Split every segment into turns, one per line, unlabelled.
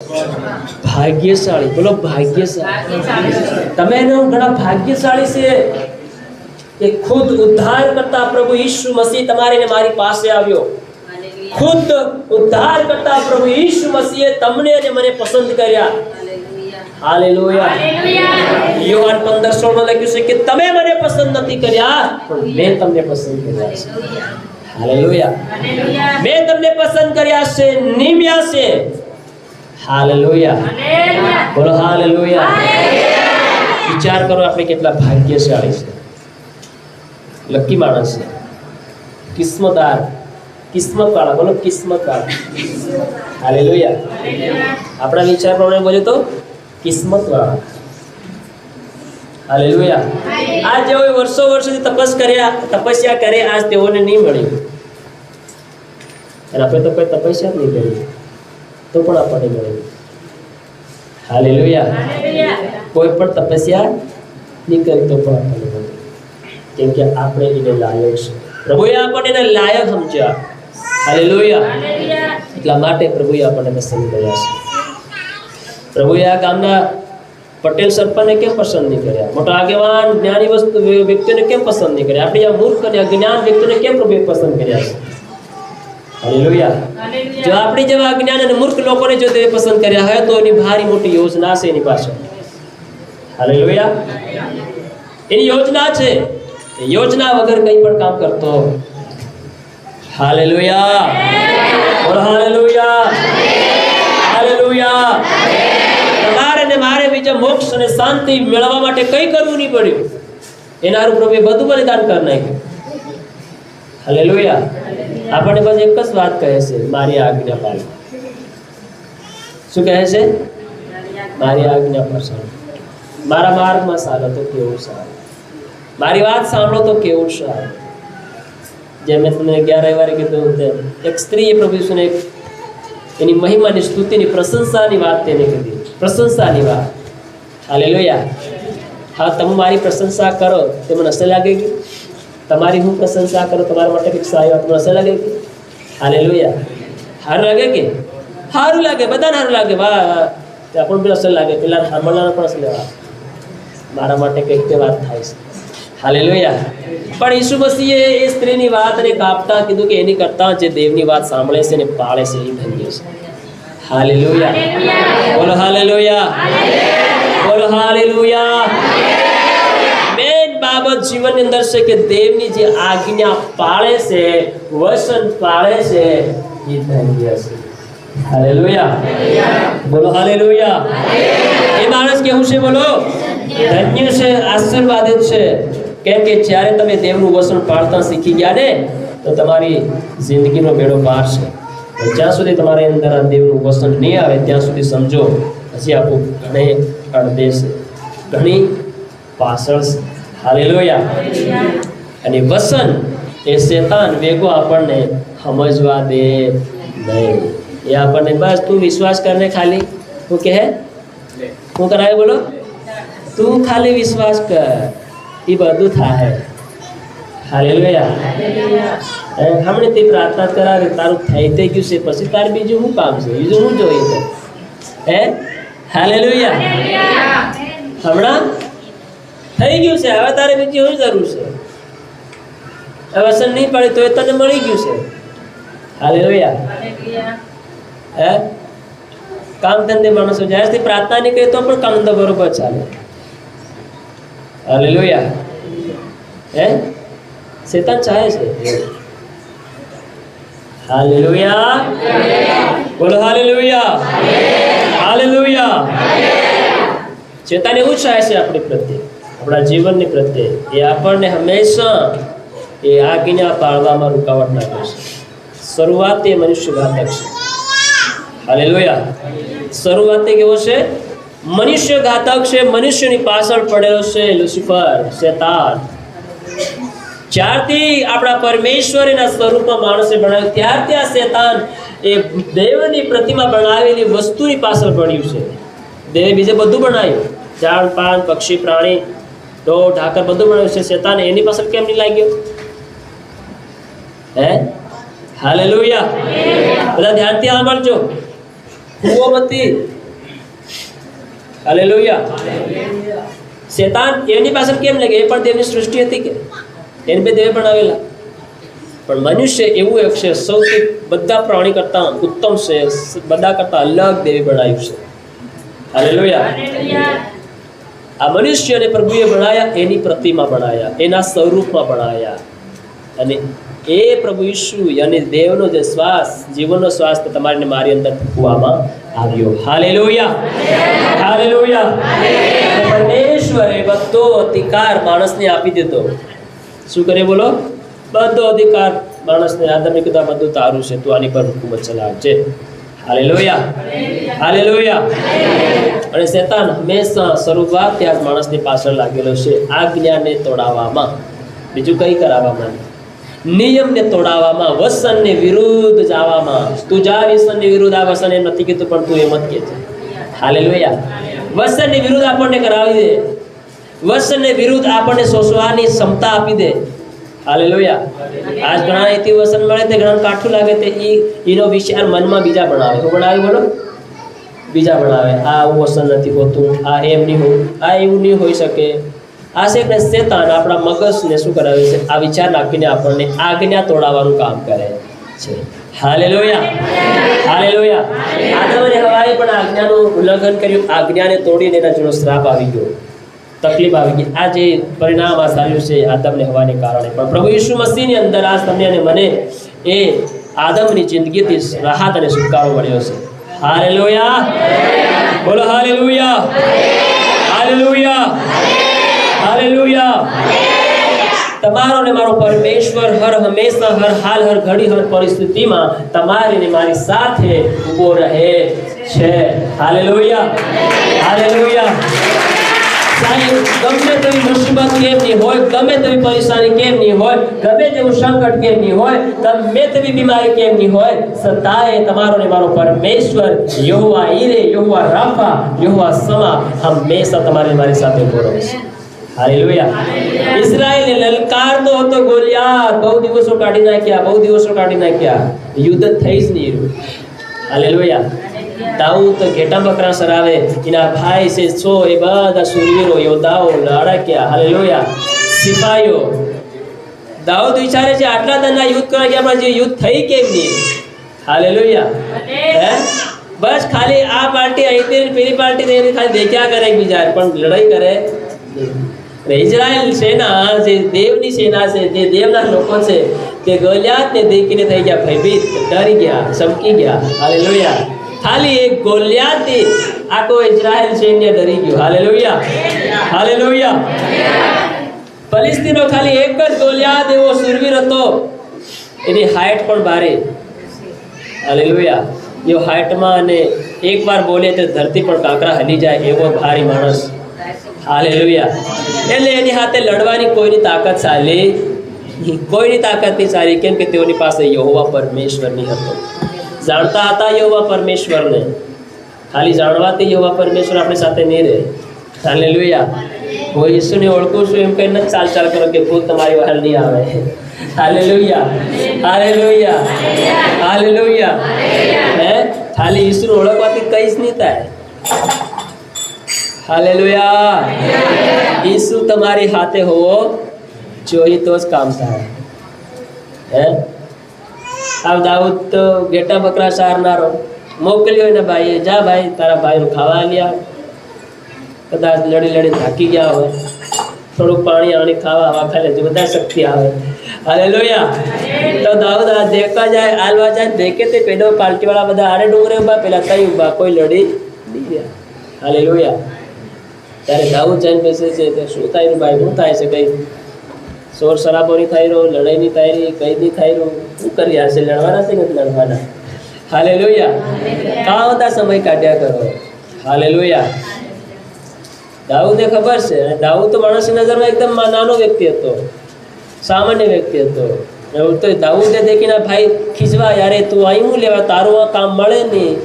भाग्यशाली, बोलो भाग्यशाली। तमे घना भाग्यशाली से कि खुद उद्धार करता प्रभु यीशु मसीह तमारे ने मारी पासे આવ્યો। खुद उद्धार करता प्रभु यीशु मसीह तमने ने मने पसंद કર્યા। हालेलुया। योहान 15:16 માં લખ્યું છે કે તમે મને પસંદ નથી કર્યા પણ મેં તમને પસંદ કર્યા છે। हालेलुया। મેં તમને પસંદ કર્યા છે નિમ્યા છે। हालेलुया। बोलो हालेलुया। विचार करो આપણે કેટલા ભાગ્યશાળી છે, લકી માણસ છે, કિસ્મતદાર, કિસ્મત વાળા, બોલો કિસ્મત વાળા। हालेलुया। આપણા વિચાર પ્રમાણે બોલે તો કિસ્મત વાળા। हालेलुया। આ જેઓ વર્ષો વર્ષોથી તપસ્યા કરે આજ તેઓને નહીં મળી, અને આપણે તો કોઈ તપસ્યા જ નહીં કરી તો પણ આપણને મળે। हालेलुया। કોઈ પણ તપસ્યા નહીં કરી તો પણ આપણને મળે, કેમ કે આપણે એને લાયક છે। પ્રભુએ આપણને એને લાયક સમજ્યા। हालेलुया। એટલા માટે પ્રભુએ આપણને પસંદ કર્યા છે। પ્રભુએ આ ગામના પટેલ સરપંચને કેમ પસંદ નહીં કર્યા, મોટા આગેવાન જ્ઞાની વ્યક્તિને કેમ પસંદ નહીં કર્યા, આપણી આ મૂર્ખ અને અજ્ઞાન વ્યક્તિને કેમ પ્રભુએ પસંદ કર્યા છે। हालेलुया। जो अपनी जब अज्ञान અને મૂર્ખ લોકોને જો તે પસંદ કર્યા હોય તો એની ભારી મોટી યોજના છે એની પાસે। हालेलुया। એની યોજના છે, યોજના વગર કંઈ પણ કામ કરતો। हालेलुया। બોલો हालेलुया। हालेलुया। તમારે ને મારે બીજા મોક્ષ અને શાંતિ મેળવવા માટે કંઈ કરવું નહીં પડ્યું, એના હારું પ્રભુએ બધું બલિદાન કરી નાખ્યું। हालेलुया। આપણને બસ એક જ વાત કહે છે, મારી આજ્ઞા પાળો। શું કહે છે? મારી આજ્ઞા પાળો, મારા માર્ગમાં ચાલો તો કેવું સારું, મારી વાત સાંભળો તો કેવું સારું। જેમ મેં તમને 11 રવિવારે કીધું તેમ એક સ્ત્રીએ પ્રભુ ઈસુને એની મહિમાની સ્તુતિની પ્રશંસાની વાત તેને કીધી, પ્રશંસાની વાત। हालेलुया। હા, તમે મારી પ્રશંસા કરો તે મને અસર લાગેગી, તમારી હું પ્રશંસા કરું તમારા માટે કંઈક સારી વાત મને અસર લાગે। हालेलुया। સારું લાગે કે સારું લાગે, બધાને સારું લાગે, વાહ આપણને બી અસર લાગે, પેલા સાંભળનારા પણ અસર લેવા મારા માટે કંઈક તે વાત થાય છે। हालेलुया। પણ ઈસુ મસીહે એ સ્ત્રીની વાતને કાપતા કીધું કે એની કરતાં જે દેવની વાત સાંભળે છે ને પાળે છે એ ધન્ય છે। हालेलुया। બોલો हालेलुया। બોલો हालेलुया। બાબત જીવનની અંદર છે કે દેવની જે આજ્ઞા પાળે છે, વચન પાળે છે એ ધન્ય છે। हालेलुया। બોલો हालेलुया। એ માણસ કેવું છે? બોલો ધન્ય છે, આશીર્વાદિત છે। કેમ કે જ્યારે તમે દેવનું વચન પાળતા શીખી ગયા ને તો તમારી જિંદગીનો બેડો પાર છે। જ્યાં સુધી તમારી અંદર આ દેવનું વચન નહીં આવે ત્યાં સુધી સમજો હજી આપણું ઘણે અડધે છે, ઘણી પાછળ છે। हालेलुया। અને વસન એ શેતાન વેગો આપણને સમજવા દે નહીં, એ આપણને બસ તું વિશ્વાસ કરને ખાલી હું કહે હું કરાય, બોલો તું ખાલી વિશ્વાસ કર એ બધું થાય। हालेलुया। હમણે તે પ્રાર્થના કરાવે તારું થઈ ગયું છે પછી તારે બીજું શું કામ છે, બીજું શું જોઈએ છે હે? हालेलुया। હમણાં થઈ ગયું છે, હવે તારે બીજી શું જરૂર છે? હવે અસર નહીં પડે તો એ તને મળી ગયું છે। हालेलुया। હે કામ ધંધે માણસો જ્યારથી પ્રાર્થના નહીં કરે તો પણ કામ ધંધો બરોબર ચાલે। हालेलुया। હે શેતાન ચાહે છે। हालेलुया। બોલો हालेलुया। हालेलुया। શેતાન એવું ચાહે છે આપણી પ્રત્યે, આપણા જીવનની પ્રત્યે એ આપણને હંમેશા એ આજ્ઞા પાળવામાં રૂકાવટ નાખે છે। શરૂઆત એ મનુષ્ય ઘાતક છે। हालेलुया। શરૂઆત કેવો છે? મનુષ્ય ઘાતક છે, મનુષ્યની પાછળ પડેલો છે લુસિફર, શેતાન। જ્યારથી આપણા પરમેશ્વરના સ્વરૂપમાં માણસે બનાવ્યું ત્યારથી આ શેતાન એ દેવની પ્રતિમા બનાવેલી વસ્તુની પાછળ પડ્યું છે। દેવે બીજે બધું બનાવ્યું, ઝાડ પાન પક્ષી પ્રાણી ઢોર ઢાકર બધું બનાવ્યું છે, શેતાન એની પાછળ કેમ નહીં લાગ્યો? હે? हालेलुया। બધા ધ્યાનથી સાંભળજો। કૂવો નથી. હાલેલુયા. શેતાન એની પાછળ કેમ લાગે? એ પણ દેવની સૃષ્ટિ હતી કે એને બે દેવ બનાવેલા. પણ મનુષ્ય એવું એક છે સૌથી બધા પ્રાણી કરતા ઉત્તમ છે, બધા કરતા અલગ દેવી બનાવ્યું છે. હાલેલુયા. આ મનુષ્યને પ્રભુએ બનાવ્યા, એની પ્રતિમા બનાવ્યા, એના સ્વરૂપમાં બનાવ્યા. અને એ પ્રભુ ઈસુ અને દેવનો જે શ્વાસ, જીવનનો શ્વાસ તમારી ને મારી અંદર ફૂંકવામાં આવ્યો. હાલેલુયા. હાલેલુયા. પરમેશ્વરે બધો અધિકાર માણસને આપી દીધો. શું કરે બોલો? બધો અધિકાર માણસને. આદમને કીધું બધું તારું છે, તું આની પર હુકુમત ચલાવજે. હાલેલુયા. હાલેલુયા. અને શેતાન હંમેશા શરૂઆતથી આજ માણસની પાછળ લાગેલો છે, આજ્ઞાને તોડાવવામાં, બીજું કઈ કરાવવામાં, નિયમને તોડાવવામાં, વસનને વિરુદ્ધ જવામાં. તું જા વસનની વિરુદ્ધ, આ વસન એમ નથી કીધું પણ તું એમ જ કે છે. હાલેલુયા. વસનની વિરુદ્ધ આપણને કરાવી દે, વસનને વિરુદ્ધ આપણને સોસવાની ક્ષમતા આપી દે. હાલેલુયા. આજ ઘણા એથી વસન મળે તે ઘણા કાઠું લાગે તે એનો વિચાર મનમાં બીજા બનાવે. શું બનાવે બોલો? બીજા બનાવે. આ આવું વસન નથી હોતું, આ એમ નહીં હોય, આ એવું નહીં હોઈ શકે. આ છે કે શેતાન આપણા મગજને શું કરાવે છે? આ વિચાર નાખીને આપણને આજ્ઞા તોડાવવાનું કામ કરે છે. હાલેલુયા. હાલેલુયા. આદમ અને હવાએ પણ આજ્ઞાનું ઉલ્લંઘન કર્યું, આજ્ઞાને તોડીને એના જોડે શ્રાપ આવી ગયો, તકલીફ આવી ગઈ. આ જે પરિણામ આ સારું છે આદમને હવાને કારણે. પણ પ્રભુ ઈસુ મસીહની અંદર આજ તમને અને મને એ આદમની જિંદગીથી રાહત અને છુટકારો મળ્યો છે. હાલેલુયા. બોલો હાલેલુયા. હાલેલુયા. હાલેલુયા. તમારો ને મારો પરમેશ્વર હર હંમેશા, હર હાલ, હર ઘડી, હર પરિસ્થિતિમાં તમારી ને મારી સાથે ઊભો રહે છે. હાલેલુયા. હાલેલુયા. ગમે તેવી મુસીબત કેમ નહીં હોય, ગમે તેવી પરેશાની કેમ નહીં હોય, ગમે તેવું સંકટ કેમ નહીં હોય, ગમે તેવી બીમારી કેમ નહીં હોય, છતાંય તમારો ને મારો પરમેશ્વર યહોવા ઈરે, યહોવા રાફા, યહોવા સમા હંમેશા તમારી મારી સાથે ઉભો રહે છે. હાલેલુયા. ઇઝરાયલને લલકારતો હતો ગોલિયાત, બહુ દિવસો કાઢી નાખ્યા, યુદ્ધ થઈ જ નહીં રહ્યું. હાલેલુયા. દાઉદ તો ઘેટા બકરા સરાવે, એના ભાઈ છે છો એ બધા શૂરવીરો, યોદ્ધાઓ લડાક્યા. હાલેલુયા. સિપાહીઓ. દાઉદ વિચારે છે આટલા દરના યુદ્ધ કરવા ગયા પણ જે યુદ્ધ થઈ કેમ નહીં? હાલેલુયા. બસ ખાલી આ પાર્ટી અહીંથી પેલી પાર્ટી ખાલી દેખ્યા કરે બીજા, પણ લડાઈ કરે. ઇઝરાયલ સેના જે દેવની સેના છે, જે દેવના લોકો છે, તે ગોલિયાતને દેખીને થઈ ગયા ભયભીત, ડરી ગયા, ચમકી ગયા. હાલેલુયા. ખાલી એક ગોલિયાતથી આખો ઇઝરાયલ સૈન્ય ડરી ગયો. હાલેલુયા. હાલેલુયા. ફલિસ્તીનો ખાલી એક જ ગોલિયાત એવો શૂરવીર હતો, એની હાઈટ પણ ભારે. હાલેલુયા. એ હાઈટમાં અને એકવાર બોલે તો ધરતી પણ કાંકરા હલી જાય એવો ભારી માણસ. હાલેલુયા. એટલે એની સાથે લડવાની કોઈની તાકાત ચાલી, કોઈની તાકાત નહીં ચાલી, કેમ કે તેઓની પાસે યહોવા પરમેશ્વર નહીં હતો. જાણતા હતા યહોવા પરમેશ્વરને, ખાલી જાણવાથી યહોવા પરમેશ્વર આપણી સાથે નહીં રહે. હાલેલુયા. હું ઈસુને ઓળખું છું એમ કહીને ચાલ કરો કે ભૂત તમારી બહાર નહીં આવે. હાલેલુયા. હાલેલુયા. હાલેલુયા. ખાલી ઈસુને ઓળખવાથી કઈ જ નહીં થાય. હાલેલુયા. ઈસુ તમારી હાથે હોવો જોઈએ તો જ કામ થાય. આ દાઉદ તો ઘેટા બકરા સારનારો મોકલ્યો ને ભાઈએ, જા ભાઈ તારા ભાઈનું ખાવા લ્યા. કદાચ લડી થાકી ગયા હોય, થોડુંક પાણી આણી ખાવા હવા ખાઈ લેજો, બધા શક્તિ આવે. હાલેલુયા. તો દાઉદ આ દેખવા જાય, હાલવા જાય, દેખે તે પેડો પાર્ટીવાળા બધા આરે ડુંગરે ઉભા, પેલા તઈ ઉભા, કોઈ લડી નહીં રહ્યા. હાલેલુયા. ત્યારે દાઉદ જઈને બેસે છે, તો શું થાય ભાઈ, શું થાય છે? કઈ શોર શરાબો નહીં થાય રહ્યો, લડાઈ નહીં થાય રહી, કઈ નહીં થાય રહ્યું, શું કરી હશે? લડવાના છે નથી લડવાના? હાલેલુયા. કાં બધા સમય કાઢ્યા કરો. હાલેલુયા. દાઉદને ખબર છે, દાઉદ તો માણસની નજરમાં એકદમ નાનો વ્યક્તિ હતો, સામાન્ય વ્યક્તિ હતો. તો દાઉદે દેખીને ભાઈ ખીજવા, યારે તું અહીં હું લેવા, તારું આ કામ મળે નહીં,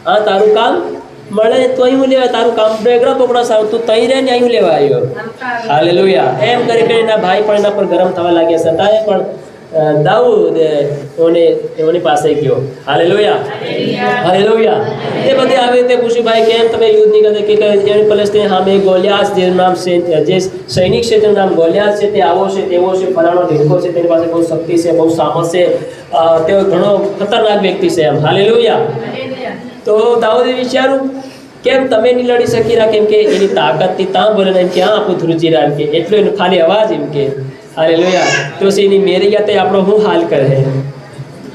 આ તારું કામ મળે તો અહીં હું લેવા, તારું કામ બેગડા બોકડા સારું, તું તઈ રહે ને અહીં લેવા આવ્યો. હાલેલુયા. એમ કરી એના ભાઈ પણ એના પર ગરમ થવા લાગ્યા, છતાંય પણ દાઉદ એની પાસે ગયો. Hallelujah, hallelujah. એ બધી આવી રીતે પૂછ્યું, ભાઈ કેમ તમે યુદ્ધ નહીં કરતા? કે જેની ફલસ્તીન સામે ગોલિયાત જેનું નામ છે, જે સૈનિક છે તેનું નામ ગોલિયાત છે, તે આવો છે, તેવો છે, ફલાણો ઢીંકો છે, તેની પાસે બહુ શક્તિ છે, બહુ સામર્થ છે, તેઓ ઘણો ખતરનાક વ્યક્તિ છે એમ. હાલેલુયા. તો દાઉદે વિચાર્યું કેમ તમે નહીં લડી શકી રહ્યા? કેમ કે એની તાકાતથી ત્યાં બોલે ને ક્યાં આપણું ધ્રુજી રહ્યા કે એટલો એનો ખાલી અવાજ એમ કે હાલેલુયા. તો એની મેરી ગયા તે આપણો શું હાલ કરે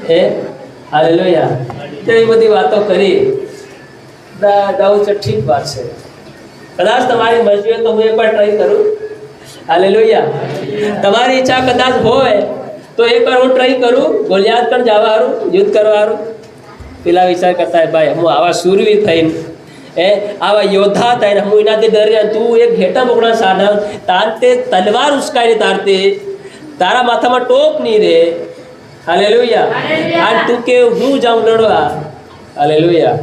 હે? હાલેલુયા. તો એ બધી વાતો કરી. દાઉદ છે ઠીક વાત છે, કદાચ તમારી મરજી હોય તો હું એકવાર ટ્રાય કરું. હાલેલુયા. તમારી ઈચ્છા કદાચ હોય તો એકવાર હું ટ્રાય કરું, ગોલિયાત પણ જવા હારું, યુદ્ધ કરવા હારું. પેલા વિચાર કરતા હોય ભાઈ હું આવા શૂરવીર થઈને આવા યોદ્ધા થાય હું એનાથી ડરે, તું એક ઘેટા મોકળા સાડા તારતે તલવાર ઉસકાઈને તારતે તારા માથામાં ટોપ નહીં રે. હાલેલુયા. અને તું કે હું જાઉં લડવા? હાલેલુયા.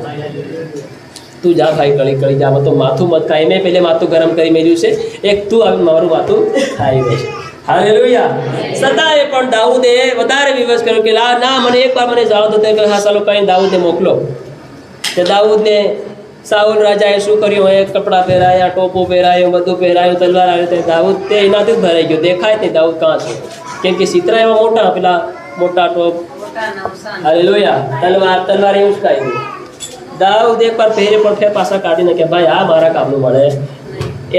તું જા ભાઈ, કળી કળી જા, તો માથું મત ખાય. મેં પહેલે માથું ગરમ કરી મેળ્યું છે, એક તું આવીને મારું માથું ખાઈ ગયું છે. હાલેલુયા. છતાંય પણ દાઉદે વધારે વિવશ કર્યો કે ના મને એકવાર મને જાઓ તો તે હા ચાલો કઈ દાઉદને મોકલો. તે દાઉદને સાઉલ રાજાએ શું કર્યું? એક કપડાં પહેરાયા, ટોપો પહેરાયો, બધું પહેરાયું, તલવાર આવી રીતે દાઉદ તે એનાથી જ ભરાઈ ગયો. દેખાય તે દાઉદ કાં છે? કેમ કે સિતરા એવા મોટા, પેલા મોટા ટોપ. હાલેલુયા. તલવાર એવું જ કાઢ્યું. દાઉદ એકવાર પહેરે પણ ફેર પાછા કાઢી નાખ્યા. ભાઈ આ મારા કામનું મળે.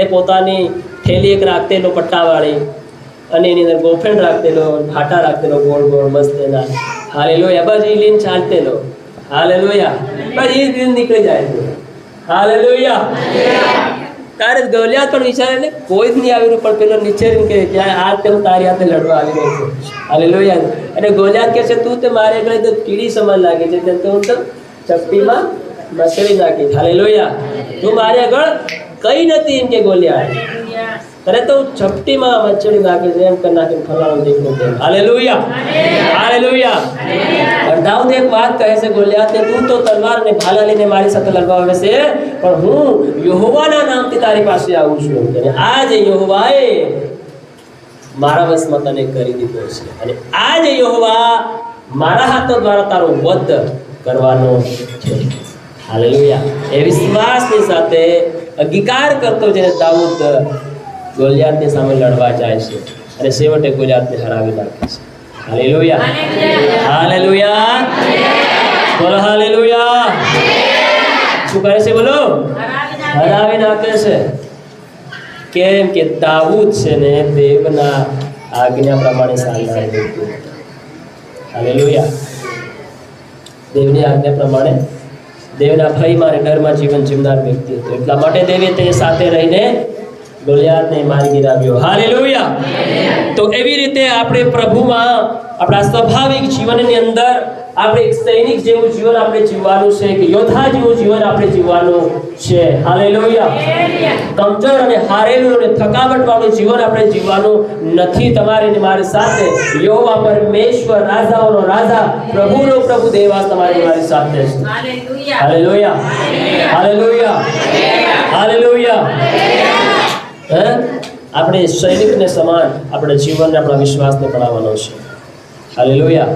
એ પોતાની થેલી એક રાખતેલો પટ્ટાવાળી, અને એની અંદર ગોફેણ રાખતેલો, ઘાટા રાખતેલો ગોળ ગોળ મસ્ત એના. હાલેલુયા. બસ એ લીન ચાલતેલો. હાલેલુયા. બસ એ દિન નીકળી જાય છે. હાલેલુયા. તારે ગોલિયાત પણ વિચારે ને કોઈ જ નહીં આવ્યું, પણ પેલો નીચે કે આ તે હું તારી હાથે લડવા આવી રહ્યો છું. હાલેલુયા. અને ગોલિયાત કહે છે તું તે મારે આગળ તો કીડી સમાન લાગે છે, તો હું તો ચપટીમાં મસળી નાખી. હાલેલુયા. તું મારે આગળ કઈ નથી એમ કે ગોલિયાત, તને તો ચપટીમાં મચડી નાખી છે એમ કરી નાખી ફલાણો દીકરો છે. Hallelujah, hallelujah. દાઉદ એક વાત કહે છે ગોલિયાતને, તું તો તલવાર ને ભાલા લઈને મારી સાથે લડવા આવે છે, પણ હું યહોવાના નામથી તારી પાસે આવું છું. અને આજે યહોવાએ મારા વશમાં તને કરી દીધો છે, અને આજે યહોવા મારા હાથો દ્વારા તારો વધ કરવાનો છે. હાલેલુયા. એ વિશ્વાસની સાથે અંગીકાર કરતો છે દાઉદ ગોલિયાતની સામે લડવા જાય છે, અને છેવટે ગોલિયાતને હરાવી નાખે છે. Hallelujah, hallelujah. બોલો હાલેલુયા. શું કરે છે? બોલો હરાવી નાખે છે. કેમ કે દાઉદ છે ને દેવના આજ્ઞા પ્રમાણે ચાલનાર વ્યક્તિ. હાલેલુયા. દેવની આજ્ઞા પ્રમાણે, દેવના ભયમાં અને ડરમાં જીવન જીવનાર વ્યક્તિ હતો. એટલા માટે દેવે તે સાથે રહીને ગોલિયાતને મારી ગિરાવ્યો. હાલેલુયા. તો એવી રીતે આપણે પ્રભુમાં આપણા સ્વાભાવિક જીવનની અંદર આપણે એક સૈનિક જેવું જીવન આપણે જીવવાનું છે, કે યોદ્ધા જેવું જીવન આપણે જીવવાનું છે. હાલેલુયા. કમજોર અને હારેલું અને થકાવટ વાળું જીવન આપણે જીવવાનું નથી. તમારી ને મારી સાથે યહોવા પરમેશ્વર, રાજાઓનો રાજા, પ્રભુનો પ્રભુ દેવાસ તમારી મારી સાથે છે. Hallelujah, hallelujah, hallelujah. આપણે સૈનિકને સમાન આપણે જીવનને, આપણા વિશ્વાસને પડાવવાનો છે. હાલેલુયા.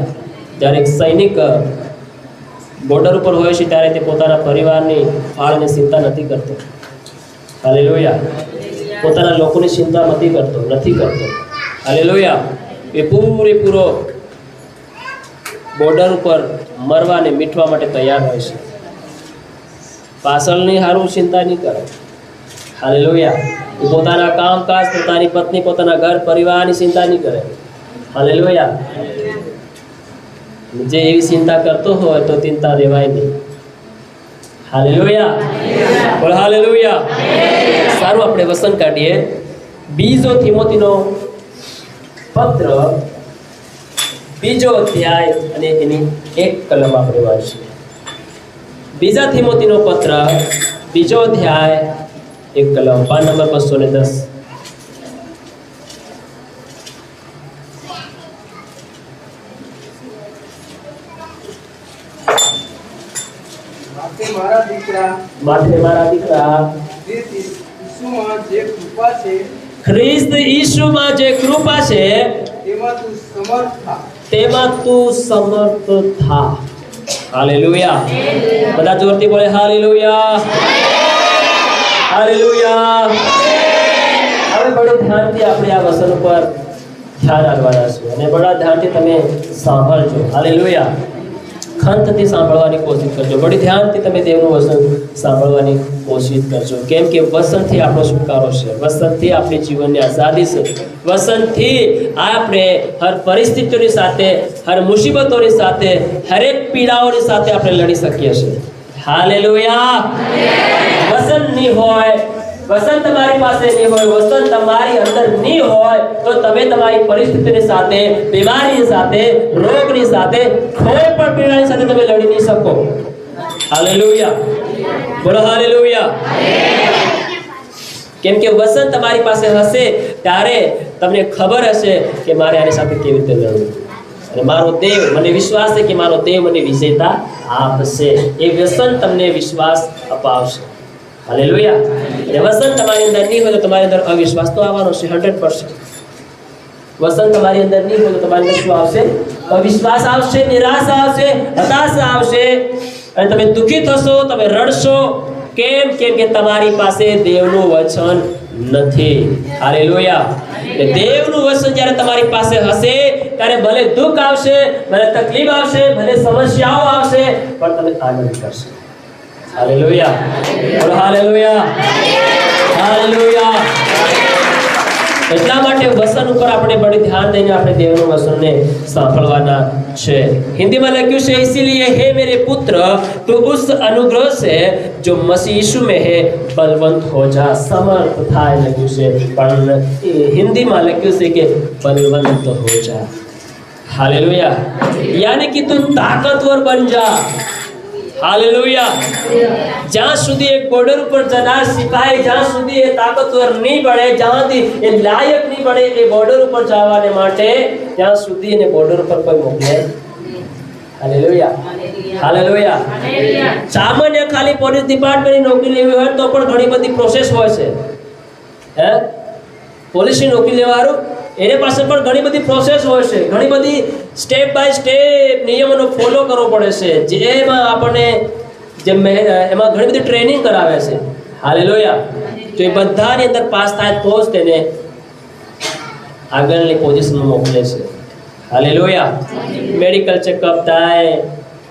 જ્યારે એક સૈનિક બોર્ડર ઉપર હોય છે ત્યારે તે પોતાના પરિવારની ફાળની ચિંતા નથી કરતો. હાલેલુયા. પોતાના લોકોની ચિંતા નથી કરતો. હાલેલુયા. એ પૂરેપૂરો બોર્ડર ઉપર મરવા અને મીઠવા માટે તૈયાર હોય છે. પાછળની સારું ચિંતા નહીં કરે. હાલેલુયા. એ પોતાના કામકાજ, પોતાની પત્ની, પોતાના ઘર પરિવારની ચિંતા નહીં કરે. હાલેલુયા. જે એવી ચિંતા કરતો હોય તો ચિંતા દેવાય નહીં. હાલેલુયા, બોલ હાલેલુયા. સારું, આપણે વસન કાઢીએ. બીજો થીમોથીનો પત્ર, બીજો અધ્યાય અને એની એક કલમ આપણે વાંચીએ. બીજા થીમોથીનો પત્ર, બીજો અધ્યાય, એક કલમ, પાન નંબર 210. માટે મારા દીકરા, ખ્રિસ્ત ઈસુમાં જે કૃપા છે
તેમાં તું સમર્થ થા.
તેમાં તું સમર્થ થા. હાલેલુયા. બધા જોરથી બોલે હાલેલુયા, હાલેલુયા. હવે બડે ધ્યાનથી આપણે આ વચન ઉપર ધ્યાન આપવાના છે અને બડા ધ્યાનથી તમે સાંભળજો. હાલેલુયા. ખંતથી સાંભળવાની કોશિશ કરજો. બડી ધ્યાનથી તમે દેવનું વચન સાંભળવાની કોશિશ કરજો. કેમ કે વચનથી આપણો છુટકારો છે, વચનથી આપણી જીવનની આઝાદી છે, વચનથી આપણે હર પરિસ્થિતિઓની સાથે, હર મુસીબતોની સાથે, હરેક પીડાઓની સાથે આપણે લડી શકીએ છીએ. હાલેલુયા. વચન નહીં હોય, વચન તમારી પાસે નહીં હોય, વચન તમારી અંદર નહીં હોય તો તમે તમારી પરિસ્થિતિની સાથે, બીમારીની સાથે, રોગની સાથે, કોઈ પણ પીડાની સાથે તમે લડી નહીં શકો. હાલેલુયા. બોલો હાલેલુયા. કેમ કે વચન તમારી પાસે હશે ત્યારે તમને ખબર હશે કે મારે આની સાથે કેવી રીતે લડવું, અને મારો દેવ, મને વિશ્વાસ છે કે મારો દેવ મને વિજેતા આપશે. એ વચન તમને વિશ્વાસ અપાવશે. હાલેલુયા. અને વચન તમારી અંદર નહીં હોય તો તમારી અંદર અવિશ્વાસ તો આવવાનો છે 100%. વચન તમારી અંદર નહીં હોય તો તમારી અંદર શું આવશે? અવિશ્વાસ આવશે, નિરાશા આવશે, હતાશા આવશે અને તમે દુઃખી થશો, તમે રડશો. કેમ? કેમ કે તમારી પાસે દેવનું વચન નથી. હાલેલુયા. દેવનું વચન જ્યારે તમારી પાસે હશે ત્યારે ભલે દુઃખ આવશે, ભલે તકલીફ આવશે, ભલે સમસ્યાઓ આવશે, પણ તમે આનંદ કરશો. હાલેલુયા. બોલો હાલેલુયા, હાલેલુયા. એટલા માટે વચન ઉપર આપણે બड़ी ધ્યાન દઈને આપણે દેવનું વચનને સાંભળવાના છે. હિન્દીમાં લખ્યું છે, इसीलिए हे मेरे पुत्र तू उस अनुग्रह से जो मसीह यीशु में है बलवंत हो जा. समर्थ થાય લખ્યું છે, પણ હિન્દીમાં લખ્યું છે કે बलवंत हो जा. हालेलुया. यानी कि तू ताकतवर बन जा. हालेलुया. જ્યાં સુધી એક બોર્ડર ઉપર જનાર સિપાહી જ્યાં સુધી એ તાકતવર નહીં બને, જ્યાં સુધી એ લાયક નહીં બને એ બોર્ડર ઉપર જવાને માટે, ત્યાં સુધી એને બોર્ડર ઉપર કોઈ મોકલે. Hallelujah, hallelujah. સામાન્ય ખાલી પોલીસ ડિપાર્ટમેન્ટની નોકરી લેવી હોય તો પણ ઘણી બધી પ્રોસેસ હોય છે. હે, પોલીસની નોકરી લેવાનું એને પાસે પણ ઘણી બધી પ્રોસેસ હોય છે, ઘણી બધી સ્ટેપ બાય સ્ટેપ નિયમોનો ફોલો કરવો પડે છે, જેમાં આપણને એમાં ઘણી બધી ટ્રેનિંગ કરાવે છે. હાલેલુયા. તો એ બધાની અંદર પાસ થાય તો જ તેને આગળની પોઝિશનમાં મોકલે છે. હાલેલુયા. મેડિકલ ચેકઅપ થાય,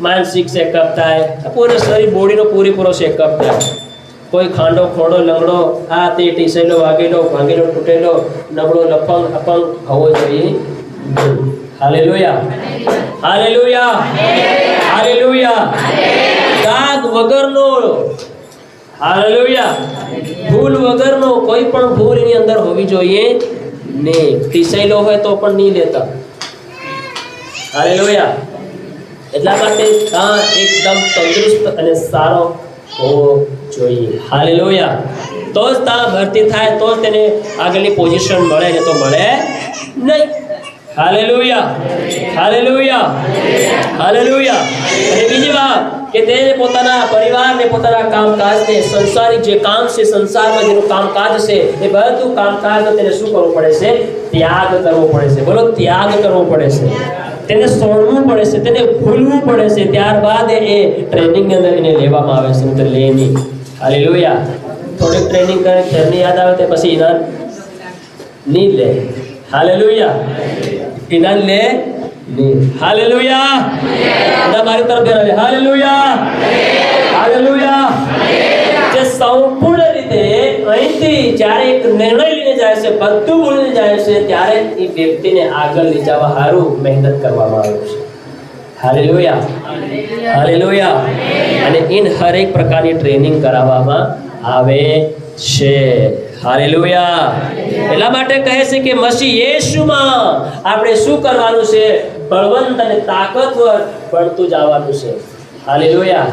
માનસિક ચેકઅપ થાય, પૂરું શરીર બોડીનો પૂરેપૂરો ચેકઅપ થાય. કોઈ ખાંડો ખોડો લંગડો આ તે ટીસેલો વાગેલો ભાંગેલો તૂટેલો નબળો લફંગ અપંગ હોવો જોઈએ. Hallelujah, hallelujah, hallelujah. દાગ વગરનો, હાલેલુયા, ભૂલ વગરનો, કોઈ પણ ભૂલ એની અંદર હોવી જોઈએ નહીં. ટીસેલો હોય તો પણ નહીં લેતા. હાલેલુયા. એટલા માટે એકદમ તંદુરસ્ત અને સારો હોવો જોઈએ. હાલેલુયા. તો જ ત્યાં ભરતી થાય, તો જ તેને આગળની પોઝિશન મળે, ને તો મળે નહીં. Hallelujah, hallelujah, hallelujah. અને બીજી વાત કે તેને પોતાના પરિવારને, પોતાના કામકાજને, સંસારિક જે કામ છે, સંસારમાં જેનું કામકાજ છે, એ બધું કામકાજનો તેને શું કરવું પડે છે? ત્યાગ કરવો પડે છે. બોલો, ત્યાગ કરવો પડે છે. તેને છોડવું પડે છે, તેને ભૂલવું પડે છે. ત્યારબાદ એ ટ્રેનિંગની અંદર એને લેવામાં આવે છે, તો લે નહીં. હાલેલુયા. થોડીક ટ્રેનિંગ કરે, ઘરની યાદ આવે તો પછી ઇનામ નહીં લે. હાલેલુયા. ઇનામ લે નહીં. હાલેલુયા. બધા મારી તરફ ધ્યાન. Hallelujah, hallelujah. જે સંપૂર્ણ રીતે અહીંથી જ્યારે એક નિર્ણય લઈને જાય છે, બધું ભૂલીને જાય છે, ત્યારે એ વ્યક્તિને આગળ લઈ જવા સારું મહેનત કરવામાં આવે છે. Hallelujah, hallelujah. અને ઇન હરેક પ્રકારની ટ્રેનિંગ કરાવવામાં આવે છે. હાલેલુયા. એટલા માટે કહે છે કે મસીહ યેશુમાં આપણે શું કરવાનું છે? બળવંત અને તાકાતવર બનતું જવાનું છે. હાલેલુયા.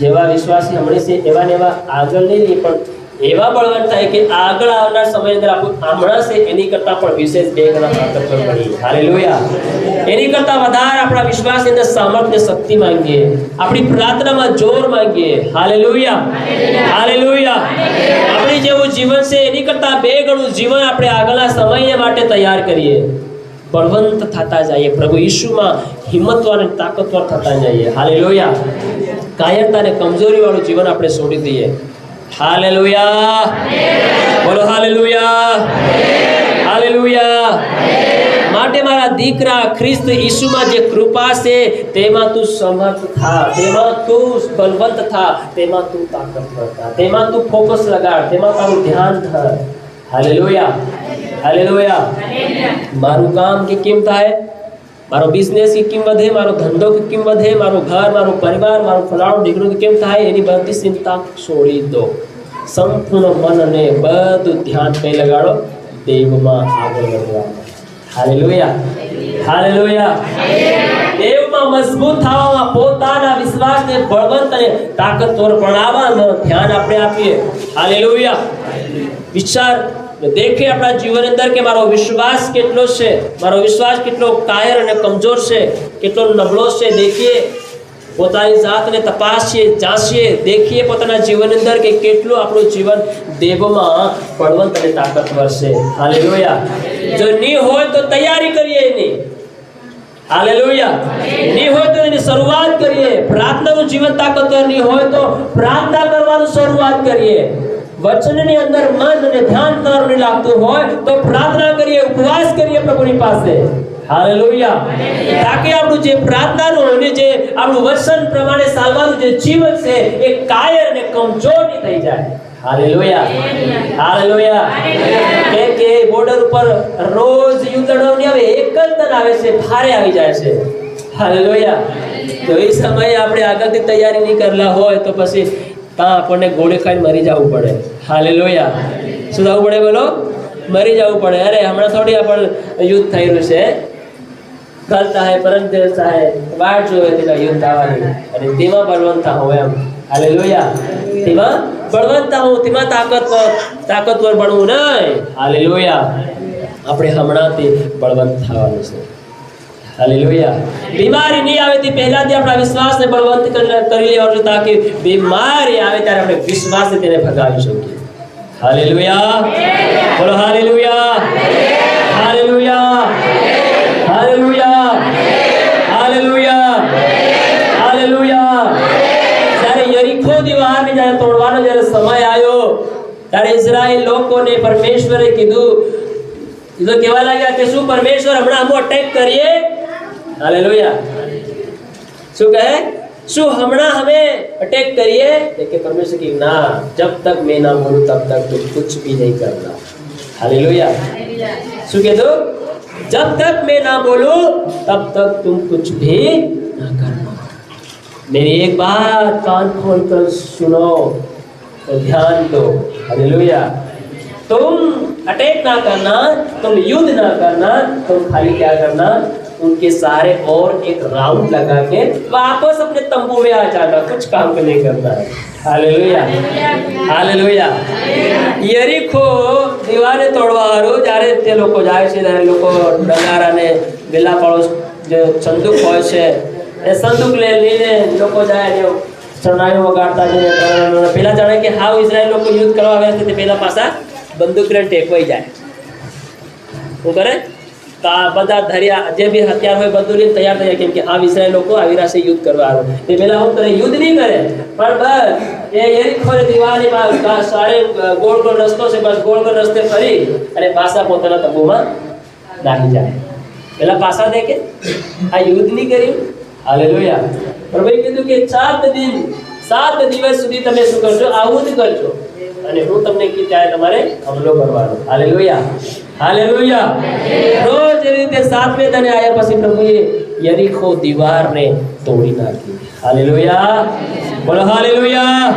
જેવા વિશ્વાસી હમણાં છે એવા ને એવા આગળ નહીં, પણ એવા બળવાન થાય કે આગળ આવનાર સમયની અંદર આપણું હમણાં છે એની કરતાં પણ વિશેષ 2 ગણા તાકાતવર બનીએ. હાલેલુયા. એની કરતાં વધારે આપણા વિશ્વાસની અંદર સામર્થ્ય, શક્તિ માંગીએ, આપણી પ્રાર્થનામાં જોર માંગીએ. Hallelujah, hallelujah. આપણી જેવું જીવન છે એની કરતાં 2 ગણું જીવન આપણે આગળના સમય માટે તૈયાર કરીએ. બળવંત થતા જઈએ, પ્રભુ ઈસુમાં હિંમતવાર અને તાકાતવાર થતા જઈએ. હાલેલુયા. કાયરતા અને કમજોરી વાળું જીવન આપણે છોડી દઈએ. હાલેલુયા. બોલો હાલેલુયા. હાલેલુયા. માટે મારા દીકરા, ખ્રિસ્ત ઈસુમાં જે કૃપા છે તેમાં તું સમર્થ થા, તેમાં તું બલવંત થા, તેમાં તું તાકાતવર થા, તેમાં તું ફોકસ લગાડ, તેમાં તારું ધ્યાન ધર. હાલેલુયા. હાલેલુયા. મારું કામ કે કેમ થાય, મારો બિઝનેસ કે કેમ વધે, મારો ધંધો કે કેમ વધે, મારું ઘર, મારો પરિવાર, મારું ફલાણું દીકરું કેમ થાય, એની બધી ચિંતા છોડી દો. સંપૂર્ણ મન અને બધું ધ્યાન કઈ લગાડો, દેવમાં આગળ વધવા. હાલેલુયા. હાલેલુયા. દેવમાં મજબૂત થવામાં, પોતાના વિશ્વાસને બળવંત અને તાકાતવર બનાવવાનું ધ્યાન આપણે આપીએ. હાલેલુયા. વિચાર દેખે આપણા જીવન અંદર કે મારો વિશ્વાસ કેટલો છે, મારો વિશ્વાસ કેટલો કાયર અને કમજોર છે, કેટલો નબળો છે. દેખીએ, પોતાની જાતને તપાસીએ, જાંચીએ, દેખીએ પોતાના જીવન અંદર કે કેટલું આપણું જીવન દેવમાં બળવંત અને તાકાતવર છે. હાલેલુયા. જો નહીં હોય તો તૈયારી કરીએ એની. હાલેલુયા. નહીં હોય તો એની શરૂઆત કરીએ. પ્રાર્થનાનું જીવન તાકાતવર નહીં હોય તો પ્રાર્થના કરવાનું શરૂઆત કરીએ. વચનની અંદર મન અને ધ્યાન કરવાનું લાગતું હોય તો પ્રાર્થના કરીએ, ઉપવાસ કરીએ પ્રભુની પાસે. હાલેલુયા. તાકે આપણું જે પ્રાર્થનાનું અને જે આપણું વચન પ્રમાણે ચાલવાનું જે જીવન છે એ કાયર અને કમજોર નહીં થઈ જાય. હાલેલુયા. હાલેલુયા. કે બોર્ડર ઉપર રોજ યુદ્ધ લડવાની આવે, એકલતન આવે છે, ભારે આવી જાય છે. હાલેલુયા. તો એ સમયે આપણે આગળથી તૈયારી નહીં કરેલા હોય તો પછી આપણને ગોળી ખાઈને મરી જવું પડે. હાલેલુયા. શું થવું પડે બોલો? મરી જવું પડે. અરે હમણાં થોડી આપણે યુદ્ધ થઈ રહ્યું છે, કલ થાય, પરમ દિવસ થાય, વાટ જોવે તેના યુદ્ધ આવવાની, અને તેમાં બળવંતા હોય એમ. હાલેલુયા. તેમાં બળવંતા હું, તેમાં તાકાતવર બનવું નહીં. હાલેલુયા. આપણે હમણાંથી બળવંત થવાનું છે. હાલેલુયા. બીમારી નહીં આવે તે પહેલાથી આપણા વિશ્વાસને બળવંત કરી લેવાનું, તાકે બીમારી આવે ત્યારે આપણે વિશ્વાસથી તેને ભગાવી શકીએ. હાલેલુયા. બોલો hallelujah. Hallelujah. Hallelujah. Hallelujah. Hallelujah. જ્યારે યરીખો દીવાલને જ્યારે તોડવાનો જ્યારે સમય આવ્યો ત્યારે ઇઝરાયલ લોકોને પરમેશ્વરે કીધું, તો કહેવા લાગ્યા કે શું પરમેશ્વર હમણાં અમે અટેક કરીએ? હાલેલુયા. શું કહે? શું હમણાં હમે અટેક કરીએ? કે પરમેશ્વર કે ના, જબ તક मैं ना बोलूं तब तक तुम कुछ भी नहीं करना. हालेलुया. શું કીધું? जब तक मैं ना बोलूं तब तक तुम कुछ भी ना करना. मेरी एक बात कान खोल कर सुनो, तो ध्यान दो. हालेलुया. तुम अटैक ना करना, तुम युद्ध ना करना, तुम खाली क्या करना, उनके सारे और एक राउंड लगा के वापस अपने तंबू में आ जाना. कुछ काम नहीं करना है. हालेलुया. हालेलुया. यरीखो દીવાને તોડવા હારું જ્યારે તે લોકો જાય છે, ત્યારે લોકો ડગારાને વેલાપાળો જે સંદૂક હોય છે એ સંદૂક લઈને લોકો જાય ને શરણાઈઓ વગાડતા જાય. પેલા જાણે કે હાવ ઇઝરાયલ લોકો યુદ્ધ કરવા આવ્યા છે, તે પેલા પાછા બંદૂક લઈને ટેકવાઈ જાય. શું કરે? બધા ધર્યા જે બી હથિયાર હોય બધું લઈને તૈયાર થઈ જાય, કેમ કે આ ઇઝરાયલ લોકો આવી રહ્યા છે યુદ્ધ કરવા આવે. તે પેલા શું કરે? યુદ્ધ નહીં કરે, પણ બસ એ યરીખો દિવાલની સારે ગોળ ગોળ રસ્તો છે, બસ ગોળ ગોળ રસ્તે ફરી અને પાછા પોતાના તંબુમાં નાખી જાય. પેલા પાછા દેખે આ યુદ્ધ નહીં કર્યું. હાલેલુયા. પ્રભુએ કીધું કે 7 દિવસ સુધી તમે શું કરશો? આવું જ કરજો, અને હું તમને કીધું ત્યારે તમારે હમલો કરવાનો. હાલેલુયા. હાલેલુયા. રોજ એ રીતે 7મે દિને આયા પછી પ્રભુએ યરીખો દીવારને તોડી નાખી. હાલેલુયા. બોલો હાલેલુયા.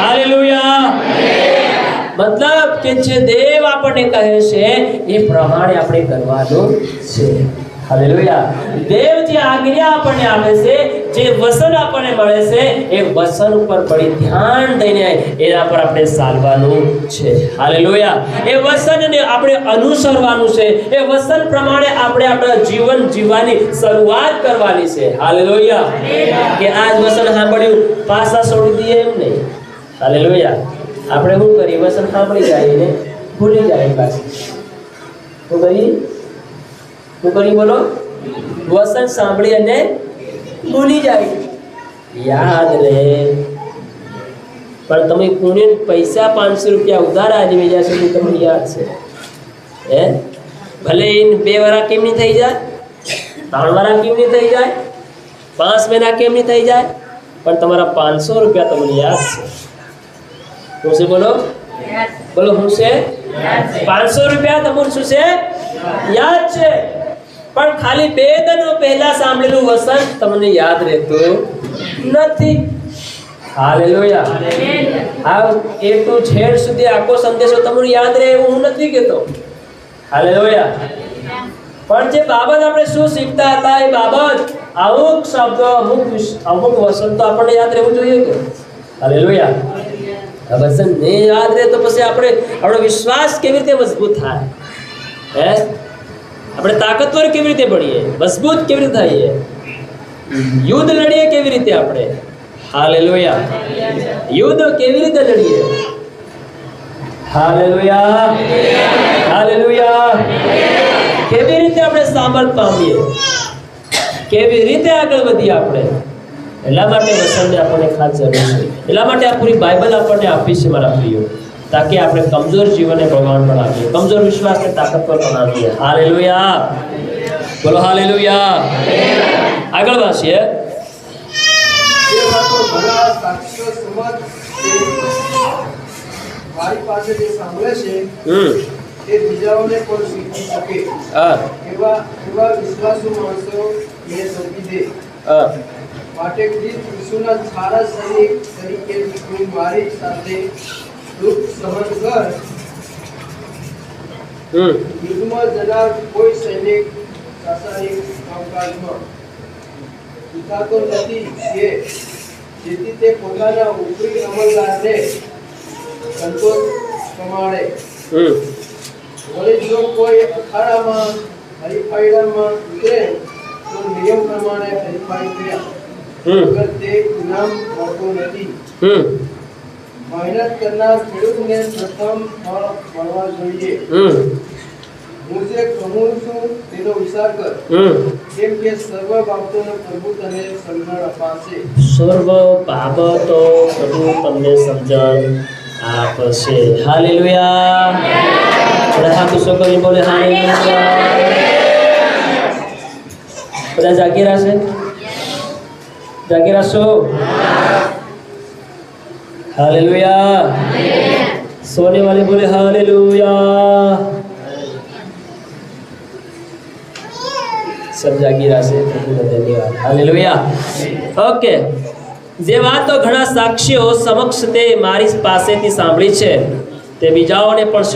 હાલેલુયા. મતલબ કે જે દેવ આપણને કહે છે એ પ્રમાણે આપણે કરવાનું છે. હાલેલુયા. દેવ જે આજ્ઞા આપણને આપે છે, જે વચન આપણને મળે છે, એ વચન ઉપર બડી ધ્યાન દઈને એના પર આપણે ચાલવાનું છે. હાલેલુયા. એ વચનને આપણે અનુસરવાનું છે. એ વચન પ્રમાણે આપણે આપણા જીવન જીવવાની શરૂઆત કરવાની છે. હાલેલુયા. કે આજ વચન સાંભળ્યું પાછા છોડી દઈએ એમ નહીં. હાલેલુયા. આપણે શું કરીએ? વચન સાંભળી જાય ને ભૂલી જાય. પાછું શું કરીએ? શું કરી બોલો? વસન સાંભળી અને ભૂલી જાય. યાદ રહે. પણ તમે કોને પૈસા 500 રૂપિયા ઉધાર આવી વેજા સુધી તમને યાદ છે? હે ભલે 2 વાર કેમ નહીં થઈ જાય, 3 વાર કેમ નહીં થઈ જાય, 5 મહિના કેમ નહીં થઈ જાય, પણ તમારા 500 રૂપિયા તમને યાદ છે. શું છે બોલો? બોલો શું છે? 500 રૂપિયા તમને શું છે? યાદ છે. પણ ખાલી 2 દિનો પહેલા સાંભળેલું વસન તમને યાદ રહેતું નથી. હાલેલુયા. આ એ તો છેડ સુધી આખો સંદેશો તમને યાદ રહે એવું હું નથી કહેતો. હાલેલુયા. પણ જે બાબત આપણે શું શીખતા હતા એ બાબત અમુક શબ્દો અમુક વસન તો આપણને યાદ રહેવું જોઈએ કે. હાલેલુયા. આ વસન નહીં યાદ રહે તો પછી આપણો વિશ્વાસ કેવી રીતે મજબૂત થાય? હે આપણે તાકાતવર કેવી રીતે બનીએ? મજબૂત કેવી રીતે થઈએ? યુદ્ધ લડીએ કેવી રીતે આપણે? હાલેલુયા. યુદ્ધ કેવી રીતે લડીએ? હાલેલુયા. હાલેલુયા. કેવી રીતે આપણે સામર્થ પામીએ? કેવી રીતે આગળ વધીએ આપણે? એટલા માટે વસનને આપણને ખાસ જરૂર છે. એટલા માટે આ પૂરી બાઇબલ આપણને આપી છે મારા પ્રિયો, તાકે આપણે કમજોર જીવનને ભગવાન બનાવીએ, કમજોર વિશ્વાસને તાકાતવર બનાવીએ. હાલેલુયા. બોલો હાલેલુયા. આગળ વાંચીએ.
મારી પાસે જે સાંભળે છે તે બીજાઓને પણ શીખવી શકે એવા વિશ્વાસુ માણસો એ સોંપી દે. માટે ખ્રિસ્ત ઈસુના સારા સૈનિક તરીકે તું મારી સાથે દુઃખ સહન કર. યુદ્ધમાં જનાર કોઈ સૈનિક રાસાયણિક કામકાજમાં શીખાતો નથી કે જેથી તે પોતાના ઉપરી અમલદારને સંતોષ પ્રમાણે. વળી જો કોઈ અખાડામાં હરીફાઈમાં ઉતરે તો નિયમ પ્રમાણે હરીફાઈ કર્યા વગર તે ઇનામ મળતો નથી. મહેનત કરનાર ખેડૂતને પ્રથમ ફળ મળવા જોઈએ. હું જે કહું છું તેનો વિચાર કર, કેમ કે સર્વ બાબતોનો પ્રભુ તને સમજણ અપાશે.
સર્વ બાબતો પ્રભુ તમને સમજણ આપશે. હાલેલુયા. બધા ખુશો કરી બોલે હાલેલુયા. બધા જાગી રહેશે? જાગી રહેશો? हालेलुया. सोने वाले बोले हालेलुया. सब जागी रासे धन्यवाद. हालेलुया. ओके. જે વાતો ઘણા સાક્ષીઓ સમક્ષ તે મારી પાસેથી સાંભળી છે તે બીજાઓને પણ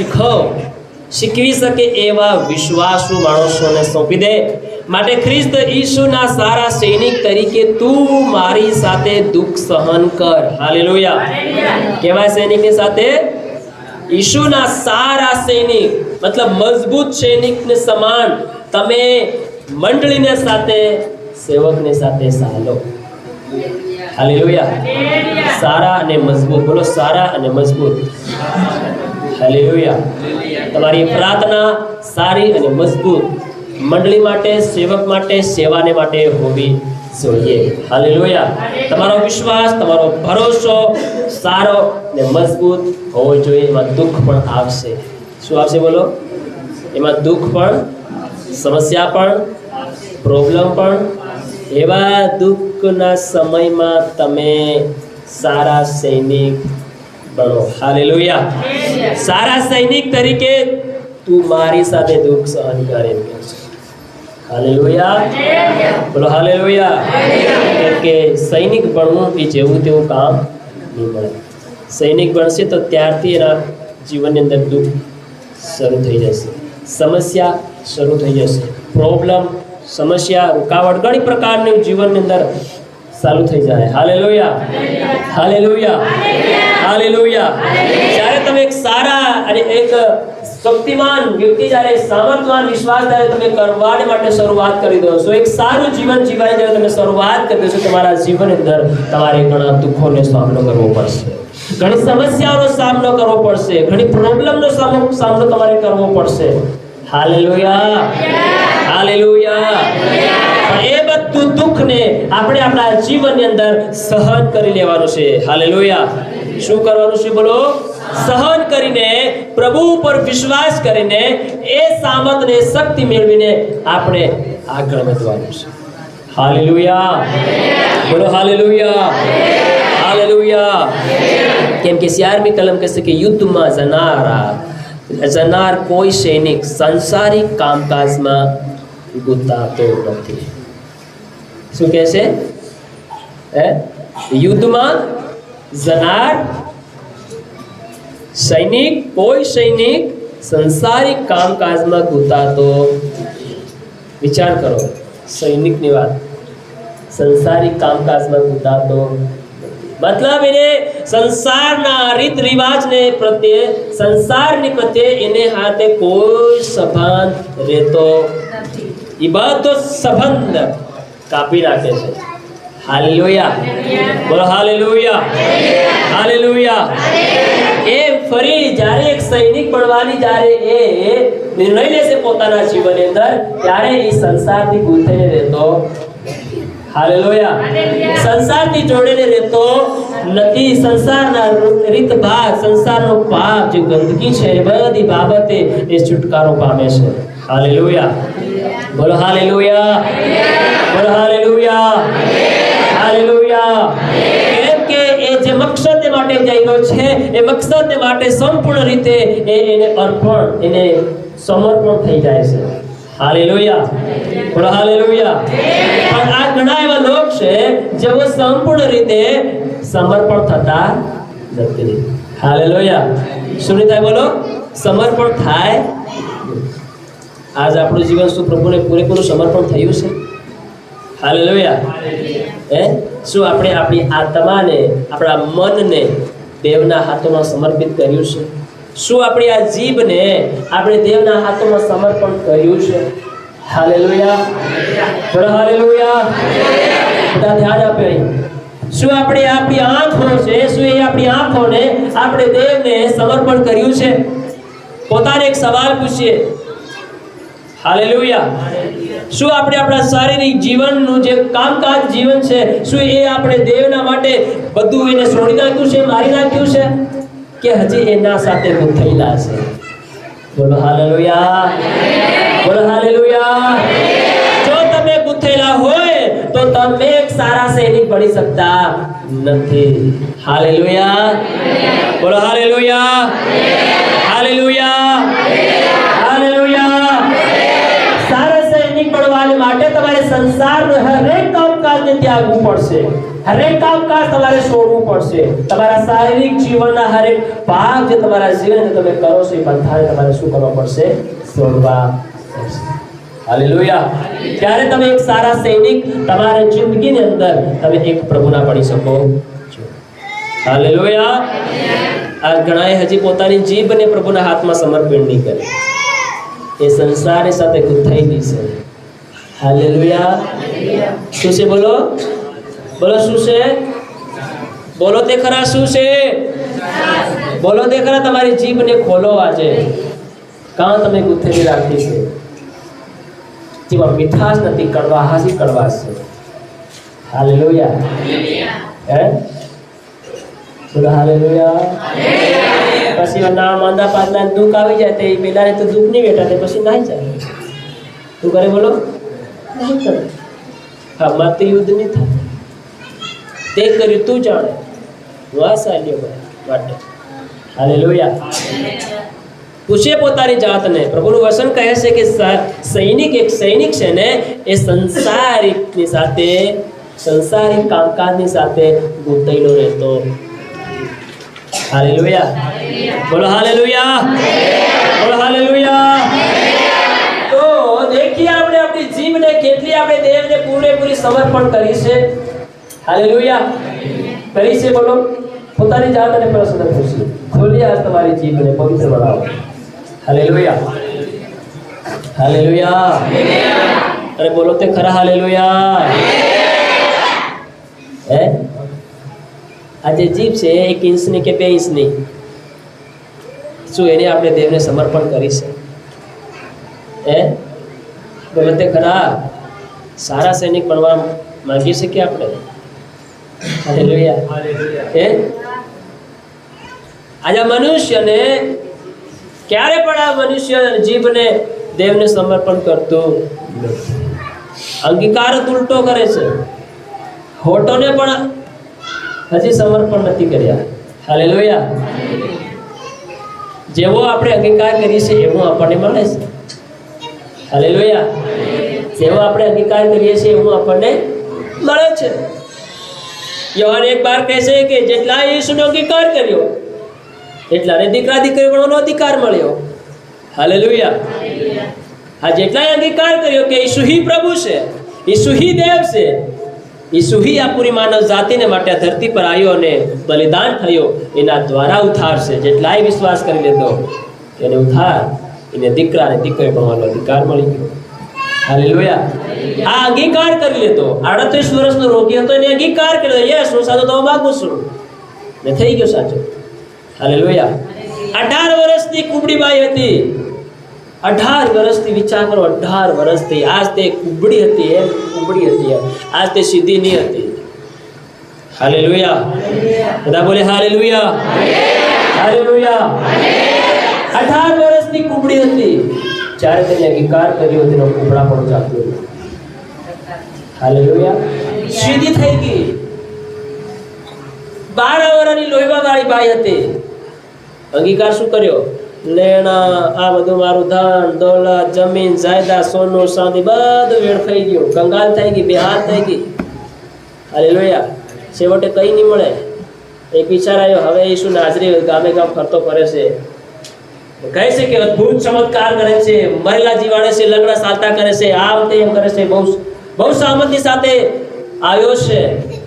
શીખવી શકે એવા વિશ્વાસુ માણસોને સોંપી દે. માટે ખ્રિસ્ત ઈસુના સારા સૈનિક તરીકે તું મારી સાથે દુઃખ સહન કર. હાલેલુયા. કેવા સૈનિકની સાથે? ઈસુના સારા સૈનિક, મતલબ મજબૂત સૈનિકને સમાન તમે મંડળીને સાથે, સેવકને સાથે ચાલો. હાલેલુયા. સારા અને મજબૂત. બોલો સારા અને મજબૂત. હાલેલુયા. તમારી પ્રાર્થના સારી અને મજબૂત મંડળી માટે, સેવક માટે, સેવાને માટે હોવી જોઈએ. હાલેલુયા. તમારો વિશ્વાસ, તમારો ભરોસો સારો ને મજબૂત હોવો જોઈએ. એમાં દુઃખ પણ આવશે. શું આવશે બોલો? એમાં દુઃખ પણ, સમસ્યા પણ, પ્રોબ્લેમ પણ. એવા દુઃખના સમયમાં તમે સારા સૈનિક બનો. હાલેલુયા. સારા સૈનિક તરીકે તું મારી સાથે દુઃખ સહન કરે. હાલેલુયા. બોલો હાલેલુયા. કે સૈનિક બનવું એ જેવું તેવું કામ નહીં મળે. સૈનિક બનશે તો ત્યારથી એના જીવનની અંદર દુઃખ શરૂ થઈ જશે, સમસ્યા શરૂ થઈ જશે, પ્રોબ્લેમ, સમસ્યા, રૂકાવટ ઘણી પ્રકારની જીવનની અંદર ચાલુ થઈ જાય. હાલેલુયા. હાલેલુયા. હાલેલુયા. જ્યારે તમે એક સારા અને એક શક્તિમાન વ્યક્તિ, જ્યારે સામર્થવાન વિશ્વાસ જ્યારે તમે કરવા માટે શરૂઆત કરી દો છો, એક સારું જીવન જીવાય જ્યારે તમે શરૂઆત કરી દો છો, તમારા જીવનની અંદર તમારે ઘણા દુઃખોનો સામનો કરવો પડશે, ઘણી સમસ્યાઓનો સામનો કરવો પડશે, ઘણી પ્રોબ્લેમનો સામનો તમારે કરવો પડશે. હાલેલુયા. હાલેલુયા. પણ એ બધું દુઃખને આપણે આપણા જીવનની અંદર સહન કરી લેવાનું છે. હાલેલુયા. શું કરવાનું છે બોલો? સહન કરીને, પ્રભુ ઉપર વિશ્વાસ કરીને, એ સામર્થ્ય ને શક્તિ મેળવીને આપણે આગળ વધવાનું છે. હાલેલુયા. બોલો હાલેલુયા. હાલેલુયા. કેમ કે 11મી કલમ કહેશે કે યુદ્ધમાં જનાર કોઈ સૈનિક સંસારિક કામકાજમાં ગુંતાતો નથી. શું કહે છે? યુદ્ધમાં જનાર કોઈ સૈનિક સંસારિક કામકાજમાં ગુંતાતો. વિચાર કરો, સૈનિકની વાત. સંસારિક કામકાજમાં ગુંતાતો મતલબ એને સંસારના રીત રિવાજને પ્રત્યે, સંસારની પ્રત્યે એને હાથે કોઈ સંબંધ રહેતો નથી. એ બધો સંબંધ કાપી નાખે છે. હાલેલુયા. બોલો હાલેલુયા. હાલેલુયા. એ ફરી જ્યારે એક સૈનિક બનવાની જ્યારે એ નિર્ણય લેશે પોતાના જીવનની અંદર, ત્યારે એ સંસારથી ગૂંથીને રહેતો. હાલેલુયા. સંસારથી જોડેને રહેતો નથી. સંસારના રીત ભાગ, સંસારનો પાપ, જે ગંદકી છે, એ બધી બાબતે એ છુટકારો પામે છે. હાલેલુયા. બોલો હાલેલુયા. બોલો હાલેલુયા. હાલેલુયા. કેમ કે એ જે મકસદ માટે જઈ રહ્યો છે, એ મકસદ માટે સંપૂર્ણ રીતે એને અર્પણ, એને સમર્પણ થઈ જાય છે. હાલેલુયા. બોલો હાલેલુયા. પણ આ ઘણા એવા લોકો છે જેઓ સંપૂર્ણ રીતે સમર્પણ થતા નથી. હાલેલુયા. શું થાય બોલો? સમર્પણ થાય. આજ આપણું જીવન શું પ્રભુને પૂરેપૂરું સમર્પણ થયું છે? હાલેલુયા. શું આપણે આપણી આત્માને, આપણા મનને દેવના હાથોમાં સમર્પિત કર્યું છે? શું આપણી આ જીભને આપણે દેવના હાથોમાં સમર્પણ કર્યું છે? હાલેલુયા. બોલો હાલેલુયા. બધા ધ્યાન આપે. શું આપણે આપણી આંખો છે, શું એ આપણી આંખોને આપણે દેવને સમર્પણ કર્યું છે? પોતાને એક સવાલ પૂછીએ. હાલેલુયા. શું આપણે આપણા શારીરિક જીવનનું જે કામકાજ જીવન છે, શું એ આપણે દેવના માટે બધું એને છોડી નાખ્યું છે, મારી નાખ્યું છે, કે હજી એના સાથે ગૂંથેલા છે? બોલો હાલેલુયા. બોલો હાલેલુયા. જો તમે ગૂંથેલા હોય તો તમે એક સારા સૈનિક બની શકતા નથી. હાલેલુયા. બોલો હાલેલુયા. હાલેલુયા. હાલેલુયા. સારા સૈનિક બનવા માટે તમારે સંસારનું હરેક કામકાજને ત્યાગવું પડશે. હરેક કામકાજ તમારે છોડવું પડશે. તમારા શારીરિક જીવનના હરેક ભાગ જે તમારા જીવન તમે કરો છો, એ બધાને તમારે શું કરવા પડશે? છોડવા પડશે. હાલેલુયા. ત્યારે તમે એક સારા સૈનિક તમારા જિંદગીની અંદર તમે એક પ્રભુના બની શકો છો. હાલેલુયા. આ ઘણાએ હજી પોતાની જીભને પ્રભુના હાથમાં સમર્પણ નહીં કરે. એ સંસારની સાથે ગૂંથાયેલી છે. હાલેલુયા. શું છે બોલો? બોલો શું છે? બોલો તે ખરા. શું છે? બોલો તે ખરા. તમારી જીભને ખોલો આજે. કાં તમે ગૂંથેલી રાખી છે? જેમાં મીઠાશ નથી, કડવાશ જ કડવાશ છે. હાલેલુયા. બોલો હાલેલુયા. પછી ના માંદા પાદલા દુઃખ આવી જાય તો એ પેલાને તો દુઃખ નહીં વેઠા, પછી નાઈ જાય. શું કરે બોલો? નહીં કરે. હા, માતે યુદ્ધ નહીં થાય. તે કર્યું તું જાણે. વાસાલ્યો માટે. હાલેલુયા. પૂછે પોતાની જાતને. પ્રભુનું વચન કહે છે કે સૈનિક, એક સૈનિક છે ને, એ સંસારિકની સાથે, સંસારિક કામકાજની સાથે ગૂંથેલો રહેતો. હાલેલુયા. બોલો હાલેલુયા. બોલો હાલેલુયા. તો देखिए આપણે આપણી જીભને કેટલી આપણે દેવને પૂરેપૂરી સમર્પણ કરી છે. હાલેલુયા. કરી છે. બોલો પોતાની જાતને પ્રશ્ન પૂછો. ખોલી આજ તમારી જીભને પવિત્ર બનાવો. હાલેલુયા. હાલેલુયા. અરે બોલો તે ખરા. હાલેલુયા. આ જે જીભ છે 1 ઇંચની કે 2 ઇંચની, શું એને આપણે દેવને સમર્પણ કરી છે? બોલો તે ખરા. સારા સૈનિક બનવા માંગીએ છીએ કે આપણે? હાલેલુયા. હે આજે મનુષ્યને ક્યારે પણ આ મનુષ્ય જીભને દેવને સમર્પણ કરતો નથી. અંગીકાર જ ઉલટો કરે છે. હોઠોને પણ હજી સમર્પણ નથી કર્યા. હાલેલુયા. જેવો આપણે અંગીકાર કરીએ છીએ એવું આપણને મળે છે. હાલેલુયા. જેવો આપણે અંગીકાર કરીએ છીએ એવું આપણને મળે છે. યોહાન 1:12 કહે છે કે જેટલા યેસુનો અંગીકાર કર્યો એટલાને દીકરા દીકરી બનવાનો અધિકાર મળ્યો. હાલેલુયા. હા, જેટલાએ અંગીકાર કર્યો કે ઈસુ હી પ્રભુ છે, ઈસુ હી દેવ છે, ઈસુ હી આ પૂરી માનવ જાતિને માટે આ ધરતી પર આવ્યો અને બલિદાન થયો, એના દ્વારા ઉદ્ધાર છે. જેટલાએ વિશ્વાસ કરી લીધો એને ઉદ્ધાર, એને દીકરા અને દીકરી બનવાનો અધિકાર મળી ગયો. હાલેલુયા. આ અંગીકાર કરી લીધો. 38 વર્ષનો રોગી હતો, એને અંગીકાર કર્યો, યસ હું સાચો થવા માંગુ છું, ને થઈ ગયો સાચો. હાલેલુયા. 18 વર્ષની કુબડી બાઈ હતી. 18 વર્ષથી વિચાર કરો, 18 વર્ષથી. આજ તે કુબડી હતી, એમ કુબડી હતી, આજ તે સીધી નહીં હતી. હાલેલુયા. બધા બોલે હાલેલુયા. હાલેલુયા. 18 વર્ષની કુબડી હતી. જ્યારે તેને અંગીકાર કર્યો તેનો કુબડા પણ જાતો હતો. હાલેલુયા. સીધી થઈ ગઈ. 12 વર્ષની લોહીવા વાળી બાઈ હતી. અંગીકાર શું કર્યો? લેણા, આ બધું મારું ધન દોલત, જમીન જાયદાદ, સોનું ચાંદી બધું વેડફાઈ ગયું, કંગાલ થઈ ગઈ, બેહાલ થઈ ગઈ. હાલેલુયા. છેવટે કઈ નહીં મળે. એક વિચાર આવ્યો, હવે ઈસુ નાઝરી ગામે ગામ ફરતો ફરે છે, કહે છે કે અદ્ભુત ચમત્કાર કરે છે, મરેલા જીવાડે છે, લંગડા ચાલતા કરે છે, આમ તેમ કરે છે. બહુ સહમતી સાથે આવ્યો છે.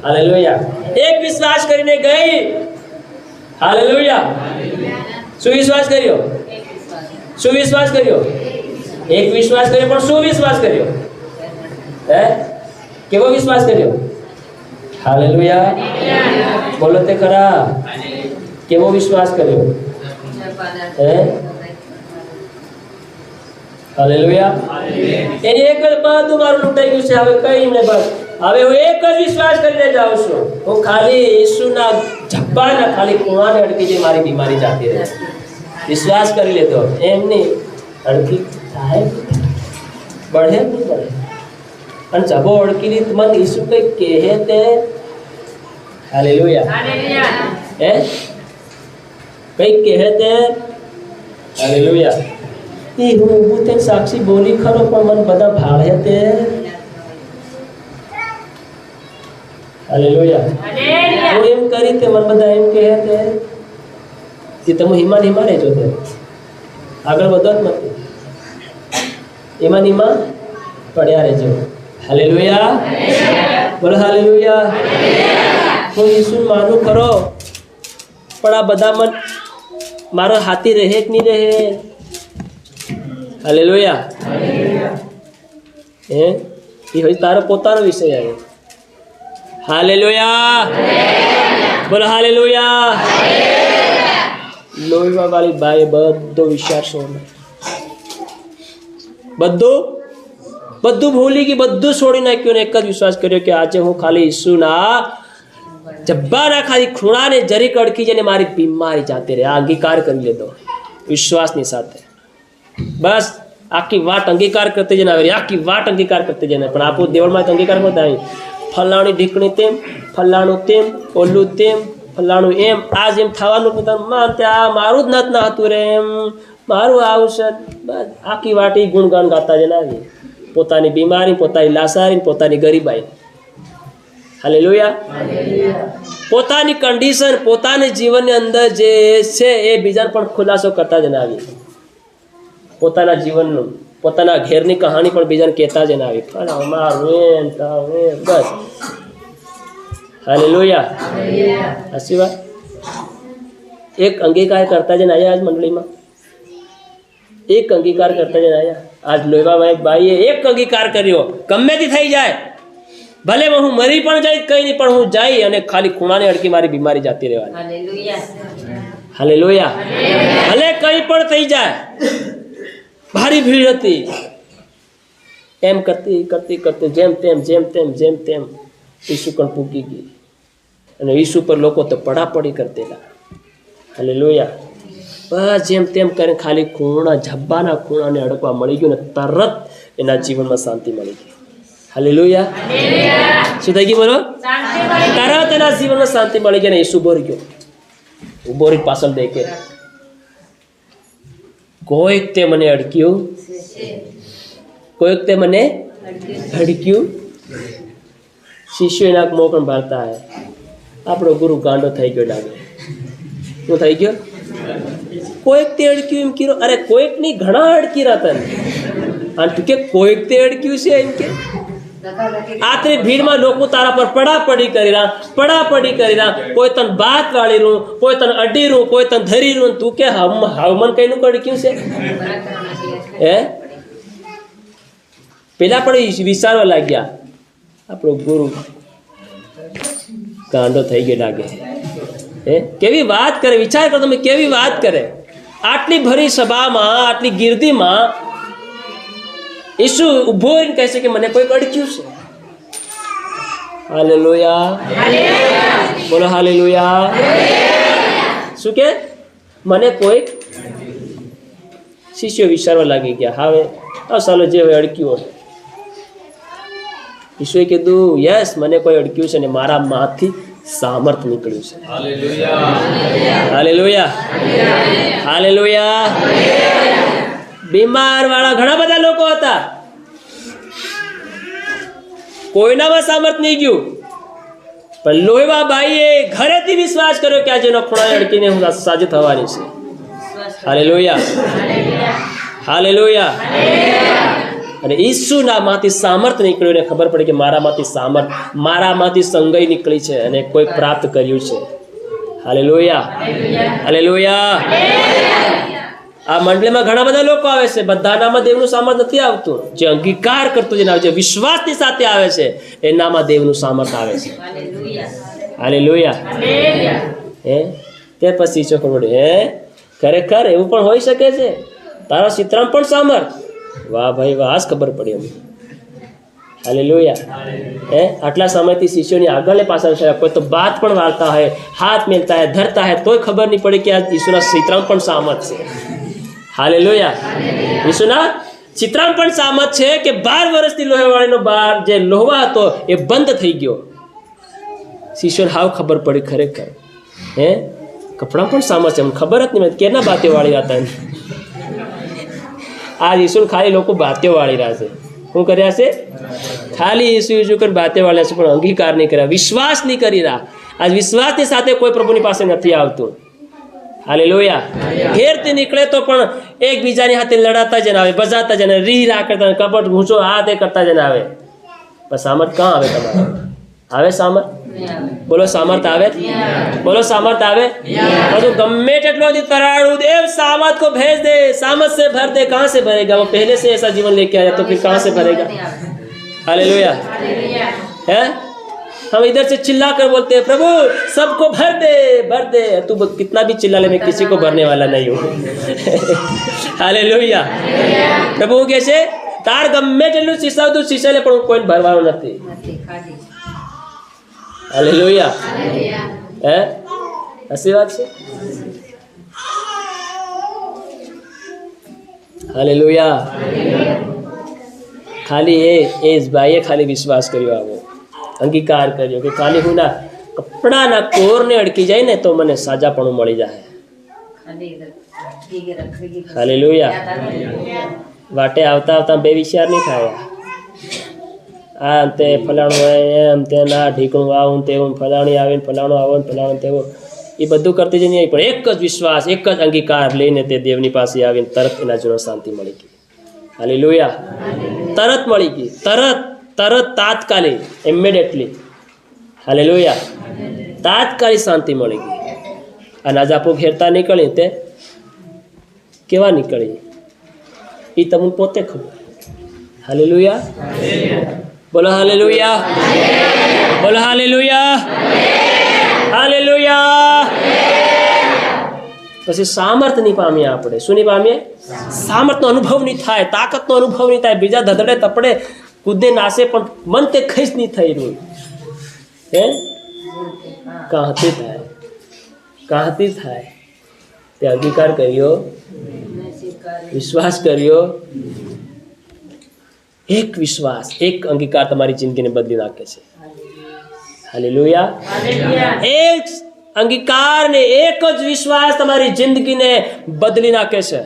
હાલેલુયા. એક વિશ્વાસ કરીને ગઈ. હાલેલુયા. શું વિશ્વાસ કર્યો? શું વિશ્વાસ કર્યો? એક વિશ્વાસ કર્યો, પણ શું વિશ્વાસ કર્યો? હે, કેવો વિશ્વાસ કર્યો? હાલેલુયા. બોલો તે ખરા. કેવો વિશ્વાસ કર્યો? હે, હાલેલુયા. એની એક જ બધું મારું લૂંટાઈ ગયું છે, હવે કઈ નહીં, બસ હવે હું એક જ વિશ્વાસ કરીને જાઉં છું. હું ખાલી ઈસુના ઝબ્બાના ખાલી ખૂણાને અડકી જે મારી બીમારી જાતી રહે. વિશ્વાસ કરી લેતો. એમ નહીં અડકી થાય, बढ़े नहीं बढ़े. અને જબો અડકી રીત મન ઈસુ કઈ કહે તે. હાલેલુયા. હે, કઈ કહે તે. હાલેલુયા. એ હું તે સાક્ષી બોલી ખરો, પણ મને બધા ભાળે તે. હાલેલુયા. હું એમ કરી તે મને બધા એમ કહે તે. કે તમે હિમાન રહેજો તે, આગળ વધો જ નથી. ઈમાન પડ્યા રહેજો. હાલેલુયા. બોલો હાલેલુયા. હું ઈસુ માનું ખરો, પણ આ બધા મન મારો હાથી રહે કે નહીં રહે. હાલેલુયા. હે, એ હવે તારો પોતાનો વિષય આવે. હાલેલુયા. બોલો હાલેલુયા. લોહીવા વાળી બાએ બધો વિચાર છોડ, બધું ભૂલી ગઈ, બધું છોડી નાખ્યું ને એક જ વિશ્વાસ કર્યો કે આજે હું ખાલી ઈસુના જબ્બાના ખાલી ખૂણાને જરીક અડકી જઈને મારી બીમારી જાતી રહે. આ અંગીકાર કરી લીધો વિશ્વાસની સાથે. બસ આખી વાત અંગીકાર કરતી જઈને આવે, આખી વાત અંગીકાર કરતી જઈને. પણ આપણું દેવળમાં અંગીકાર કરતા આવી, ફલાણી ઢીકણી તેમ, ફલાણું તેમ, ઓલું તેમ, ફલાણું એમ, આજ એમ થવાનું આ મારું જ ના હતું રે, એમ મારું આવશે. બસ આખી વાટી ગુણગાન ગાતા જઈને આવી, પોતાની બીમારી, પોતાની લાસારી, પોતાની ગરીબાઈ. હાલેલુયા. પોતાની કન્ડિશન, પોતાની જીવનની અંદર જે છે એ બીજાને પણ ખુલાસો કરતા જઈને આવી. પોતાના જીવનનું, પોતાના ઘેરની કહાણી પણ બીજાને કહેતા જઈને આવી. બસ. હાલેલુયા. સાચી વાત. એક અંગીકાર કરતા જઈને આવ્યા આજ મંડળીમાં, એક અંગીકાર કરતા જઈને આવ્યા. આજ લોહીવા બાઈએ એક અંગીકાર કર્યો, ગમે તે થઈ જાય, ભલે હું મરી પણ જાય કઈ નહીં, પણ હું જાય અને ખાલી ખૂણાને અડકી મારી બીમારી જાતી રહેવાની. હાલેલુયા. ભલે કઈ પણ થઈ જાય. ભારી ભીડ હતી, એમ કરતી જેમ તેમ ઈસુ પણ પૂકી ગઈ અને ઈસુ પર લોકો તો પડાપડી કરતેલા. હાલેલુયા. બસ જેમ તેમ કરીને ખાલી ઝબ્બાના ખૂણાને અડકવા મળી ગયું ને તરત એના જીવનમાં શાંતિ મળી ગઈ. હાલેલુયા. શું થઈ ગયું બોલો? તરત એના જીવનમાં શાંતિ મળી ગઈ ને ઈસુ ઉભો રહી પાછળ દેખે, કોઈક તે મને અડક્યું, કોઈક તે મને અડક્યું. શિષ્યો એના મોકણ ભરતા હે. આપણો ગુરુ ગાંડો થઈ ગયો લાગે. શું થઈ ગયો? કોઈક તે અડક્યું એમ કીધું. અરે કોઈક નહીં, ઘણા અડકી રહ્યા તને. અને તું કે કોઈક તે અડક્યું છે એમ કે આટલી ભીડમાં લોકો તારા પર પડાપડી કરી રહ્યા. કોઈ તને બાત વાળી રૂ, કોઈ તને અડી રૂ, કોઈ તને ધરી રૂ. તું કે હવમન કઈનું અડક્યું છે હે? પેલા પણ વિચારવા લાગ્યા. આપણો ગુરુ ગાંડો થઈ ગયો લાગે. કેવી વાત કરે, વિચાર કરો તમે, કેવી વાત કરે. આટલી ભરી સભામાં, આટલી ગીર્દીમાં ઈસુ ઉભો રહીને કહે છે કે મને કોઈક અડક્યું છે. હાલેલુયા. બોલો હાલેલુયા. શું કે મને કોઈક? શિષ્યો વિચારવા લાગી ગયા. હવે ચાલો જે હોય અડક્યું હોય. ઈસુએ કીધું યસ, મને કોઈ અડક્યું છે ને મારા માંથી સામર્થ નીકળ્યું છે. હાલેલુયા. હાલેલુયા. બીમાર વાળા ઘણા બધા લોકો હતા, કોઈનામાં સામર્થ નહીં ગયું, પણ લોહીવા બાઈએ ઘરેથી વિશ્વાસ કર્યો કે આજે એનો ખૂણાએ અડકીને હું સાજી થવાની છે. હાલેલુયા. હાલેલુયા. અને ઈસુના માંથી સામર્થ નીકળ્યું ને ખબર પડી કે મારામાંથી સંગઈ નીકળી છે અને કોઈ પ્રાપ્ત કર્યું છે. હાલેલુયા. હાલેલુયા. આ મંડળીમાં ઘણા બધા લોકો આવે છે, બધાનામાં દેવનું સામર્થ નથી આવતું. જે અંગીકાર કરતું જેના જે વિશ્વાસની સાથે આવે છે એનામાં દેવનું સામર્થ આવે છે. હાલેલુયા. તે પછી છોકરો ખરેખર એવું પણ હોઈ શકે છે, તારા ચિત્રમાં પણ સામર્થ. વાહ ભાઈ વાહ, આજ ખબર પડી અમને. હાલેલુયા. આટલા સમયથી શિષ્યોની આગળ ને પાછળ છે, કોઈ તો બાત પણ વાળતા હોય, હાથ મેલતા હોય, ધરતા હોય, તોય ખબર નહીં પડી કે આ ઈસુના ચિત્રમાં પણ સામર્થ છે. હાલેલુયા. ઈસુના ચિત્રમાં પણ સામર્થ છે કે 12 વર્ષથી લોહીવાળીનો બાર જે લોહવા હતો એ બંધ થઈ ગયો. શિષ્યોને હાવ ખબર પડી ખરેખર કપડાં પણ સામર્થ છે. ખબર જ નહીં કેના બાતીઓ વાળી હતા. આ ઈસુ ખાલી લોકો બાતીઓ વાળી રહ્યા છે. શું કર્યા છે? ખાલી ઈસુ કરી બાતીઓ વાળ્યા છે, પણ અંગીકાર નહીં કર્યા, વિશ્વાસ નહીં કરી રહ્યા. આ વિશ્વાસની સાથે કોઈ પ્રભુની પાસે નથી આવતું. હાલેલુયા. ઘેરથી નીકળે તો પણ એકબીજાની હાથે લડાતા જ આવે, બજાતા જ રીહ રા કરતા, કપટ ઘૂંચો આ તે કરતા જ આવે. પણ સામર્થ કાં આવે તમારે? આવે સામર્થ? બોલો સામર્થ આવે? બોલો સાमर्थ આવે? બધું ગમે તેટલો तराड़ू देव सामर्थ को भेज दे, सामर्थ से भर दे, कहाँ से भरेगा? वो पहले से ऐसा जीवन लेके आया तो फिर कहाँ से भरेगा? हालेलुया. है हम इधर से चिल्ला कर बोलते हैं प्रभु सबको भर दे. तू कितना भी चिल्ला ले, मैं किसी को भरने वाला नहीं हूँ. हालेलुया. प्रभु कैसे तार गમે તેટલું શીશાવતું શીશાલે પણ કોઈ ભરવાનું નથી. હાલેલુયા. હસી વાત છે. હાલેલુયા. ખાલી એ જ ભાઈએ ખાલી વિશ્વાસ કર્યો, આવો અંગીકાર કર્યો કે ખાલી હું ના કપડાના કોરને અડકી જાય ને તો મને સાજાપણું મળી જાય. હાલેલુયા. વાટે આવતા આવતા બે વિચાર નહીં થાય. આ તે ફલાણું હોય એમ તે ના ઢીકણું આવું તેવું, ફલાણી આવે ને ફલાણું આવો ને ફલાણું તેવું, એ બધું કરતી જ નહીં. પણ એક જ વિશ્વાસ, એક જ અંગીકાર લઈને તે દેવની પાસે આવીને તરત એના જોડે શાંતિ મળી ગઈ. હાલેલુયા. તરત મળી ગઈ, તરત તાત્કાલિક, ઇમિડિયેટલી. હાલેલુયા. તાત્કાલિક શાંતિ મળી ગઈ. અને આજ આપો ઘેરતા નીકળી તે કેવા નીકળી એ તમને પોતે ખબર. હાલેલુયા. બોલો હાલેલુયા. બોલો હાલેલુયા. હાલેલુયા. તો પછી સામર્થ્ય નહીં પામીએ આપણે. શું નહીં પામીએ? સામર્થ્યનો અનુભવ નહીં થાય, તાકાતનો અનુભવ નહીં થાય. બીજા ધધડે તપડે કૂદે નાશે પણ મન તે ખઈશ નહીં થઈ રહ્યું. હે કાંથી થાય? કાંથી થાય? તે અંગીકાર કર્યો, વિશ્વાસ કર્યો. એક વિશ્વાસ, એક અંગીકાર તમારી જિંદગીને બદલી નાખે છે. હાલેલુયા. એક અંગીકાર ને એક જ વિશ્વાસ તમારી જિંદગીને બદલી નાખે છે.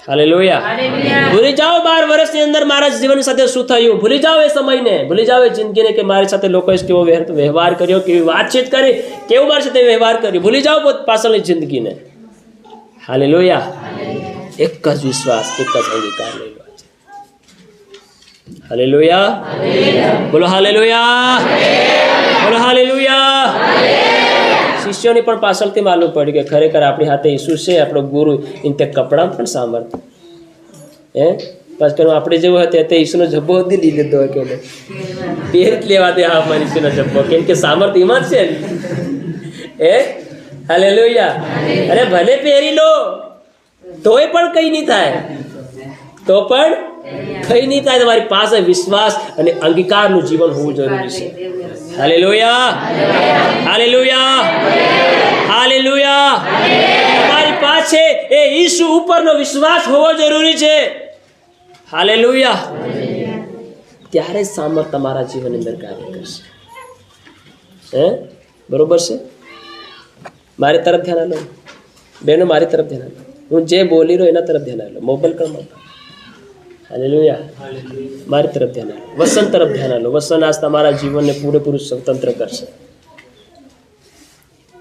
હાલેલુયા. ભૂલી જાઓ 12 વર્ષની અંદર મારા જીવન સાથે શું થયું. ભૂલી જાઓ એ સમયને, ભૂલી જાઓ એ જિંદગીને કે મારી સાથે લોકોએ કેવો વ્યવહાર કર્યો, કેવી વાતચીત કરી, કેવું મારી સાથે વ્યવહાર કર્યો. ભૂલી જાઓ પાછળની જિંદગીને. હાલેલુયા. એક જ વિશ્વાસ, એક જ અંગીકાર લઈ લો. હાલેલુયા. બોલો હાલેલુયા. બોલો હાલેલુયા. શિષ્યોને પણ પાછળથી માલુમ પડ્યું કે ખરેખર આપણી હાથે ઈસુ છે, આપણો ગુરુ. એને તે કપડાં પણ સામર્થ્ય હે પાછળ આપણે જેવું હતું તે ઈસુનો જબ્બો હતી લીધો કે પહેર લેવા દે. હા, મારી ઈસુનો જબ્બો, કેમ કે સામર્થ્ય એમાં જ છે હે. હાલેલુયા. અરે ભલે પહેરી લો તોય પણ કઈ નહીં થાય, તો પણ કઈ નહીં થાય. તમારી પાસે વિશ્વાસ અને અંગીકારનું જીવન હોવું જરૂરી છે. હાલેલુયા. હાલેલુયા. હાલેલુયા. તમારી પાસે એ ઈસુ ઉપરનો વિશ્વાસ હોવો જરૂરી છે. હાલેલુયા. ત્યારે સામર્થ્ય તમારા જીવનની અંદર કાર્ય કરશે. હે બરોબર છે? મારી તરફ ધ્યાન આલો બહેનો, મારી તરફ ધ્યાન આલો. હું જે બોલી રહ્યો એના તરફ ધ્યાન આલો. મોબાઈલ કરમાં. હાલેલુયા. મારી તરફ ધ્યાન આલો. વસન તરફ ધ્યાન આલો. વસન આજ તમારા જીવનને પૂરેપૂરું સ્વતંત્ર કરશે.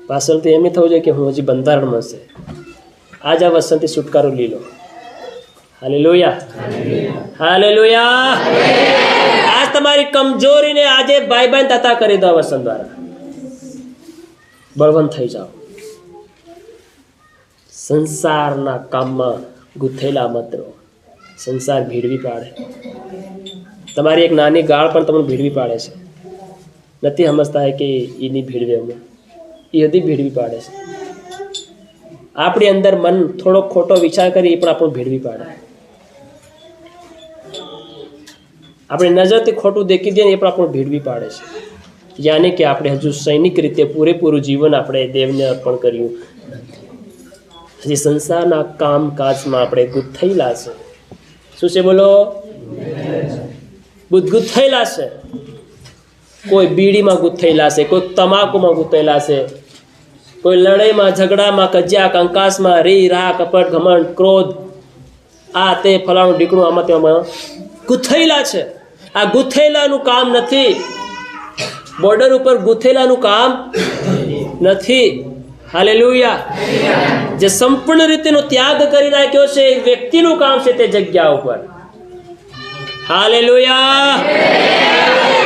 પાછળથી એમ થવું જોઈએ કે હું હજી બંધારણમાં છે. આજ આ વસનથી છુટકારો લઈ લો. હાલેલુયા. હાલેલુયા. આજ તમારી કમજોરીને આજે ભાઈ તથા કરી દો. વસન દ્વારા બળવંત થઈ જાઓ. સંસારના કામમાં ગૂંથેલા મત રહો. સંસાર ભીડવી પાડે. તમારી એક નાની ગાળ પણ તમને ભીડવી પાડે છે. નથી સમજતા કે એની ભીડવે અમે એ હજી ભીડવી પાડે છે. આપણી અંદર મન થોડો ખોટો વિચાર કરી એ પણ આપણને ભીડવી પાડે. આપણી નજરથી ખોટું દેખી દઈએ એ પણ આપણને ભીડવી પાડે છે. યાની કે આપણે હજુ સૈનિક રીતે પૂરેપૂરું જીવન આપણે દેવને અર્પણ કર્યું. હજી સંસારના કામકાજમાં આપણે ગૂંથેલા છે. શું છે બોલો? ગૂંથેલા છે. કોઈ બીડીમાં ગૂંથેલા છે, કોઈ તમાકુમાં ગૂંથેલા છે, કોઈ લડાઈમાં, ઝઘડામાં, કજિયા કંકાસમાં, રી રા કપટ ઘમંડ ક્રોધ, આ તે ફલાણું ઢીકણું આમાં તેમાં ગૂંથેલા છે. આ ગૂંથેલાનું કામ નથી. બોર્ડર ઉપર ગૂંથેલાનું કામ નથી. હાલેલુયા. જે સંપૂર્ણ રીતેનો ત્યાગ કરી નાખ્યો છે એ વ્યક્તિનું કામ છે તે જગ્યા ઉપર. હાલેલુયા.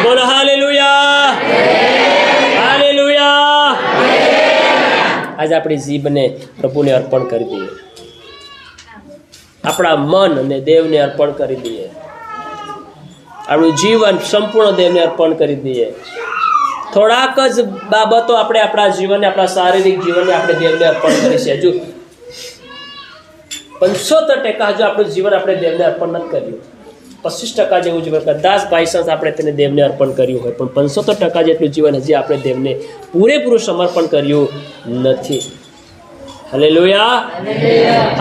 બોલો હાલેલુયા. હાલેલુયા. આજે આપણી જીભને પ્રભુને અર્પણ કરી દઈએ. આપણા મન અને દેવને અર્પણ કરી દઈએ. આપણું જીવન સંપૂર્ણ દેવને અર્પણ કરી દઈએ. થોડાક જ બાબતો આપણે આપણા જીવનને, આપણા શારીરિક જીવનને આપણે દેવને અર્પણ કરીએ. હજુ 75% હજુ આપણું જીવન આપણે દેવને અર્પણ નથી કર્યું. 25% જેવું જીવન કદાચ બાયચાન્સ આપણે તેને દેવને અર્પણ કર્યું હોય, પણ 75% જેટલું જીવન હજી આપણે દેવને પૂરેપૂરું સમર્પણ કર્યું નથી. હાલેલુયા.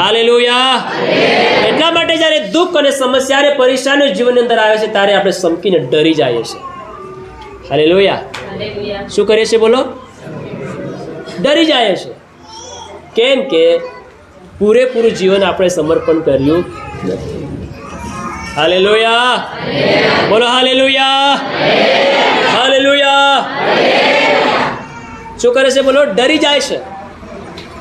હાલેલુયા. એટલા માટે જ્યારે દુઃખ અને સમસ્યા અને પરેશાની જીવનની અંદર આવે છે ત્યારે આપણે સમકીને ડરી જઈએ છીએ. હાલેલુયા. શું કરીએ છીએ બોલો? ડરી જાય છે. કેમ કે પૂરેપૂરું જીવન આપણે સમર્પણ કર્યું નથી. હાલેલુયા. બોલો હાલેલુયા. હાલેલુયા. શું કરે છે બોલો? ડરી જાય છે.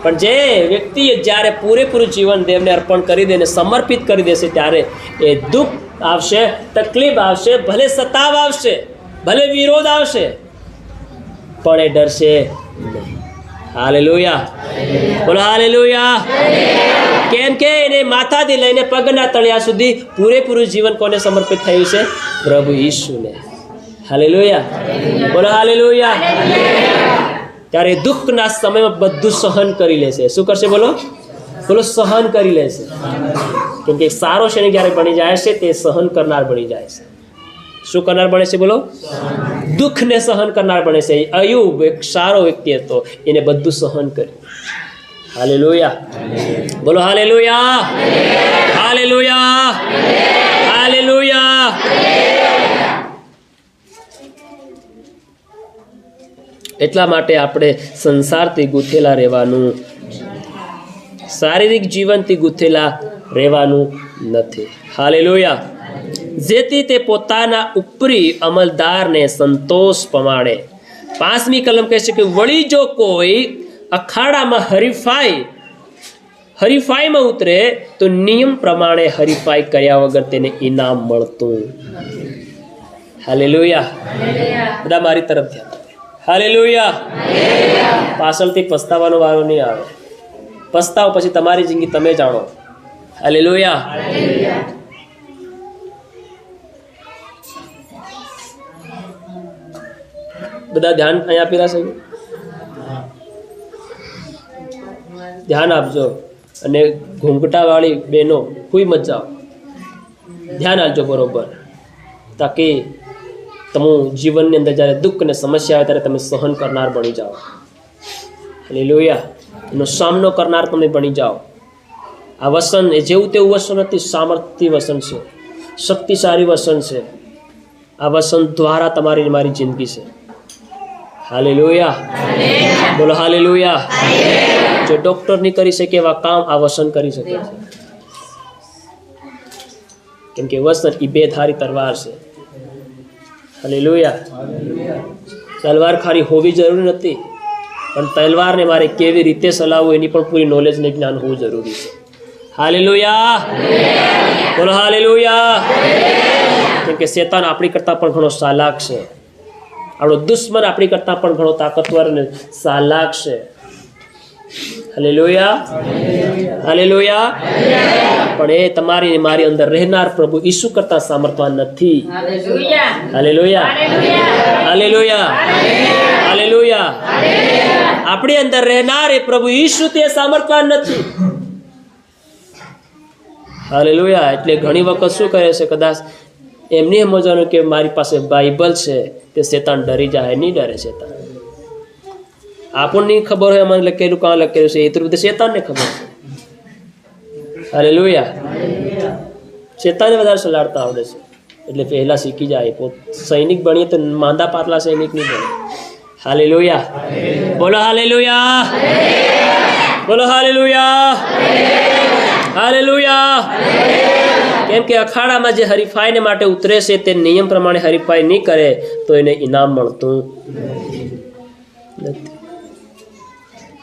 પણ જે વ્યક્તિ જ્યારે પૂરેપૂરું જીવન દેવને અર્પણ કરી દે ને સમર્પિત કરી દેશે ત્યારે એ દુઃખ આવશે, તકલીફ આવશે, ભલે સતાવ આવશે, ભલે વિરોધ આવશે, પણ એ ડરશે નહીં. હાલેલુયા. બોલો હાલેલુયા. કેમ કે એને માથાથી લઈને પગના તળિયા સુધી પૂરેપૂરું જીવન કોને સમર્પિત થયું છે? પ્રભુ ઈસુને. હાલેલુયા. બોલો હાલેલુયા. ત્યારે દુઃખના સમયમાં બધું સહન કરી લેશે. શું કરશે બોલો? બોલો, સહન કરી લેશે. કેમ કે સારો સૈનિક જ્યારે બની જાય છે તે સહન કરનાર બની જાય છે. શું કરનાર બને છે બોલો? દુઃખને સહન કરનાર બને છે. અયુબ એક સારો વ્યક્તિ હતો, એને બધું સહન કર્યું. હાલેલુયા, બોલો હાલેલુયા, હાલેલુયા, હાલેલુયા. એટલા માટે આપણે સંસારથી ગૂંથેલા રહેવાનું, શારીરિક જીવનથી ગૂંથેલા રહેવાનું નથી. હાલેલુયા. જેથી તે પોતાના ઉપરી અમલદારને સંતોષ પમાડે. 5મી કલમ કહે છે કે વળી જો કોઈ અખાડામાં હરીફાઈમાં ઉતરે તો નિયમ પ્રમાણે હરીફાઈ કર્યા વગર તેને ઇનામ મળતું. હાલેલુયા. બધા મારી તરફ ધ્યાન. હાલેલુયા. પાછળથી પસ્તાવાનો વારો નહીં આવે. પસ્તાવ પછી તમારી જિંદગી તમે જાણો. હાલેલુયા. બધા ધ્યાન અહીંયા આપી રહ્યા છે? ધ્યાન આપજો. અને ઘૂંઘટાવાળી બહેનો કોઈ મત જાઓ, ધ્યાન આપજો બરોબર, તાકી તમે જીવનની અંદર જ્યારે દુઃખ અને સમસ્યા આવે ત્યારે તમે સહન કરનાર બની જાઓ. હાલેલુયા. એનો સામનો કરનાર તમે બની જાઓ. આ વસન એ જેવું તેવું વસન નથી, સામર્થ્ય વસન છે, શક્તિશાળી વસન છે. આ વસન દ્વારા તમારી મારી જિંદગી છે. હાલેલુયા, બોલો હાલેલુયા. જો ડોક્ટર નહીં કરી શકે એવા કામ આ વસન કરી શકે છે. કેમ કે વસન એ બેધારી તલવાર છે. હાલેલુયા. તલવાર ખાલી હોવી જરૂરી નથી, પણ તલવારને મારે કેવી રીતે ચલાવવું એની પણ પૂરી નોલેજ ને જ્ઞાન હોવું જરૂરી છે. હાલેલુયા, બોલો હાલેલુયા. કેમ કે શેતાન આપણી કરતાં પણ ઘણો ચાલાક છે. આપણો દુશ્મન આપણી કરતાં પણ ઘણો તાકાતવર અને ચાલાક છે. Hallelujah, hallelujah. પણ એ તમારી મારી અંદર રહેનાર પ્રભુ ઈસુ કરતાં સામર્થવાન નથી. Hallelujah, hallelujah, hallelujah. આપણી અંદર રહેનાર એ પ્રભુ ઈસુ તે સામર્થવાન નથી. હાલેલુયા. એટલે ઘણી વખત શું કરે છે, કદાચ એમને સમજવાનું કે મારી પાસે બાઇબલ છે તે શેતાન ડરી જાય. નહીં ડરે શેતાન. આપણને ખબર હોય મને લખેલું કાં લખેલું છે, એટલું બધું શેતાનને ખબર છે. હાલેલુયા. શેતાનને વધારે સલાડતા આવડે છે, એટલે પહેલા શીખી જાય. સૈનિક બનીએ તો માંદા પાતળા સૈનિક નહીં બને. હાલેલુયા, બોલો હાલેલુયા, બોલો હાલેલુયા, હાલેલુયા. કેમ કે અખાડામાં જે હરીફાઈને માટે ઉતરે છે તે નિયમ પ્રમાણે હરીફાઈ નહીં કરે તો એને ઇનામ મળતું નથી.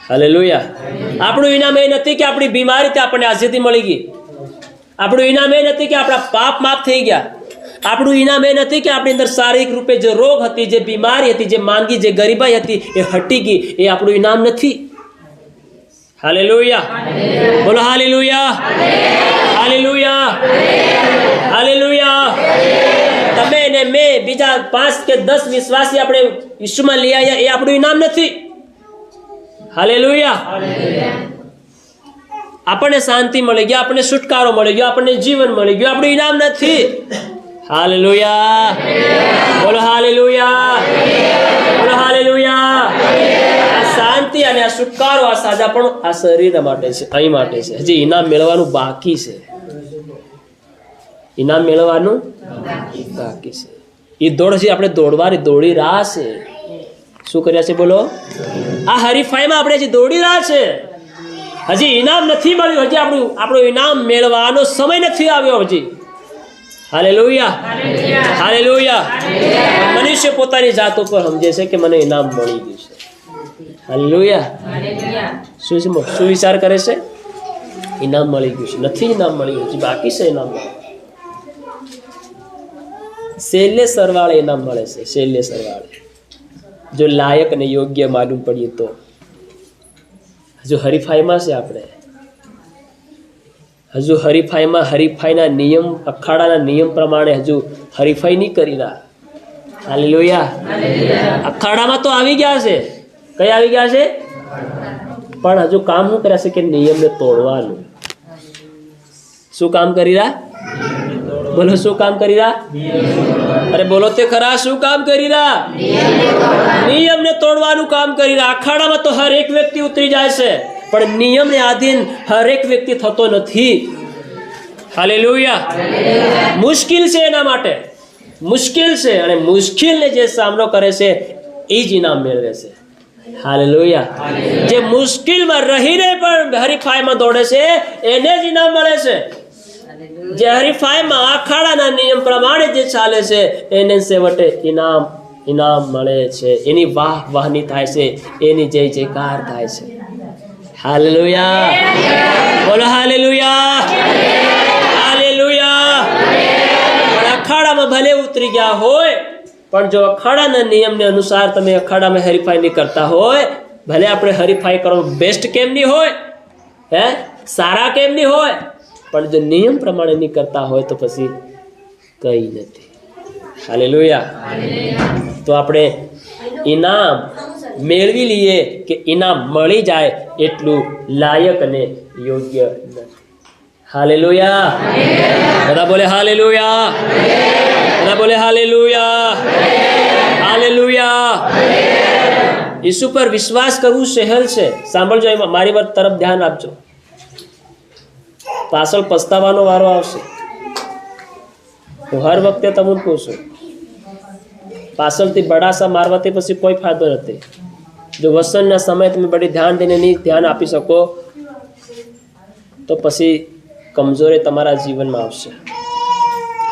હાલેલુયા. આપણું ઇનામ એ નથી કે આપણી બીમારીથી આપણને આઝાદી મળી ગઈ. આપણું ઇનામ એ નથી કે આપણા પાપ માફ થઈ ગયા. આપણું ઇનામ એ નથી કે આપણી અંદર શારીરિક રૂપે જે રોગ હતી, જે બીમારી હતી, જે માંદગી, જે ગરીબાઈ હતી એ હટી ગઈ. એ આપણું ઇનામ નથી. હાલેલુયા, બોલો હાલેલુયા, હાલેલુયા, હાલેલુયા. તમે ને મેં બીજા 5 કે 10 વિશ્વાસી આપણે ઈસુમાં લઈ આવ્યા, એ આપણું ઇનામ નથી. હાલેલુયા. આપણને શાંતિ મળી ગઈ, આપણને છુટકારો મળી ગયો, આપણને જીવન મળી ગયું, આપણું ઇનામ નથી. હાલેલુયા, બોલો હાલેલુયા, બોલો હાલેલુયા. આ શાંતિ અને આ છુટકારો, આ સાજાપણું આ શરીર માટે છે, અહીં માટે છે. હજી ઇનામ મેળવવાનું બાકી છે. ઇનામ મેળવવાનું બાકી છે. એ દોડ છે આપણે દોડવાની દોડી રાહ છે. શું કર્યા છે બોલો? આ હરીફાઈમાં આપણે હજી દોડી રહ્યા છે. હજી ઇનામ નથી મળ્યું. હજી આપણું ઇનામ મેળવવાનો સમય નથી આવ્યો હજી. Hallelujah, hallelujah. મનુષ્ય પોતાની જાત ઉપર સમજે છે કે મને ઇનામ મળી ગયું છે. હાલેલુયા. શું વિચાર કરે છે? ઇનામ મળી ગયું છે. નથી ઇનામ મળી ગયું, બાકી છે ઇનામ. શૈલ્ય સરવાળે ઇનામ મળે છે. શૈલ્ય સરવાળે જો લાયક અને યોગ્ય માલુમ પડીએ તો. હજુ હરીફાઈમાં છે આપણે. હજુ હરીફાઈના નિયમ, અખાડાના નિયમ પ્રમાણે હજુ હરીફાઈ નહીં કરી રહ્યા. હાલેલુયા. અખાડામાં તો આવી ગયા છે, કઈ આવી ગયા છે? પણ હજુ કામ શું કર્યા છે કે નિયમને તોડવાનું. શું કામ કરી રહ્યા? બોલો, શું કામ કરી રહ્યા? અરે બોલો તે ખરા, શું કામ કરી રહ્યા? નિયમને તોડવાનું કામ કરી રહ્યા. અખાડામાં તો હર એક વ્યક્તિ ઉતરી જાય છે, પણ નિયમને આધીન હર એક વ્યક્તિ થતો નથી. હાલેલુયા. મુશ્કેલ છે એના માટે, મુશ્કેલ છે, અને મુશ્કેલને જે સામનો કરે છે એ જ ઇનામ મેળવે છે. હાલેલુયા. જે મુશ્કેલમાં રહીને પણ હરીફાઈમાં દોડે છે એને જ ઇનામ મળે છે. જે હરીફાઈમાં અખાડાના નિયમ પ્રમાણે જે ચાલે છે એને છેવટે ઇનામ મળે છે. એની વાહની થાય છે, એની જય જયકાર થાય છે. હાલેલુયા. બોલો હાલેલુયા. હાલેલુયા. અખાડામાં ભલે ઉતરી ગયા હોય, પણ જો અખાડાના નિયમને અનુસાર તમે અખાડામાં હરીફાઈ નહીં કરતા હોય, ભલે આપણે હરીફાઈ કરો બેસ્ટ કેમ નહીં હોય, હે સારા કેમ નહીં હોય, પણ જો નિયમ પ્રમાણે નહીં કરતા હોય તો પછી કઈ નથી. હાલેલુયા. તો આપણે ઇનામ મેળવી લઈએ કે ઇનામ મળી જાય એટલું લાયક અને યોગ્ય નથી. હાલેલુયા. બધા બોલે હાલેલુયા. બધા બોલે હાલેલુયા. હાલેલુયા. ઈસુ પર વિશ્વાસ કરવું સહેલ છે. સાંભળજો, એમાં મારી વાત તરફ ધ્યાન આપજો. પાછળ પસ્તાવાનો વારો આવશે. હું હર વખતે તમને કહું છું, પાછળથી બડાસા મારવાથી પછી કોઈ ફાયદો નથી. જો વસનના સમય તમે બધી ધ્યાન દઈને નહીં ધ્યાન આપી શકો તો પછી કમજોરી તમારા જીવનમાં આવશે.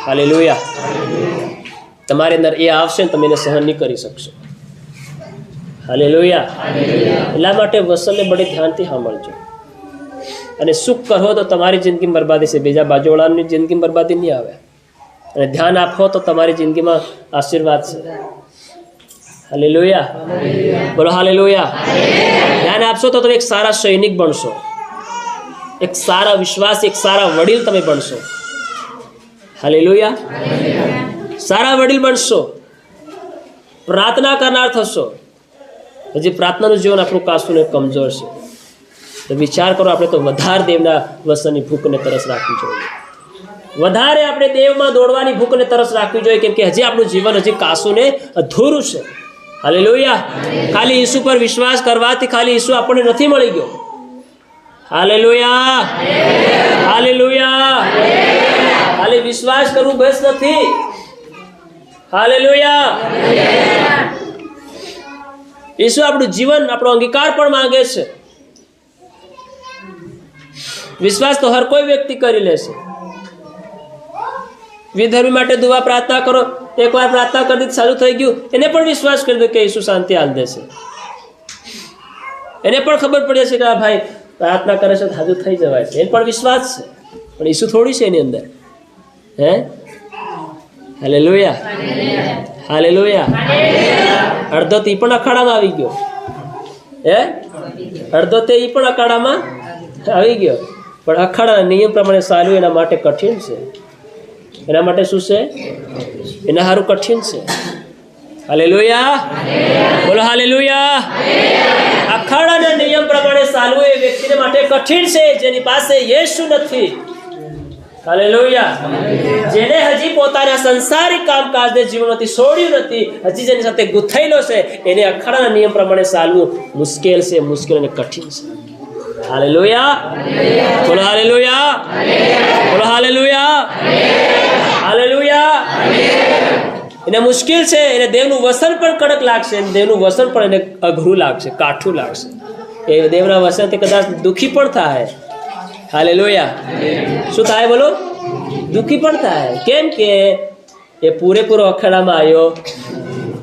હાલેલુયા. તમારી અંદર એ આવશે ને તમે એને સહન નહીં કરી શકશો. હાલેલુયા. એટલા માટે વસનને બધી ધ્યાનથી સાંભળજો, અને સુખ કરો તો તમારી જિંદગી બરબાદી છે, બીજા બાજુવાળાની જિંદગી બરબાદી નહીં આવે. અને ધ્યાન આપો તો તમારી જિંદગીમાં આશીર્વાદ છે. હાલેલુયા. બોલો હાલેલુયા. ધ્યાન આપશો તો તમે એક સારા સૈનિક બનશો, એક સારા વિશ્વાસ, એક સારા વડીલ તમે બનશો. હાલેલુયા. સારા વડીલ બનશો, પ્રાર્થના કરનાર થશો. હજી પ્રાર્થનાનું જીવન આપણું કાસું ને કમજોર છે. તો વિચાર કરો, આપણે તો વધારે દેવના વસનની ભૂખ અને તરસ રાખવી જોઈએ. વધારે આપણે દેવમાં દોડવાની ભૂખ અને તરસ રાખવી જોઈએ, કેમ કે હજી આપણું જીવન હજી કાસું ને અધૂરું છે. હાલેલુયા. ખાલી ઈસુ પર વિશ્વાસ કરવાથી ખાલી ઈસુ આપણને નથી મળી ગયો. હાલેલુયા. હાલેલુયા. ખાલી વિશ્વાસ કરવું બસ નથી. હાલેલુયા. ઈસુ આપણું જીવન, આપણો અંગીકાર પણ માંગે છે. વિશ્વાસ તો હર કોઈ વ્યક્તિ કરી લેશે. વિધર્મી માટે દુઆ પ્રાર્થના કરો, એકવાર પ્રાર્થના કરી દીધી, ચાલુ થઈ ગયું, એને પણ વિશ્વાસ કરી દો કે ઈસુ શાંતિ આલ દેશે. એને પણ ખબર પડે છે કે આ ભાઈ પ્રાર્થના કરે છે, હાજર થઈ જવાય છે. એને પણ વિશ્વાસ છે, પણ ઈસુ થોડી છે એની અંદર. હે હાલેલુયા. હાલેલુયા. અડધો તે પણ અખાડામાં આવી ગયો. હે અડધો તે પણ અખાડામાં આવી ગયો, પણ અખાડાના નિયમ પ્રમાણે ચાલવું એના માટે કઠિન છે. એના માટે શું છે? એના સારું કઠિન છે. હાલેલુયા. બોલો હાલેલુયા. અખાડાના નિયમ પ્રમાણે ચાલવું એ વ્યક્તિને માટે કઠિન છે જેની પાસે યેસુ નથી. હાલેલુયા. જેને હજી પોતાના સંસારિક કામકાજને જીવનમાંથી છોડ્યું નથી, હજી જેની સાથે ગુથેલો છે, એને અખાડાના નિયમ પ્રમાણે ચાલવું મુશ્કેલ છે, મુશ્કેલ અને કઠિન છે. હાલેલુયા. બોલો હાલેલુયા. બોલો હાલેલુયા. હાલેલુયા. એને મુશ્કેલ છે, એને દેવનું વસન પણ કડક લાગશે, દેવનું વસન પણ એને અઘરું લાગશે, કાઠું લાગશે. એ દેવના વસનથી કદાચ દુઃખી પણ થાય. હાલેલુયા. શું થાય બોલો? દુઃખી પણ થાય. કેમ કે એ પૂરેપૂરો અખાડામાં આવ્યો,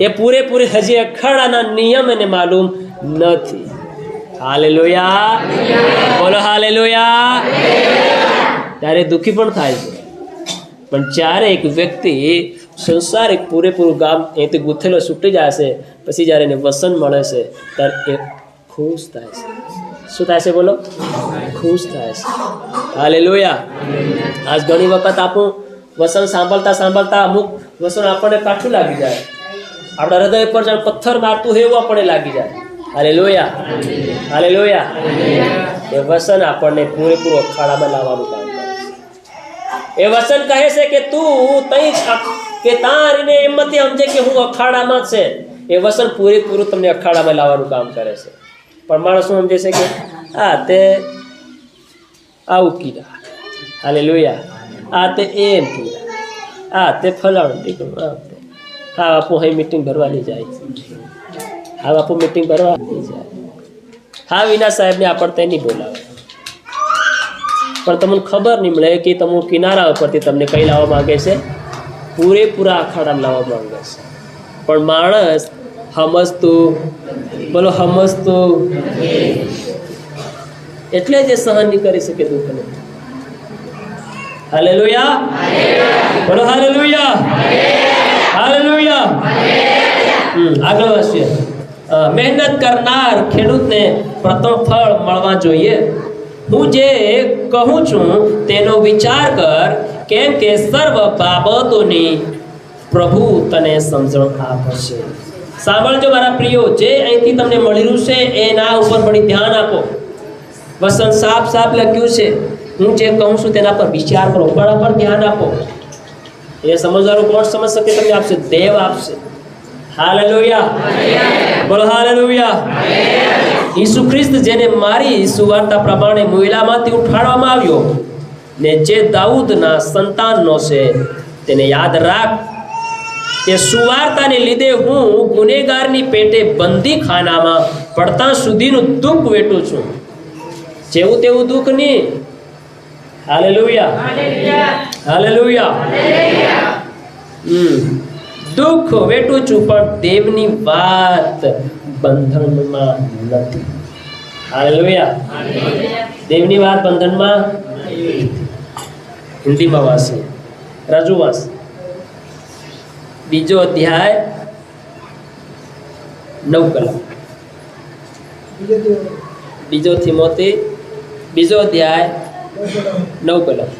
એ પૂરેપૂરી હજી અખાડાના નિયમ એને માલુમ નથી. હાલેલુયા. બોલો હાલેલુયા. ત્યારે દુઃખી પણ થાય છે. પણ જ્યારે એક વ્યક્તિ સંસારિક પૂરેપૂરું ગામ એથી ગુથેલો છૂટી જાય છે, પછી જ્યારે એને વસન મળે છે ત્યારે એ ખુશ થાય છે. શું થાય છે બોલો? ખુશ થાય છે. હાલેલુયા. આજ ઘણી વખત આપણું વસન સાંભળતા સાંભળતા અમુક વસન આપણને કાઠું લાગી જાય, આપણા હૃદય પર જાણે પથ્થર મારતું હોય એવું આપણને લાગી જાય. Hallelujah, hallelujah. એ વચન આપણને પૂરેપૂરું અખાડામાં લાવવાનું કામ કરે છે. એ વચન કહે છે કે તું તઈ કે તારીને એમ નથી સમજે કે હું અખાડામાં છે. એ વચન પૂરેપૂરું તમને અખાડામાં લાવવાનું કામ કરે છે. પણ માણસ શું સમજે છે કે તે આવું કીધા, હાલેલુયા, તે એમ કીધા, તે ફલાણું દીકરું, બાપુ અહીં મીટિંગ ભરવાની જાય, બાપુ મીટિંગ ભરવાની જાય, વિના સાહેબને આપણને નહીં બોલાવે. પણ તમને ખબર નહીં મળે કે તમે કિનારા ઉપરથી તમને કઈ લાવવા માંગે છે, પૂરેપૂરા અખાડામાં લાવવા માંગે છે. પણ માણસ સમજતું, બોલો સમજતું, એટલે જ સહન નહીં કરી શકે દુઃખને. હાલેલુયા, બોલો હાલેલુયા, હાલેલુયા. આગળ વધીએ. મહેનત કરનાર ખેડૂતને પ્રથમ ફળ મળવા જોઈએ. હું જે કહું છું તેનો વિચાર કર, કેમ કે સર્વ બાબતોની પ્રભુ તને સમજણ આપશે. સાંભળજો મારા પ્રિયો, જે અહીંથી તમને મળી રહ્યું છે એના ઉપર બડી ધ્યાન આપો. વચન સાફ સાફ લખ્યું છે. હું જે કહું છું તેના પર વિચાર કરો, પણ પર ધ્યાન આપો. એ સમજવાનું કોણ સમજ શકે? તમને આપશે, દેવ આપશે. હાલેલુયા, બોલો હાલેલુયા. ઈસુ ખ્રિસ્ત જેને મારી સુવાર્તા પ્રમાણે મુયલામાંથી ઉઠાડવામાં આવ્યો ને જે દાઉદના સંતાનનો છે તેને યાદ રાખ. તે સુવાર્તાને લીધે હું ગુનેગારની પેટે બંદીખાનામાં પડતા સુધીનું દુઃખ વેઠું છું. જેવું તેવું દુઃખ નહીં. Hallelujah, hallelujah. દુઃખ વેઠું છું, પણ દેવની વાત બંધનમાં નથી. હાલેલુયા. દેવની વાત બંધનમાં. હિન્દીમાં વાંચીએ, રાજુ વાંચ. 2 અધ્યાય 9 કલમ. 2 થીમોથી 2 અધ્યાય 9 કલમ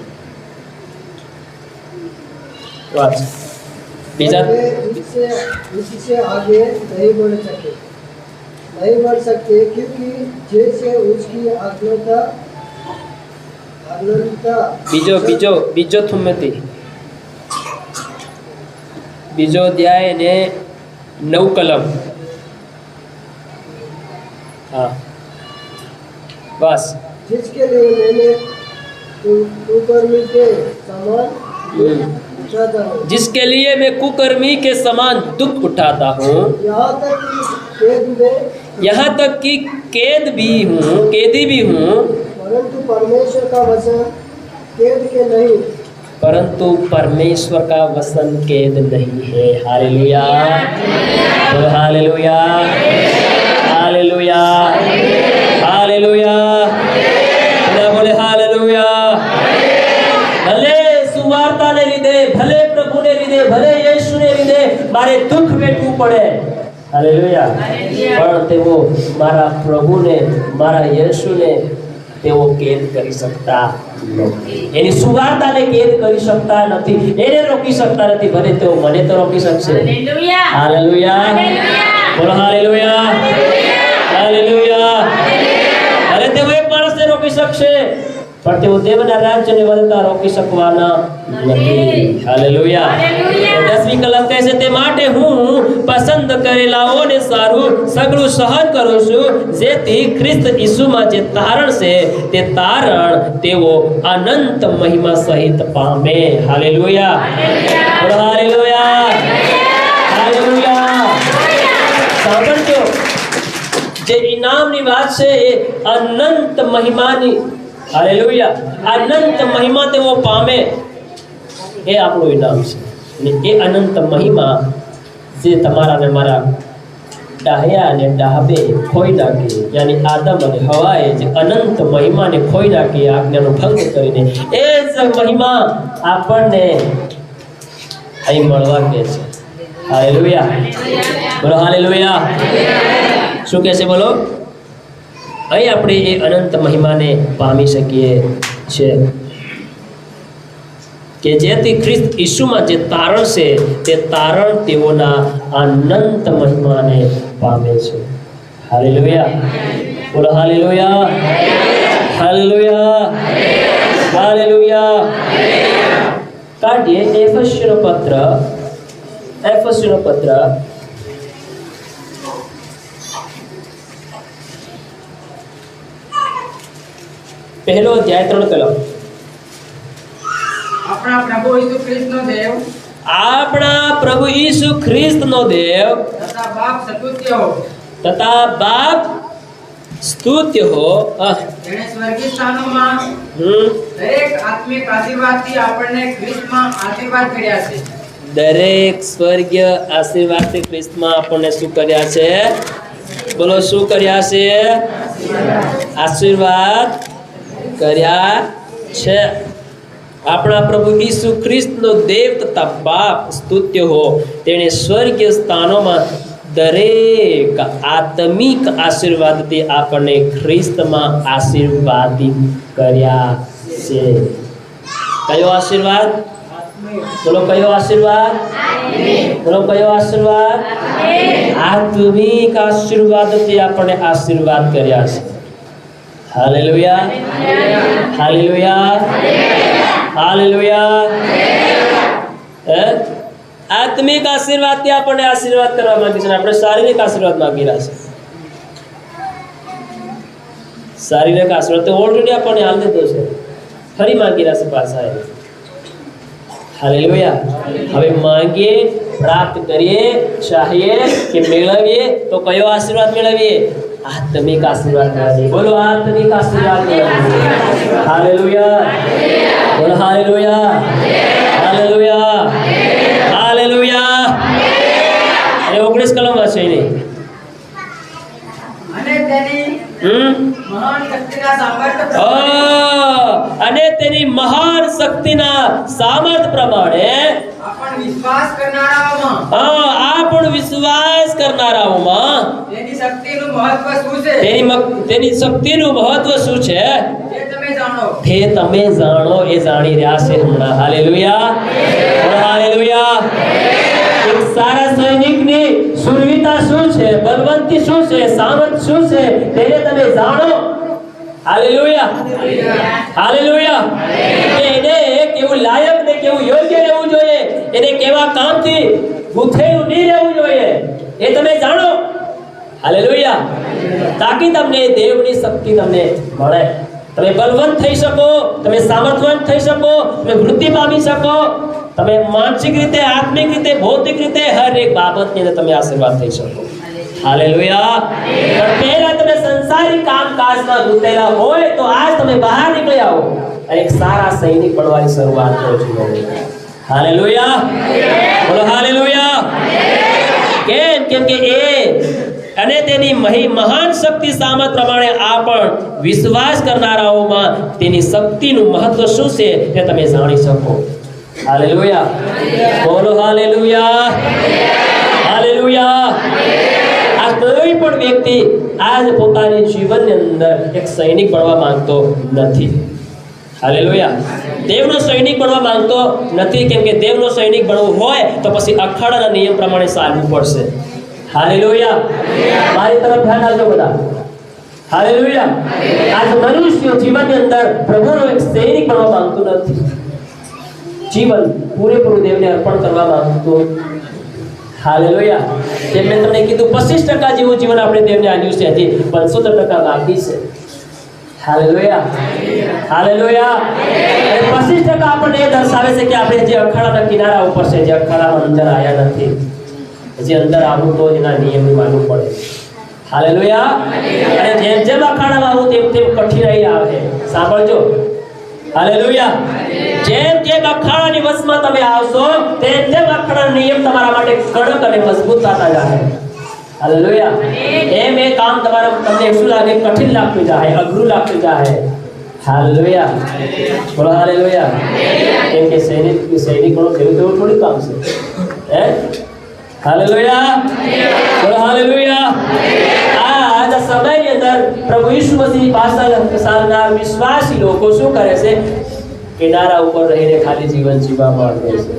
वाच बीजा
इससे आगे नहीं बढ़ सकते क्योंकि जैसे उसकी अज्ञानता बीजो थुम्मती बीजो अध्याय ने 9 कलम हाँ बस
जिसके लिए मैंने कुकर्मी के समान उठाता हूँ
जिसके लिए मैं कुकर्मी के समान दुख उठाता हूँ यहाँ तक कि कैदी भी हूँ
परंतु परमेश्वर का वचन कैद के नहीं
परंतु परमेश्वर का वचन कैद नहीं है। हालेलुया हालेलुया हालेलुया हालेलुया बोले हालेलुया। भले सुवार्ता ने लीधे भले प्रभु ने लीधे भले यीशु ने लीधे मारे दुख वेठવું પડે हालेलुया પણ તેઓ મારા પ્રભુને મારા યેશુને તેઓ કેદ કરી શકતા નથી એની સુવાર્તાને કેદ કરી શકતા નથી એને રોકી શકતા નથી ભલે તેઓ મને તો રોકી શકશે હાલેલુયા હાલેલુયા બોલો હાલેલુયા હાલેલુયા અરે તેઓ એક માણસને રોકી શકશે પણ તેઓ દેવના રાજ્યને વધતા રોકી શકવાના નથી હાલેલુયા 10મી કલમ કહે છે તે માટે હું પસંદ કરેલાઓને સારું સગળું સહન કરું છું જેથી ખ્રિસ્ત ઈસુમાં જે તારણ છે તે તારણ તેઓ અનંત મહિમા સહિત પામે હાલેલુયા હાલેલુયા હાલેલુયા સાંભળજો જે ઇનામની વાત છે એ અનંત મહિમાની हालेलुया अनंत महिमा ते वो पामे ए આપણું ઇનામ છે અને એ અનંત મહિમા જે તમારા ને મારા ડાહ્યા અને ડાહબે ખોઈ નાખી યાની આદમ અને હવાએ જે અનંત મહિમાને ખોઈ નાખી આજ્ઞાનો ભંગ કરીને એ જ મહિમા આપણને અહીં મળવા કે છે હાલેલુયા બોલો હાલેલુયા શું કહે છે બોલો અહીં આપણે એ અનંત મહિમાને પામી શકીએ છે કે જેથી ખ્રિસ્ત ઈસુમાં જે તારણ છે તે તારણ તેઓના અનંત મહિમાને પામે છે हालेलुया बोलो हालेलुया हालेलुया हालेलुया કાઢીએ એફેસનો પત્ર પહેલો અધ્યાય 3 કલમ
આપણા પ્રભુ ઈસુ ખ્રિસ્તનો દેવ
આપણા પ્રભુ ઈસુ ખ્રિસ્તનો દેવ
તથા બાપ સતુત્ય હો જેણે સ્વર્ગીય સ્થાનોમાં દરેક આત્મિક આશીર્વાદથી આપણને ખ્રિસ્તમાં આશીર્વાદ કર્યા છે.
દરેક સ્વર્ગીય આશીર્વાદથી ખ્રિસ્તમાં આપણને શું કર્યા છે? બોલો શું કર્યા છે? આશીર્વાદ કર્યા છે. આપણા પ્રભુ ઈસુ ખ્રિસ્તનો દેવ તથા બાપ સ્તુત્ય હો તેણે સ્વર્ગીય સ્થાનોમાં દરેક આત્મિક આશીર્વાદથી આપણને ખ્રિસ્તમાં આશીર્વાદિત કર્યા છે. કયો આશીર્વાદ? બોલો કયો આશીર્વાદ? બોલો કયો આશીર્વાદ? આત્મિક આશીર્વાદથી આપણને આશીર્વાદ કર્યા છે. Hallelujah hallelujah hallelujah. આત્મિક આશીર્વાદથી આપણને આશીર્વાદ કરવા માંગે છે. આપણે શારીરિક આશીર્વાદ માંગી રહ્યા છે. શારીરિક આશીર્વાદ તો ઓલરેડી આપણને હાલ દીધો છે, ફરી માંગી રહ્યા છે પાછા. હાલેલુયા. હવે માંગીએ, પ્રાપ્ત કરીએ, ચાહીએ કે મેળવીએ તો કયો આશીર્વાદ મેળવીએ? આત્મિક આશીર્વાદ મેળવીએ. બોલો આત્મિક આશીર્વાદ મેળવીએ. હાલેલુયા બોલો હાલેલુયા હાલેલુયા હાલેલુયા. એ 19 કલમમાં છે એની.
અને તેની મહાન શક્તિના સામર્થ્ય
અને તેની મહાન શક્તિના સામર્થ્ય પ્રમાણે
આપણ વિશ્વાસ કરનારાઓમાં તેની શક્તિનું મહત્વ શું છે?
તેની શક્તિનું મહત્વ શું છે
તે તમે જાણો.
તે તમે જાણો. એ જાણી રહ્યા છે હમણાં. Hallelujah hallelujah. એક સારા સૈનિકની સુરવીરતા શું છે, બલવંતી શું છે, સામર્થ્ય શું છે, તેને તમે જાણો. Hallelujah hallelujah. એને કેવું લાયક ને કેવું યોગ્ય રહેવું જોઈએ, એને કેવા કામથી ગુથેલું નહીં રહેવું જોઈએ, એ તમે જાણો. હાલેલુયા. તાકી તમને દેવની શક્તિ તમને મળે, તમે બલવંત થઈ શકો, તમે સામર્થ્યવાન થઈ શકો, તમે વૃદ્ધિ પામી શકો, તમે માનસિક રીતે, આત્મિક રીતે, ભૌતિક રીતે હર એક બાબતની અંદર તમે આશીર્વાદ થઈ શકો. હાલેલુયા. પણ પહેલા તમે સંસારી કામકાજમાં ગુંથેલા હોય તો આજ તમે બહાર નીકળી આવો અને એક સારા સૈનિક બનવાની શરૂઆત કરો છો. હાલેલુયા બોલો હાલેલુયા. કેમ કે એ અને તેની મહાન શક્તિ સામર્થ્ય પ્રમાણે આ પણ વિશ્વાસ કરનારાઓમાં તેની શક્તિનું મહત્વ શું છે તે તમે જાણી શકો. હાલેલુયા બોલો હાલેલુયા હાલેલુયા. આ કોઈ પણ વ્યક્તિ આજ પોતાની જીવનની અંદર એક સૈનિક બનવા માંગતો નથી. હાલેલુયા. દેવનો સૈનિક બનવા માંગતો નથી, કેમ કે દેવનો સૈનિક બનવું હોય તો પછી અખાડાના નિયમ પ્રમાણે ચાલવું પડશે. હાલેલુયા. મારી તરફ ધ્યાન આપજો બધા. હાલેલુયા. આજ મનુષ્ય જીવનની અંદર પ્રભુનો એક સૈનિક બનવા માંગતો નથી. જીવન પૂરેપૂરું દેવને અર્પણ કરવા માંગતો. હાલેલુયા. જેમ મેં તમને કીધું 25% જેવું જીવન આપણે દેવને આપ્યું છે, હજી 75% બાકી છે. Hallelujah hallelujah. અને 25% આપણને એ દર્શાવે છે કે આપણે જે અખાડાના કિનારા ઉપર છે, જે અખાડામાં અંદર આવ્યા નથી, હજી અંદર આવવું તો એના નિયમો માનવું પડે. હાલેલુયા. અને જેમ જેમ અખાડામાં આવું તેમ તેમ કઠિનાઈ આવે. સાંભળજો. હાલેલુયા. જેમ જેમ અખાડાની વશમાં તમે આવશો તેમ તેમ અખાડાના નિયમ તમારા માટે કડક અને મજબૂત થતા જાય. હાલેલુયા. એમ એ કામ તમને શું લાગે? કઠિન લાગતું જાય, અઘરું લાગતું જાય. હાલેલુયા બોલો હાલેલુયા. કેમ કે સૈનિકોનું જેવું થોડું કામ છે. હે હાલેલુયા બોલો હાલેલુયા. આજ સમયની અંદર પ્રભુ ઈસુ મસીહની પાછળ ચાલનાર વિશ્વાસી લોકો શું કરે છે? કિનારા ઉપર રહીને ખાલી જીવન જીવવા માંગે છે.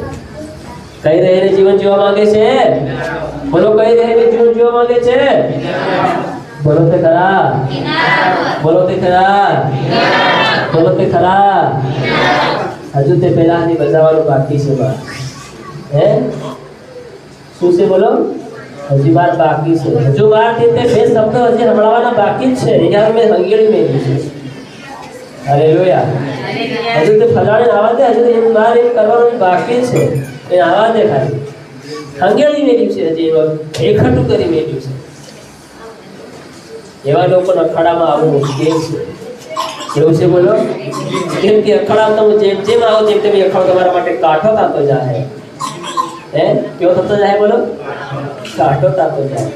કઈ રહીને જીવન જીવવા માંગે છે? બોલો કઈ રહીને જીવન જીવવા માંગે છે? બોલો તે ખરા, બોલો તે ખરા, બોલો તે ખરા. હજુ તે પહેલાની બજાવવાનું બાકી છે બા. હે શું છે બોલો? હજી વાત બાકી છે. હજુ વાત તે બે શબ્દ હજી સંભળાવવાના બાકી જ છે. અહીંયા મેં હંગેળી મેલી છે. હાલેલુયા. હજુ તે ફલાણે આવા દે. હજુ એમ બાર એમ કરવાનું બાકી છે. એ આવા દે ખાલી. હંગેળી મેલ્યું છે. હજી એકઠું કરી મેલ્યું છે. એવા લોકો અખાડામાં આવવું મુશ્કેલ છે. કેવું છે બોલો? કેમ કે અખાડા તમે જેમ જેમ આવો તેમ તેમ અખાડો તમારા માટે કાઠો થતો જાય. હે કેવો થતો જાય બોલો? કાઠો થતો જાય.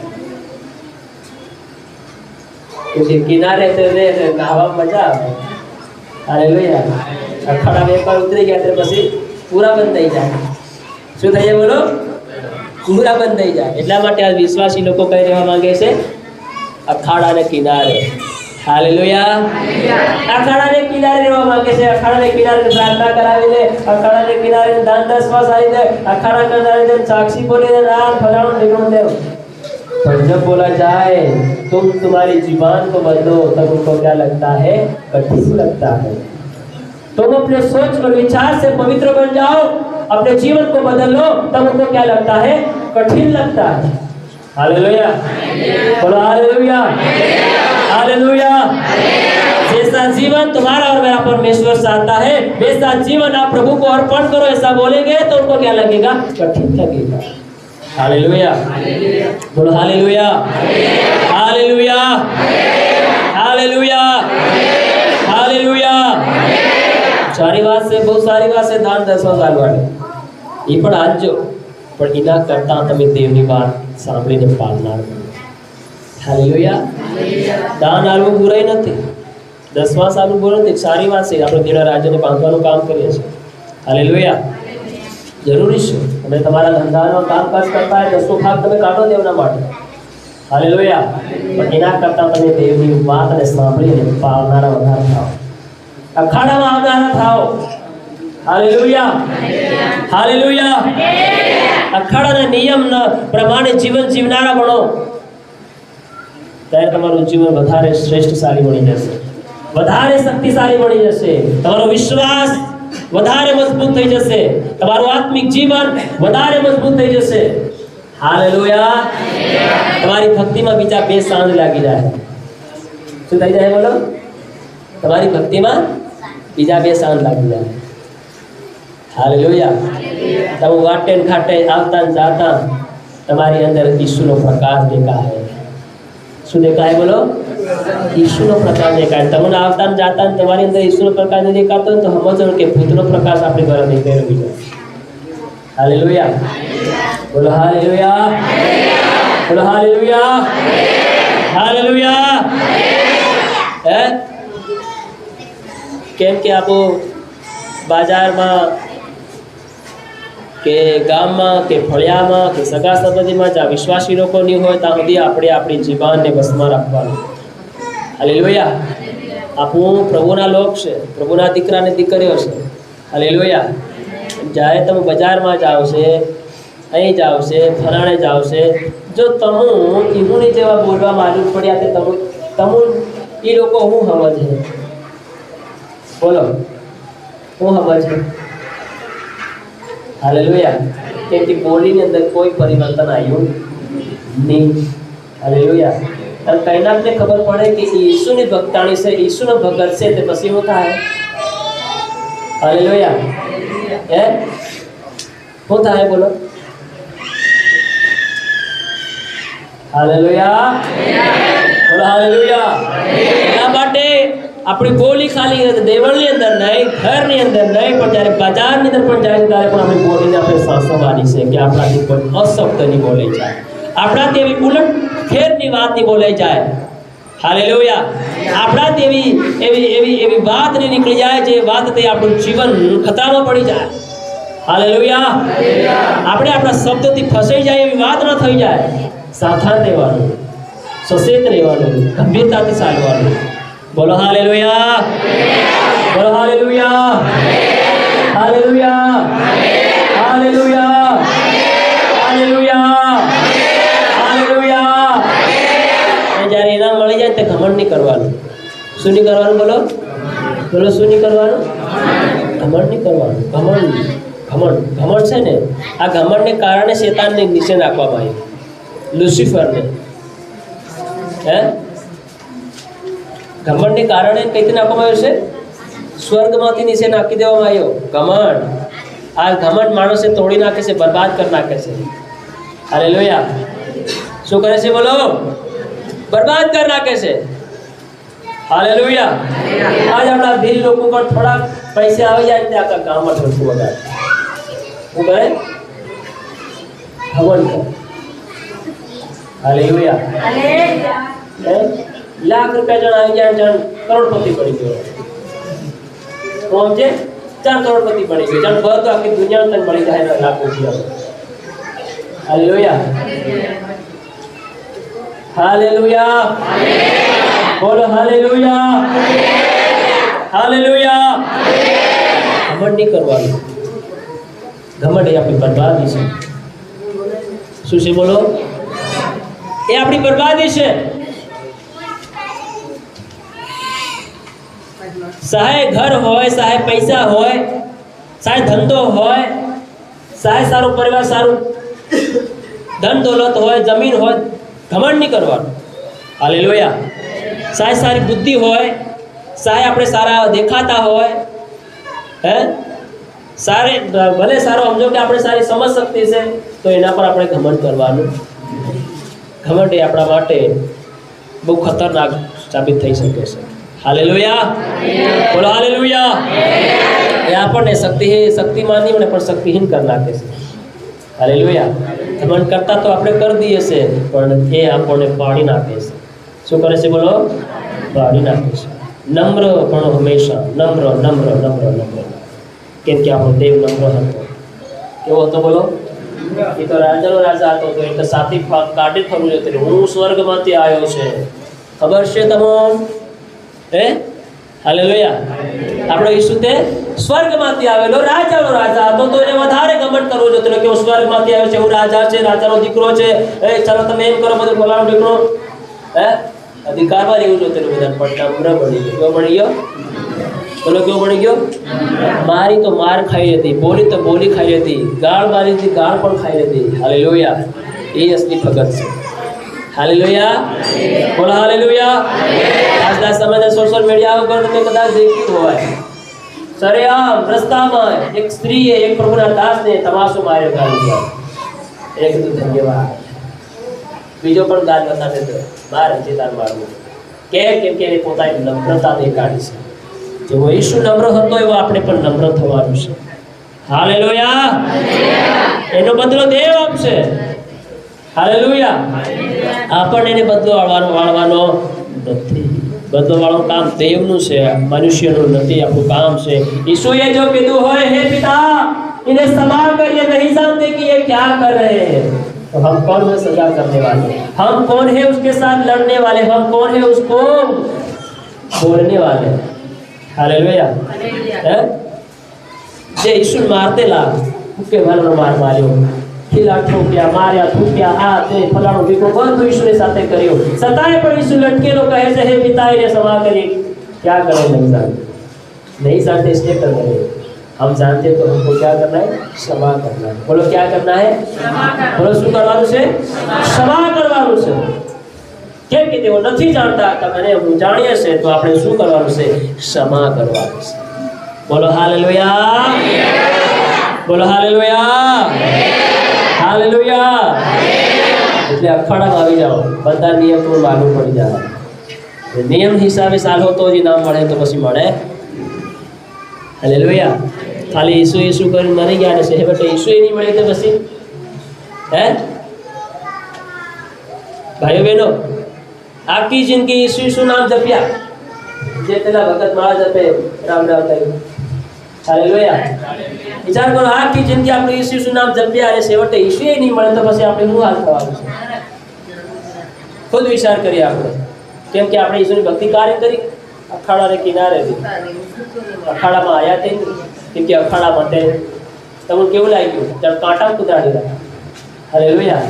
કેમકે કિનારે નાહવા મજા આવે. હાલેલુયા. અખાડામાં એકવાર ઉતરી ગયા ત્યારે પછી પૂરા બંધ થઈ જાય. શું થઈ જાય બોલો? પૂરા બંધ થઈ જાય. એટલા માટે આ વિશ્વાસી લોકો કઈ રહેવા માંગે છે? અખાડાને કિનારે. હાલેલુયા. અખાડાને કિનારે રહેવા માંગે છે. અખાડાને કિનારે પ્રાર્થના કરાવી દે. અખાડાને કિનારે દાન દસમાં સારી દે. અખાડા કિનારે साक्षी बोले नाम फलाना निगम दे. पर जब बोला जाए तुम तुम्हारी जुबान को बदलो तब उनको क्या लगता है? कठिन लगता है. तुम अपने सोच और विचार से पवित्र बन जाओ, अपने जीवन को बदल लो, तब उनको क्या लगता है? कठिन लगता है. हालेलुया. बोलो हालेलुया. हालेलुया. जैसा जीवन तुम्हारा और मेरा परमेश्वर चाहता है वैसा जीवन आप प्रभु को अर्पण करो, ऐसा बोलेंगे तो उनको क्या लगेगा? कठिन लगेगा. हालेलुया. बोलो हालेलुया. हालेलुया. हालेलुया. हालेलुया. सारी बात से बहुत सारी बात से दान 10 साल वाले ये पण आजो પણ એના કરતા તમે દેવની વાત સાંભળીને પાલના કરો. હાલેલુયા. દાન આલવું બુરાઈ નથી. 10મા સાલનું બુરાઈ નથી. સારી વાત છે. આપણે દેવના રાજ્યને બાંધવાનું કામ કરીએ છીએ. હાલેલુયા. જરૂરી છે. તમે તમારા ધંધાનો કામકાજ કરતા હોય 10નો ભાગ તમે કાઢો દેવના માટે. હાલેલુયા. પણ એના કરતા તમે દેવની વાતને સાંભળીને પાલનારા વધારે થાઓ. અખાડામાં આવનારા થાઓ. હાલેલુયા. હાલેલુયા. અખાડાના નિયમ પ્રમાણે જીવન જીવનારા બનો. ત્યારે તમારું જીવન વધારે શ્રેષ્ઠશાળી બની જશે, વધારે શક્તિશાળી બની જશે. તમારો વિશ્વાસ વધારે મજબૂત થઈ જશે. તમારું આત્મિક જીવન વધારે મજબૂત થઈ જશે. હાલેલુયા. તમારી ભક્તિમાં બીજા 2 સાંજ લાગી જાય. શું થઈ જાય બોલો? તમારી ભક્તિમાં બીજા 2 સાંજ લાગી જાય. હાલેલુયા. તમે વાટે ખાટે આવતા જાતા તમારી અંદર ઈસુનો પ્રકાશ દેખાય. શું દેખાય બોલો? ઈસુનો પ્રકાશ દેખાય. તમને આવતા જાતા તમારી અંદર ઈસુનો પ્રકાશ નહીં દેખાતો તો સમજો કે ભૂતનો પ્રકાશ આપણી ઘરે નહીં પહેરવી જાય. હાલેલુયા. બોલો હાલેલુયા. બોલો હાલેલુયા. હાલેલુયા. હે કેમ કે આપો બાજારમાં કે ગામમાં કે ફળિયામાં કે સગા સંબંધીમાં જ્યાં વિશ્વાસી લોકો નહીં હોય ત્યાં સુધી આપણે આપણી જીવાનને વશમાં રાખવાનું. હાલેલુયા. આપણું પ્રભુના લોક છે, પ્રભુના દીકરા ને દીકરીઓ છે. હાલેલુયા. જ્યારે તમે બજારમાં જાઓ છે, અહીં જાઓ છે, ફલાણે જાઓ છે, જો તમું ઈહુની જેવા બોલવા માલુમ પડ્યા તે તમું એ લોકો હું સમજે બોલો? હું સમજે? હાલેલુયા. કેમ કે બોલીની અંદર કોઈ પરિવર્તન આવ્યું નહીં. હાલેલુયા. અને કઈનાકને ખબર પડે કે ઈસુની ભક્તાણી છે, ઈસુનો ભગત છે, તે પછી શું થાય? હાલેલુયા. હે શું થાય બોલો? હાલેલુયા. બોલો હાલેલુયા. એના માટે આપણી બોલી ખાલી દેવળની અંદર નહીં, ઘરની અંદર નહીં, પણ જ્યારે બજારની અંદર પણ જાય ત્યારે પણ આપણી બોલીને આપણે સાંસવવાની છે કે આપણાથી કોઈ અશબ્દ નહીં બોલાઈ જાય, આપણાથી એવી ઉલટ ફેરની વાત નહીં બોલાઈ જાય. હાલેલુયા. આપણાથી એવી વાત નહીં નીકળી જાય જે વાતથી આપણું જીવન ખતરામાં પડી જાય. હાલેલુયા. આપણે આપણા શબ્દોથી ફસાઈ જાય એવી વાત ન થઈ જાય. સાવધાન રહેવાનું, સચેત રહેવાનું, ગંભીરતાથી ચાલવાનું. બોલો હાલેલુયા. બોલો hallelujah. Hallelujah. Hallelujah. Hallelujah. Hallelujah. જ્યારે એના ઘમંડ નહીં કરવાનું. શું નહીં કરવાનું? બોલો બોલો, શું નહીં કરવાનું? ઘમંડ નહીં કરવાનું. ઘમંડ છે ને, આ ઘમંડને કારણે શેતાનને નીચે નાખવામાં આવ્યું, લુસિફરને. હે, ઘમંડને કારણે કઈથી નાખવામાં આવ્યું છે? સ્વર્ગમાંથી નીચે નાખી દેવામાં આવ્યો ઘમંડ. આ ઘમંડ માણસે તોડી નાખે છે, બરબાદ કરી નાખે છે. હાલેલુયા. શું કરે છે? બોલો, બરબાદ કરી નાખે છે. હાલેલુયા. આજ આપણા દિલ લોકો પર થોડા પૈસા આવી જાય તે આખા ગામમાં ઠોકું વગાડે. શું કરે? ઘમંડ કરે. હાલેલુયા. લાખ રૂપિયા જણ આવી જાય, જણ કરોડપતિ પડી ગયો. સમજે? 4 કરોડપતિ પડી ગયો. જણ બધું આખી દુનિયા તને મળી જાય લાખ રૂપિયા. હાલેલુયા. હાલેલુયા. બોલો હાલેલુયા. હાલેલુયા. ઘમંડ નહીં કરવાનું. ઘમંડ એ આપણી બરબાદી છે. શું છે? બોલો, એ આપણી બરબાદી છે. સહાય ઘર હોય, સહાય પૈસા હોય, સહાય ધંધો હોય, સહાય સારો પરિવાર, સારું ધન દોલત હોય, જમીન હોય, ઘમંડ નહીં કરવાનું. હાલેલુયા. સહાય સારી બુદ્ધિ હોય, સહાય આપણે સારા દેખાતા હોય, હે, સારે ભલે સારો સમજો કે આપણે સારી સમજ શક્તિ છે, તો એના પર આપણે ઘમંડ કરવાનું. ઘમંડ એ આપણા માટે બહુ ખતરનાક સાબિત થઈ શકે છે. હાલેલુયા. બોલો હાલેલુયા. એ આપણને શક્તિમાન નહીં પણ શક્તિહીન કરી નાખે છે. હાલેલુયા. ઘમંડ કરતા તો આપણે કરી દઈએ છે, પણ એ આપણને પાડી નાખે છે. શું કરે છે? બોલો, પાડી નાખે છે. નમ્ર પણ હંમેશા નમ્ર નમ્ર નમ્ર નમ્ર, કેમ કે આપણો દેવ નમ્ર હતો. કેવો હતો? બોલો, એ તો રાજાનો રાજા હતો, તો એટલે સાથી કાઢી ફરવું જતું. હું સ્વર્ગમાંથી આવ્યો છે, ખબર છે તમને? હે, હાલેલુયા. આપણો ઈસુ તે સ્વર્ગમાંથી આવેલો રાજાનો રાજા હતો, તો એને વધારે ઘમંડ કરવો જોતો કે હું સ્વર્ગમાંથી આવ્યો છે, હું રાજા છે, રાજાનો દીકરો છે. ચાલો તમે એમ કરો, બધું ફલાણો દીકરો, હે, અધિકારમાં રહેવું જોતું. બધા પણ નમ્ર બની ગયો. કેવો બની ગયો? બોલો, કેવો બની ગયો? મારી તો માર ખાઈ હતી, બોલી તો બોલી ખાઈ હતી, ગાળ મારી હતી, ગાળ પણ ખાઈ હતી. હાલેલુયા. એ અસલી ભગત છે. હાલેલુયા. બોલો હાલેલુયા. આજના સમયના સોશિયલ મીડિયા ઉપર તમે કદાચ દેખ્યું હોય, સરેઆમ રસ્તામાં એક સ્ત્રીએ એક પ્રભુના દાસને તમાશો માર્યો, ગાળી. એ કીધું ધન્યવાદ. બીજો પણ ગાળ બતાવે તો મારે ચેતાર મારવું. કેમ કે એને પોતાની નમ્રતા દેખાડી છે. જેવો ઈસુ નમ્ર હતો એવો આપણે પણ નમ્ર થવાનું છે. હાલેલુયા. એનો બદલો દેવ આપશે. હાલેલુયા. આપણને એને બદલો વાળવાનો નથી. બદલો વાળવાનું કામ દેવનું છે, મનુષ્યનું નથી. આપણું કામ છે. ઈસુએ જો કીધું હોય, હે પિતા इन्हें क्षमा कर, ये नहीं जानते कि ये क्या कर रहे हैं, तो हम कौन है सजा करने वाले? हम कौन है उसके साथ लड़ने वाले? हम कौन है उसको बोलने वाले? हालेलुया. જે ઈસુ મારતે લા કે ભલનો માર માર્યો, ખીલા ઠોક્યા, માર્યા, થૂક્યા, આ તે ફલાણું દીકરો બધું ઈસુની સાથે કર્યું. છતાંય પણ ઈસુ લટકેલો કહે છે, હે પિતા એને क्षमा करिए. क्या करें? नहीं जानते इसलिए कर रहे हैं. हम जानते तो हमको क्या करना है? क्षमा करना है. बोलो क्या करना है? बोलो શું કરવાનું છે? ક્ષમા કરવાનું છે. કેમ કે તેઓ નથી જાણતા, અને હું જાણીએ છે તો આપણે શું કરવાનું છે? ક્ષમા કરવાનું છે. બોલો હાલેલુયા. બોલો હાલેલુયા. હાલેલુયા. એટલે અખાડામાં આવી જાઓ, બધા નિયમ તો લાગુ પડી જાય. નિયમ હિસાબે ચાલો તો જ નામ મળે, તો પછી મળે. હાલેલુયા. ખાલી ઈસુ કરીને મરી ગયા ને છે બટ ઈસુ નહીં મળે તો પછી હે ભાઈઓ બહેનો, આખી જિંદગી ઈસુ નામ જપ્યા, જે પેલા ભગત માળા જપે રામ રામ કર્યું. હાલેલુયા. વિચાર કરો, આખી જિંદગી આપણે ઈસુ નામ જપ્યા અને છેવટે ઈસુ નહીં મળે તો પછી આપણે શું હાલ થવાનું છે? ખુદ વિચાર કરીએ આપણે. કેમ કે આપણે ઈસુની ભક્તિ કાર્ય કરી, અખાડાને કિનારે અખાડામાં આવ્યા તે, કેમ કે અખાડા માટે તમને કેવું લાગ્યું? ત્યારે કાંટા કુદાડી રહ્યા. હાલેલુયા.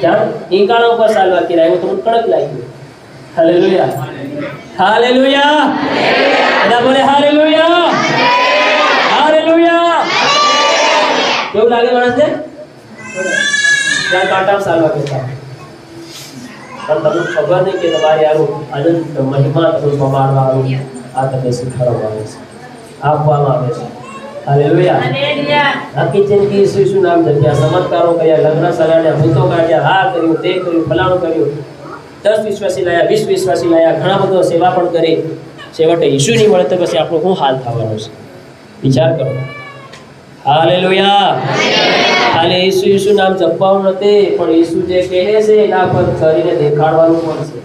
ત્યાં ઈંકાણા ઉપર ચાલવા કર્યા, એવું તમને કડક લાગ્યું. હાલેલુયા. હાલેલુયા. બધા બોલે હાલેલુયા. હાલેલુયા. કેવું લાગે માણસને? ત્યાં કાંટા સાલવા કહેતા પણ તમને ખબર નહીં કે તમારે આનું અનંત મહિમા તમે પમાડવાનું આ તમે શીખવાડવામાં આવે છે, આપવામાં આવે છે. હાલેલુયા. આખી જિંદગી ઈસુ નામ જપ્યા, ચમત્કારો કર્યા, લગ્ન સરાડ્યા, ભૂતો કાઢ્યા, આ કર્યું, તે કર્યું, ફલાણું કર્યું, 10 વિશ્વાસી લાયા, 20 વિશ્વાસી લાયા, ઘણા બધો સેવા પણ કરી. છેવટે ઈસુ નહીં મળે તો પછી આપણું શું હાલ થવાનું છે? વિચાર કરો. હાલેલુયા. ખાલી ઈસુ નામ જપવાનું નથી, પણ ઈસુ જે કહે છે એના પર કરીને દેખાડવાનું પણ છે.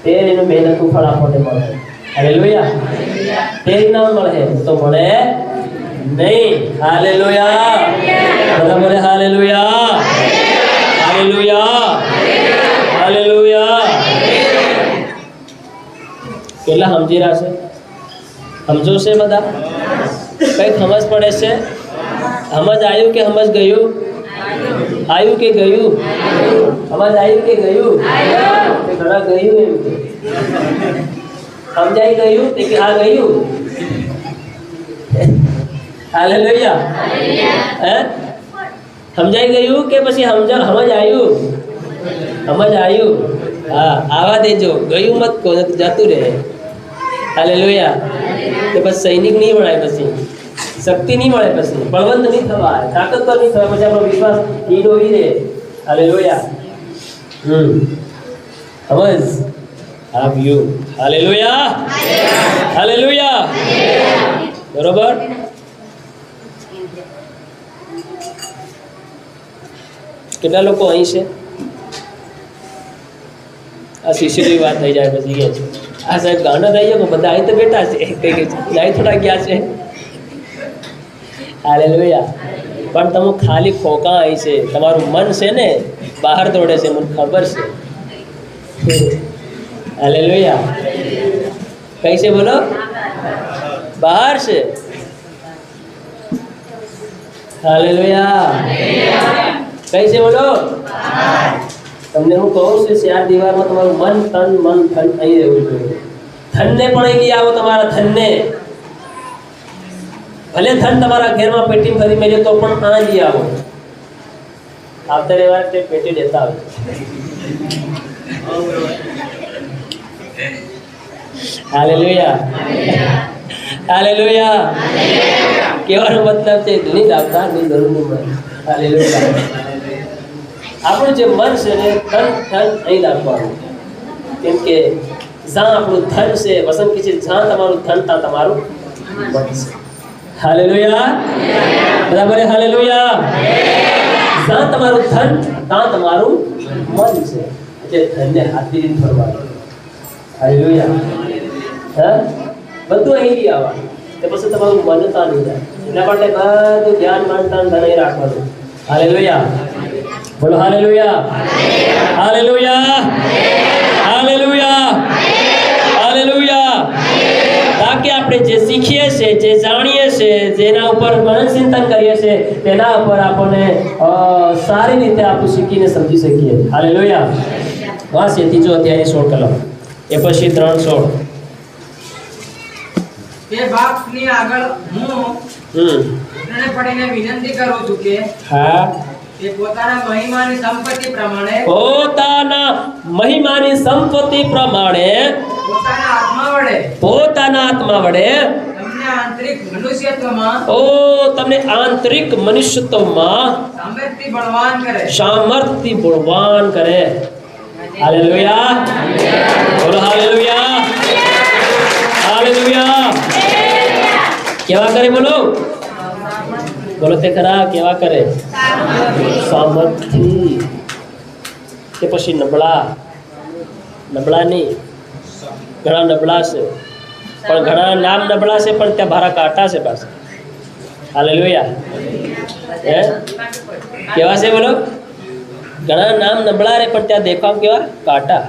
તે એનું મહેનતનું ફળ આપણને મળે. હાલેલુયા. તે ના મળે તો મળે નહીં. હાલેલુયા. બધા બોલે હાલેલુયા. હાલેલુયા. હાલેલુયા. કેટલા સમજી રહ્યા છે? સમજો છે બધા? કઈ સમજ પડે છે? સમજ આવ્યું કે સમજ ગયું? આવ્યું કે ગયું? સમજ આવ્યું કે ગયું? ઘણા ગયું એમ કે સમજાઈ ગયું તે કે આ ગયું. હાલેલુયા. હે સમજાઈ ગયું કે પછી સમજ આવ્યું? સમજ આવ્યું. હા, આવા દેજો, ગયું મત કહો, જતું રહે. હાલેલુયા. કે પછી સૈનિક નહીં મળે, પછી શક્તિ નહીં મળે, પછી બળવંત નહીં થવાય, તાકતવર નહીં થવાય, પછી આપણો વિશ્વાસ ઈડોવી રહે. હાલેલુયા. સમજ આવ્યું. હાલેલુયા. હાલેલુયા. બરોબર. કેટલા લોકો અહીં છે? આ શિષ્યની વાત થઈ જાય પછી કે છે આ સાહેબ ગાંડા થઈ જાય, બધા અહીં તો બેઠા છે, કઈ અહીં થોડા ગયા છે. હાલેલુયા. પણ તમે ખાલી ખોકા અહીં છે, તમારું મન છે ને બહાર દોડે છે, મને ખબર છે. હાલેલુયા. કઈ છે બોલો? બહાર છે. હાલેલુયા. કઈ છે બોલો? તમને હું કહું છું 4 દીવારમાં તમારું મન તન અહીં રહેવું જોઈએ. ધનને પણ અહીં લઈ આવો, તમારા ધનને. ભલે ધન તમારા ઘરમાં પેટી ફરી મેળ્યો તો પણ આ લઈ આવો. આવતા રહેવા તે પેટી દેતા આવે. હાલેલુયા. હાલેલુયા. કહેવાનો મતલબ છે નહીં આવતા નહીં જરૂર નહીં મળે. હાલેલુયા. આપણું જે મન છે ને ધન અહીં રાખવાનું, કેમ કે જ્યાં આપણું ધન છે, વસંત કે છે જ્યાં તમારું ધન ત્યાં તમારું મન છે. હાલેલુયા. બધા બોલે હાલેલુયા. જ્યાં તમારું ધન ત્યાં તમારું મન છે, એટલે ધનને હાથથી ફરવાનું. હાલેલુયા. હા, બધું અહીં લઈ આવવાનું, તે પછી તમારું મન ત્યાં નહીં જાય. એના માટે બધું ધ્યાન માનતા ધન રાખવાનું. હાલેલુયા. બોલો હાલેલુયા. હાલેલુયા. હાલેલુયા. હાલેલુયા. તાકે આપણે જે શીખીએ છીએ, જે જાણીએ છીએ, જેના ઉપર મનન કરીએ છીએ, તેના ઉપર આપણને સારી રીતે આપણે શીખીને સમજી શકીએ. હાલેલુયા. વાંચીએ 3 અધ્યાયની 16 કલમ. એ પછી 3:16.
તે બાપની આગળ હું પડીને વિનંતી કરું છું કે
હા,
તે પોતાના મહિમાની સંપત્તિ પ્રમાણે
પોતાના આત્મા વડે
તમને આંતરિક મનુષ્યત્વમાં
સામર્થ્ય બળવાન કરે. હાલેલુયા. બોલો હાલેલુયા. હાલેલુયા. કેવા કરે બોલો? બોલો તે ખરા, કેવા કરે? સામર્થ્ય. કે પછી નબળા નહીં, ઘણા નબળા છે, પણ ઘણા નામ નબળા છે, પણ ત્યાં ભારા કાંટા છે પાસે. હાલેલુયા. હે કેવા છે બોલો? ઘણા નામ નબળા રે, પણ ત્યાં દેખાવ કેવા? કાંટા.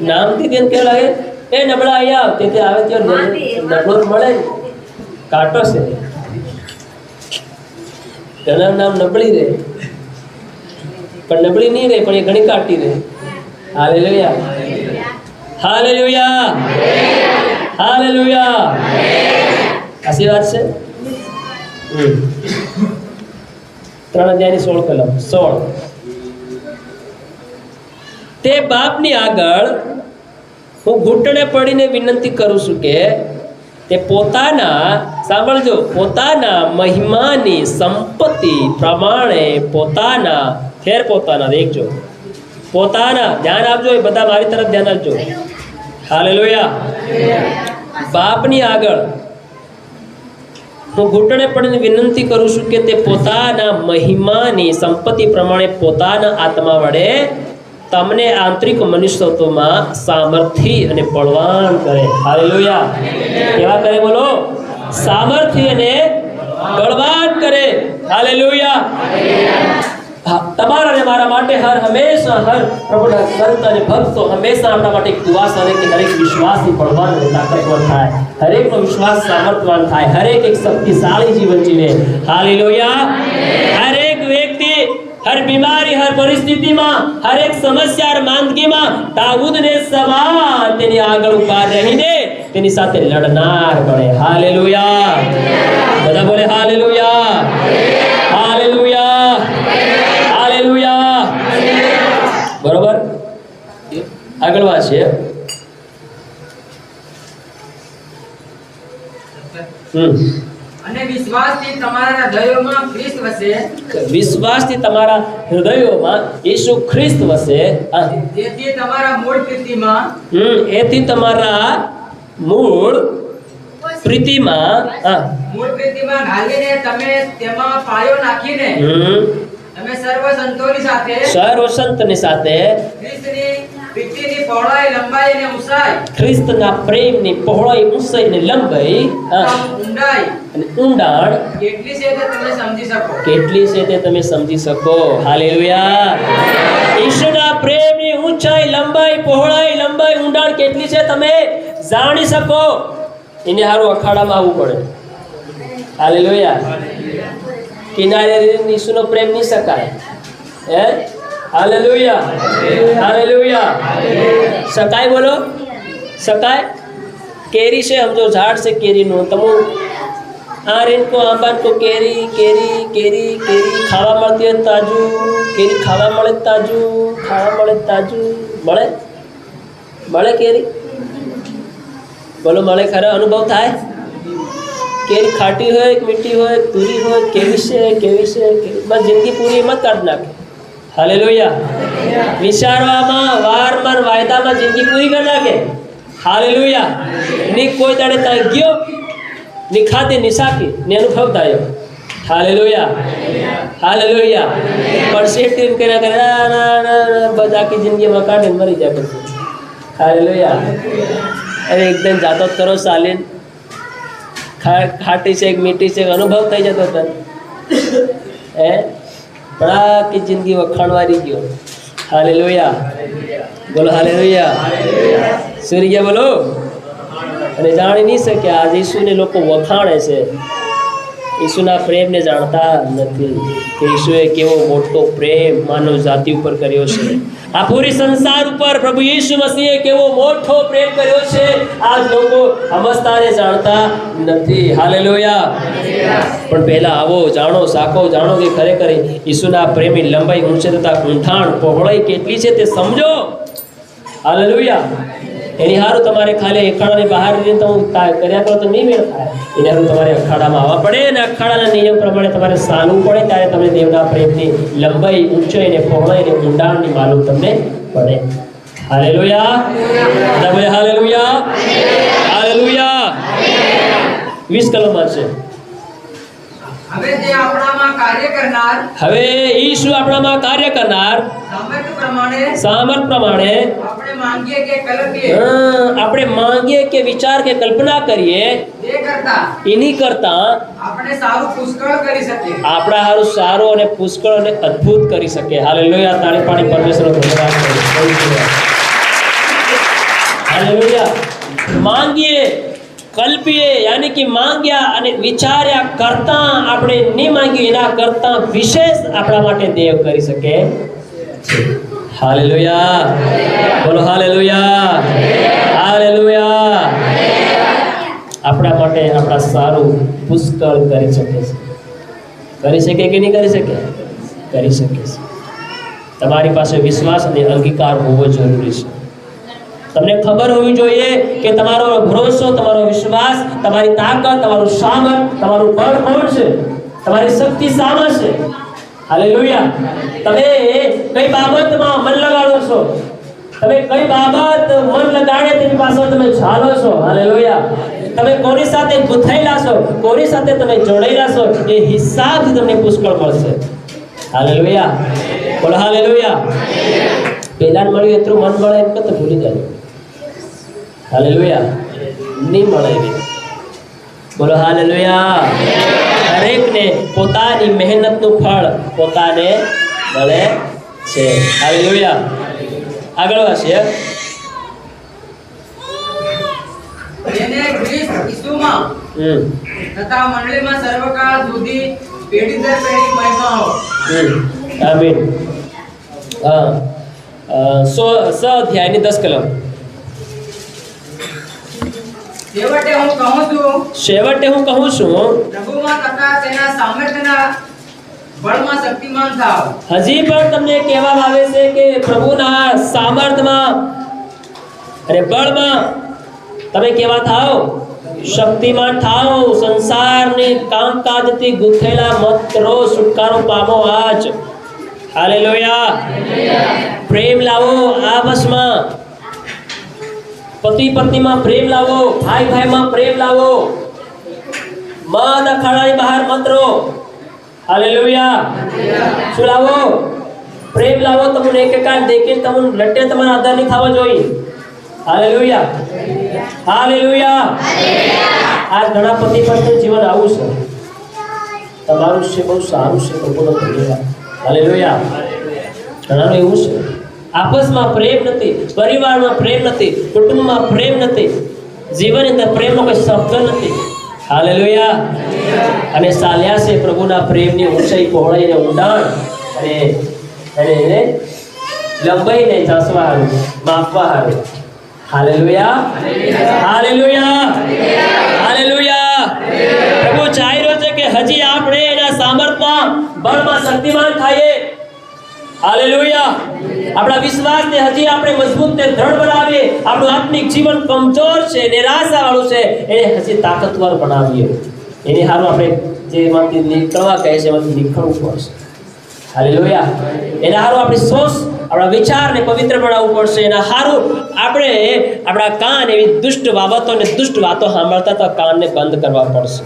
નામથી તેને કેવું લાગે? એ નબળા અહીંયા આવ, તેથી આવે ત્યાં નબળો મળે, કાંટો છે. ઘણા નામ નબળી રહે, પણ નબળી નહીં રહે, પણ એ ઘણી કાઢી રહે. હાલેલુયા. Hallelujah, hallelujah. આશી વાત છે. 3:16 કલમ 16. તે બાપની આગળ હું ઘૂંટણે પડીને વિનંતી કરું છું કે તે પોતાના, સાંભળજો, પોતાના મહિમાની સંપત્તિ પ્રમાણે પોતાના, ફેર પોતાના, દેખજો, પોતાના, ધ્યાન આપજો, એ બધા મારી તરફ ધ્યાન આપજો. હાલેલુયા. બાપની આગળ હું ઘૂંટણે પડીને વિનંતી કરું છું કે તે પોતાના મહિમાની સંપત્તિ પ્રમાણે પોતાના આત્મા વડે તમને આંતરિક મનુષ્યત્વમાં સામર્થ્ય અને બળવાન કરે. હાલેલુયા. કેવા કરે બોલો? સામર્થ્ય અને બળવાન કરે. હાલેલુયા. તમારા અને મારા માટે હંમેશા પ્રભુના સંત અને ભક્તો હંમેશા આપણા માટે એક દુઆ કરે કે હરેક વિશ્વાસી બળવાન અને તાકાતવર થાય, હરેકનો વિશ્વાસ સામર્થ્યવાન થાય, હરેક એક શક્તિશાળી જીવન જીવે. હાલેલુયા. હરેક વ્યક્તિ हर बीमारी, हर परिस्थिति में, हर एक समस्या और માંદગી में दाऊद ने सवार तेनी આગળ ઉભા રહીને તેની સાથે લડનાર બને. હાલેલુયા. બધા બોલે હાલેલુયા, હાલેલુયા, હાલેલુયા. બરોબર. આગળ વાંચીએ.
અને વિશ્વાસથી તમારા હૃદયોમાં ખ્રિસ્ત વસે,
વિશ્વાસથી તમારા હૃદયોમાં ઈસુ ખ્રિસ્ત વસે.
તેથી તમારા મૂળ પ્રીતિમાં,
એથી તમારા મૂળ પ્રીતિમાં
ઢાલીને તમે તેમાં પાયો નાખીને તમે સર્વ સંતોની સાથે ખ્રિસ્તની પ્રીતિની પહોળાઈ, લંબાઈ અને ઊંચાઈ,
ખ્રિસ્તના પ્રેમની પહોળાઈ, ઊંચાઈ અને લંબાઈ,
ઊંડાઈ
અને ઊંડાણ
કેટલી છે તે તમે સમજી શકો,
કેટલી છે તે તમે સમજી શકો. હાલેલુયા. ઈશ્વરના પ્રેમની ઊંચાઈ, લંબાઈ, પહોળાઈ, લંબાઈ, ઊંડાણ કેટલી છે તમે જાણી શકો. એને હારું અખાડામાં આવવું પડે. હાલેલુયા. કિનારે ઈશ્વરનો પ્રેમ નહીં શકાય. હે? Hallelujah, hallelujah. શકાય બોલો? શકાય. કેરી છે, સમજો, ઝાડ છે કેરીનું, તમે આ રેनको આંબા તો કેરી કેરી કેરી કેરી ખાવા મળતી હોય તાજું, કેરી ખાવા મળે તાજું, ખાવા મળે તાજું, મળે મળે કેરી બોલો? મળે ખરા? અનુભવ થાય? કેરી ખાટી હોય, મીઠી હોય, તુરી હોય, કેવી છે, કેવી છે, બસ જિંદગી પૂરી એમાં કાઢ નાખે. હાલેલુયા. વિચારવામાં, વારમાં, વાયદામાં જિંદગી પૂરી કરી નાખે. હાલેલુયા. ની કોઈ દાડે ત્યાં ગયો, ની ખાધી, ની સાકી, ને અનુભવ થયો. Hallelujah, hallelujah. પણ સેફટી કર્યા કરે બધા આખી જિંદગીમાં કાઢીને મરી જાય પછી. હાલેલુયા. અરે એકદમ જાતો જ કરો ચાલીને, ખાટી છે, મીઠી છે, અનુભવ થઈ જતો હતો. હે? પણ આખી જિંદગી વખાણવારી ગયો. હાલેલુયા. બોલો હાલેલુયા. સૂર્ય બોલો. અને જાણી નહીં શકે આજે ઈસુને લોકો વખાણે છે, ઈસુના પ્રેમને જાણતા નથી કે ઈસુએ કેવો મોટો પ્રેમ માનવ જાતિ ઉપર કર્યો છે. આ પૂરી સંસાર ઉપર પ્રભુ ઈસુ મસીહે કેવો મોટો પ્રેમ કર્યો છે, આજ લોકો સમજતા ને જાણતા નથી. હાલેલુયા. પણ પહેલા આવો જાણો, સાકો જાણો કે ખરેખર ઈસુના પ્રેમની લંબાઈ, ઊંચાઈ તથા ઊંડાણ, પહોળાઈ કેટલી છે તે સમજો. હાલેલુયા. એની હારું તમારે ખાલી અખાડાની બહાર રહીને તમે કર્યા કરો તો નહીં મેળ થાય. એની હારું તમારે અખાડામાં આવવા પડે અને અખાડાના નિયમ પ્રમાણે તમારે ચાલવું પડે, ત્યારે તમને દેવના પ્રેમની લંબાઈ, ઊંચાઈ ને પહોળાઈ ને ઊંડાણની માલુમ તમને પડે. હાલેલુયા. તમે હાલેલુયા, હાલેલુયા. 20 કલમમાં છે.
હવે જે આપણામાં કાર્ય કરનાર,
હવે ઈસુ આપણામાં કાર્ય કરનાર સામર્થ પ્રમાણે
આપણે માંગીએ કે કલ્પીએ,
આપણે માંગીએ કે વિચાર કે કલ્પના કરીએ
તે કરતા
એની કરતા
આપણે સારું પુષ્કળ કરી શકીએ,
આપણા હારું સારું અને પુષ્કળ અને અદ્ભુત કરી શકે. હાલેલુયા. તાળી પાડી પરમેશ્વરનો ધન્યવાદ કરીએ. હાલેલુયા. માંગીએ, કલ્પીએ, યાની કે માંગ્યા અને વિચાર્યા કરતા આપણે નહીં માંગ્યું એના કરતા વિશેષ આપણા માટે દેવ કરી શકે છે. હાલેલુયા. બોલો હાલેલુયા. હાલેલુયા. આપણા માટે આપણા સારું પુષ્કળ કરી શકે છે. કરી શકે કે નહીં કરી શકે? કરી શકે છે. તમારી પાસે વિશ્વાસ અને અંગીકાર હોવો જરૂરી છે. તમને ખબર હોવી જોઈએ કે તમારો ભરોસો, તમારો વિશ્વાસ, તમારી તાકાત, તમારું સામર્થ, તમારું બળ કોણ છે? તમારી શક્તિ શામાં છે? હાલેલુયા. તમે કઈ બાબતમાં મન લગાડો છો? તમે કઈ બાબત મન લગાડે તેની પાછળ તમે ચાલો છો? હાલેલુયા. તમે કોની સાથે ગુંથાયેલા છો, કોની સાથે તમે જોડાયેલા છો, એ હિસાબથી તમને પુષ્કળ મળશે. હાલેલુયા. બોલો હાલેલુયા. પહેલા મળ્યું એટલું મન મળે એમ તો ભૂલી જાય. હાલેલુયા. નહીં મળે એવી. બોલો હાલેલુયા. દરેકને પોતાની મહેનતનું ફળ પોતાને મળે છે. હાલેલુયા. આગળ વાંચીએ.
જેને ખ્રિસ્ત ઈસુમાં તથા મંડળીમાં સર્વકાળ સુધી પેઢી દર પેઢી મહિમા હો.
આમીન. અધ્યાયની 10 કલમ.
છેવટે હું કહું છું
પ્રભુમાં
તથા તેના સામર્થ્યના બળમાં શક્તિમાન થાવ.
હજી પણ તમને કહેવામાં આવે છે કે પ્રભુના સામર્થ્યમાં અને બળમાં તમે કેવા થાઓ? શક્તિમાન થાઓ. સંસારની કામકાજથી ગુંથેલા મત કરો, છુટકારો પામો આજ. હાલેલુયા. પ્રેમ લાવો આ વશમાં. પતિ પત્નીમાં પ્રેમ લાવો, ભાઈ ભાઈમાં પ્રેમ લાવો. મન અખાડાની બહાર મત રહો. હાલેલુયા. શું લાવો? પ્રેમ લાવો. તમને એકાકાર દેખીને તમને લટ્ટે તમારા આધાર નહીં થવા જોઈએ. હાલેલુયા. હાલેલુયા. આ ઘણા પતિ પત્ની જીવન આવું છે. તમારું છે બહુ સારું છે. પ્રભુનો ધન્યવાદ. હાલેલુયા. ઘણાનું એવું છે. આપસમાં પ્રેમ નથી, પરિવારમાં પ્રેમ નથી, કુટુંબમાં પ્રેમ નથી, જીવનની અંદર પ્રેમનો કોઈ શબ્દ નથી. હાલેલુયા. અને ચાલ્યા છે પ્રભુના પ્રેમની ઊંચાઈ, પહોળાઈ અને ઊંડાણ અને લંબાઈને ચાસવા હારું, માપવા હારું. હાલેલુયા. હાલેલુયા. હાલેલુયા. પ્રભુ ચાહી રહ્યો છે કે હજી આપણે એના સામર્થ્યમાં, બળમાં શક્તિમાન થઈએ. હાલેલુયા. આપણા વિશ્વાસને હજી આપણે મજબૂત ને દ્રઢ બનાવીએ. આપણું આત્મિક જીવન કમજોર છે, નિરાશા વાળું છે, એને હજી તાકાતવર બનાવીએ. એની હારું આપણે જે એમાંથી નીકળવા કહે છે એમાંથી નીકળવું પડશે. હાલેલુયા. એના હારું આપણી સોચ, આપણા વિચારને પવિત્ર બનાવવું પડશે. એના હારું આપણે આપણા કાન એવી દુષ્ટ બાબતો અને દુષ્ટ વાતો સાંભળતા તો કાનને બંધ કરવા પડશે.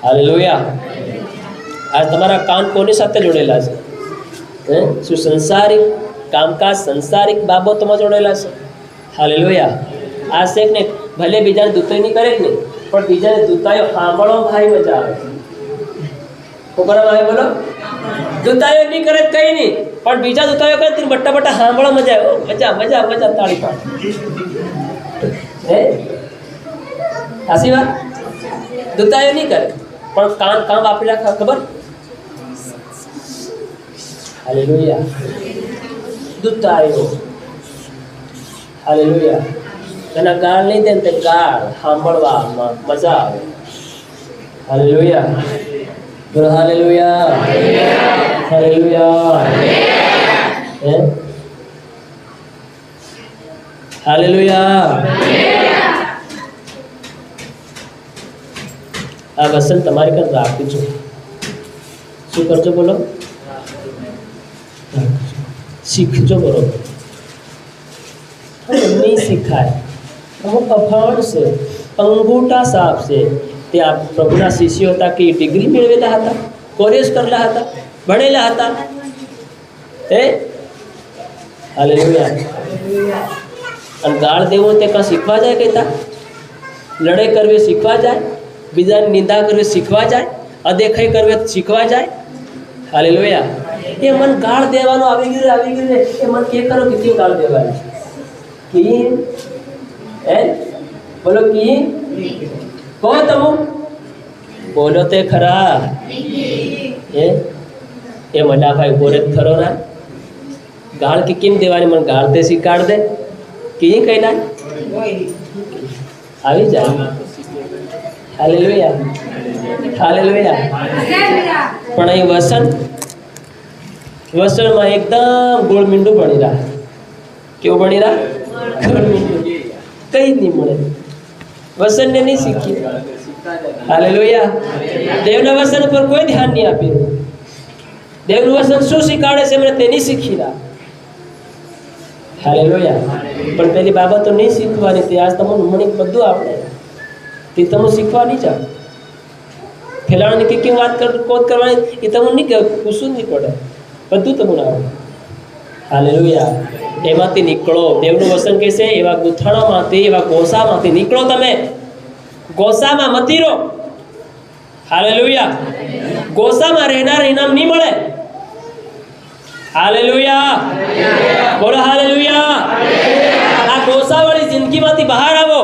હાલેલુયા. આજ તમારા કાન કોની સાથે જોડેલા છે? શું સંસારિક કામકાજ, સંસારિક બાબતોમાં જોડેલા છે? હાલેલુયા. આ શેખ ને ભલે બીજાને દૂતાઈ નહીં કરે નહીં, પણ બીજાને દૂતાઈઓ સાંભળો ભાઈ મજા આવે. શું કરવામાં આવે બોલો? દૂતાઈઓ નહીં કરે કઈ નહીં, પણ બીજા દૂતાઈઓ કરે બટ્ટા બટ્ટા સાંભળો મજા આવે. મજા મજા મજા તાળી પાડ. હે સાચી વાત. દૂતાઈઓ નહીં કરે પણ કામ વાપરી રાખે. ખબર? હાલેલુયા. દૂતાઈઓ. હાલેલુયા. એના ગાળ નહીં દે ને તે ગાળ સાંભળવામાં મજા આવે. હાલેલુયા. બોલો હાલેલુયા. હાલેલુયા. હે હાલેલુયા. આ વસન તમારી કર રાખજો. શું કરજો બોલો? શીખજો. બરોબર. નહીં શીખાય. અમુક અફાણ છે, અંગૂઠા સાપ છે. તે આ પ્રભુના શિષ્યો હતા કે ડિગ્રી મેળવેલા હતા, કોર્સ કરેલા હતા, ભણેલા હતા. હે હાલેલુયા. અને ગાળ દેવો તે કાં શીખવા જાય? કહેતા લડાઈ કરવી શીખવા જાય, બીજાની નિંદા કરવી શીખવા જાય, અદેખાઈ કરવી શીખવા જાય. હાલેલુયા. એ મન ગાળ દેવાનો આવી ગયું એ મન કે કરો કે કેમ ગાળ દેવાની? કી હે બોલો કી કહો તમે બોલો તે ખરા. હે એ મનાભાઈ બોલે ખરો ના ગાળ કે કેમ દેવાની મને ગાળ તે શીખવાડ દે કે એ કઈ ના આવી જાય. Hallelujah hallelujah. પણ અહીં વસણમાં એકદમ ગોળ મીંડું બની રહ્યા. કેવું બની રહ્યા? ગોળ મીંડું. કઈ જ નહીં મળે. વસનને નહીં શીખીએ. હાલેલુયા. દેવના વસન પર કોઈ ધ્યાન નહીં આપ્યું. દેવનું વસન શું શીખવાડે છે એમને તે નહીં શીખી રહ્યા. હાલેલુયા. પણ પેલી બાબતો નહીં શીખવાની તે આજ તમને મણી બધું આપણે તે તમે શીખવા નહીં જાઓ. ફેલાવાની કે કેમ વાત કોત કરવાની એ તમને નહીં પૂછવું નહીં પડે. બધું તમને આવડે. હાલેલુયા. એમાંથી નીકળો. દેવનું વસન કહે છે એવા ગૂંથણોમાંથી એવા ગોસામાંથી નીકળો. તમે ગોસામાં મતી રહો. હાલેલુયા. ગોસામાં રહેનાર ઇનામ નહીં મળે. હાલેલુયા. બોલો હાલેલુયા. આ ગોસાવાળી જિંદગીમાંથી બહાર આવો.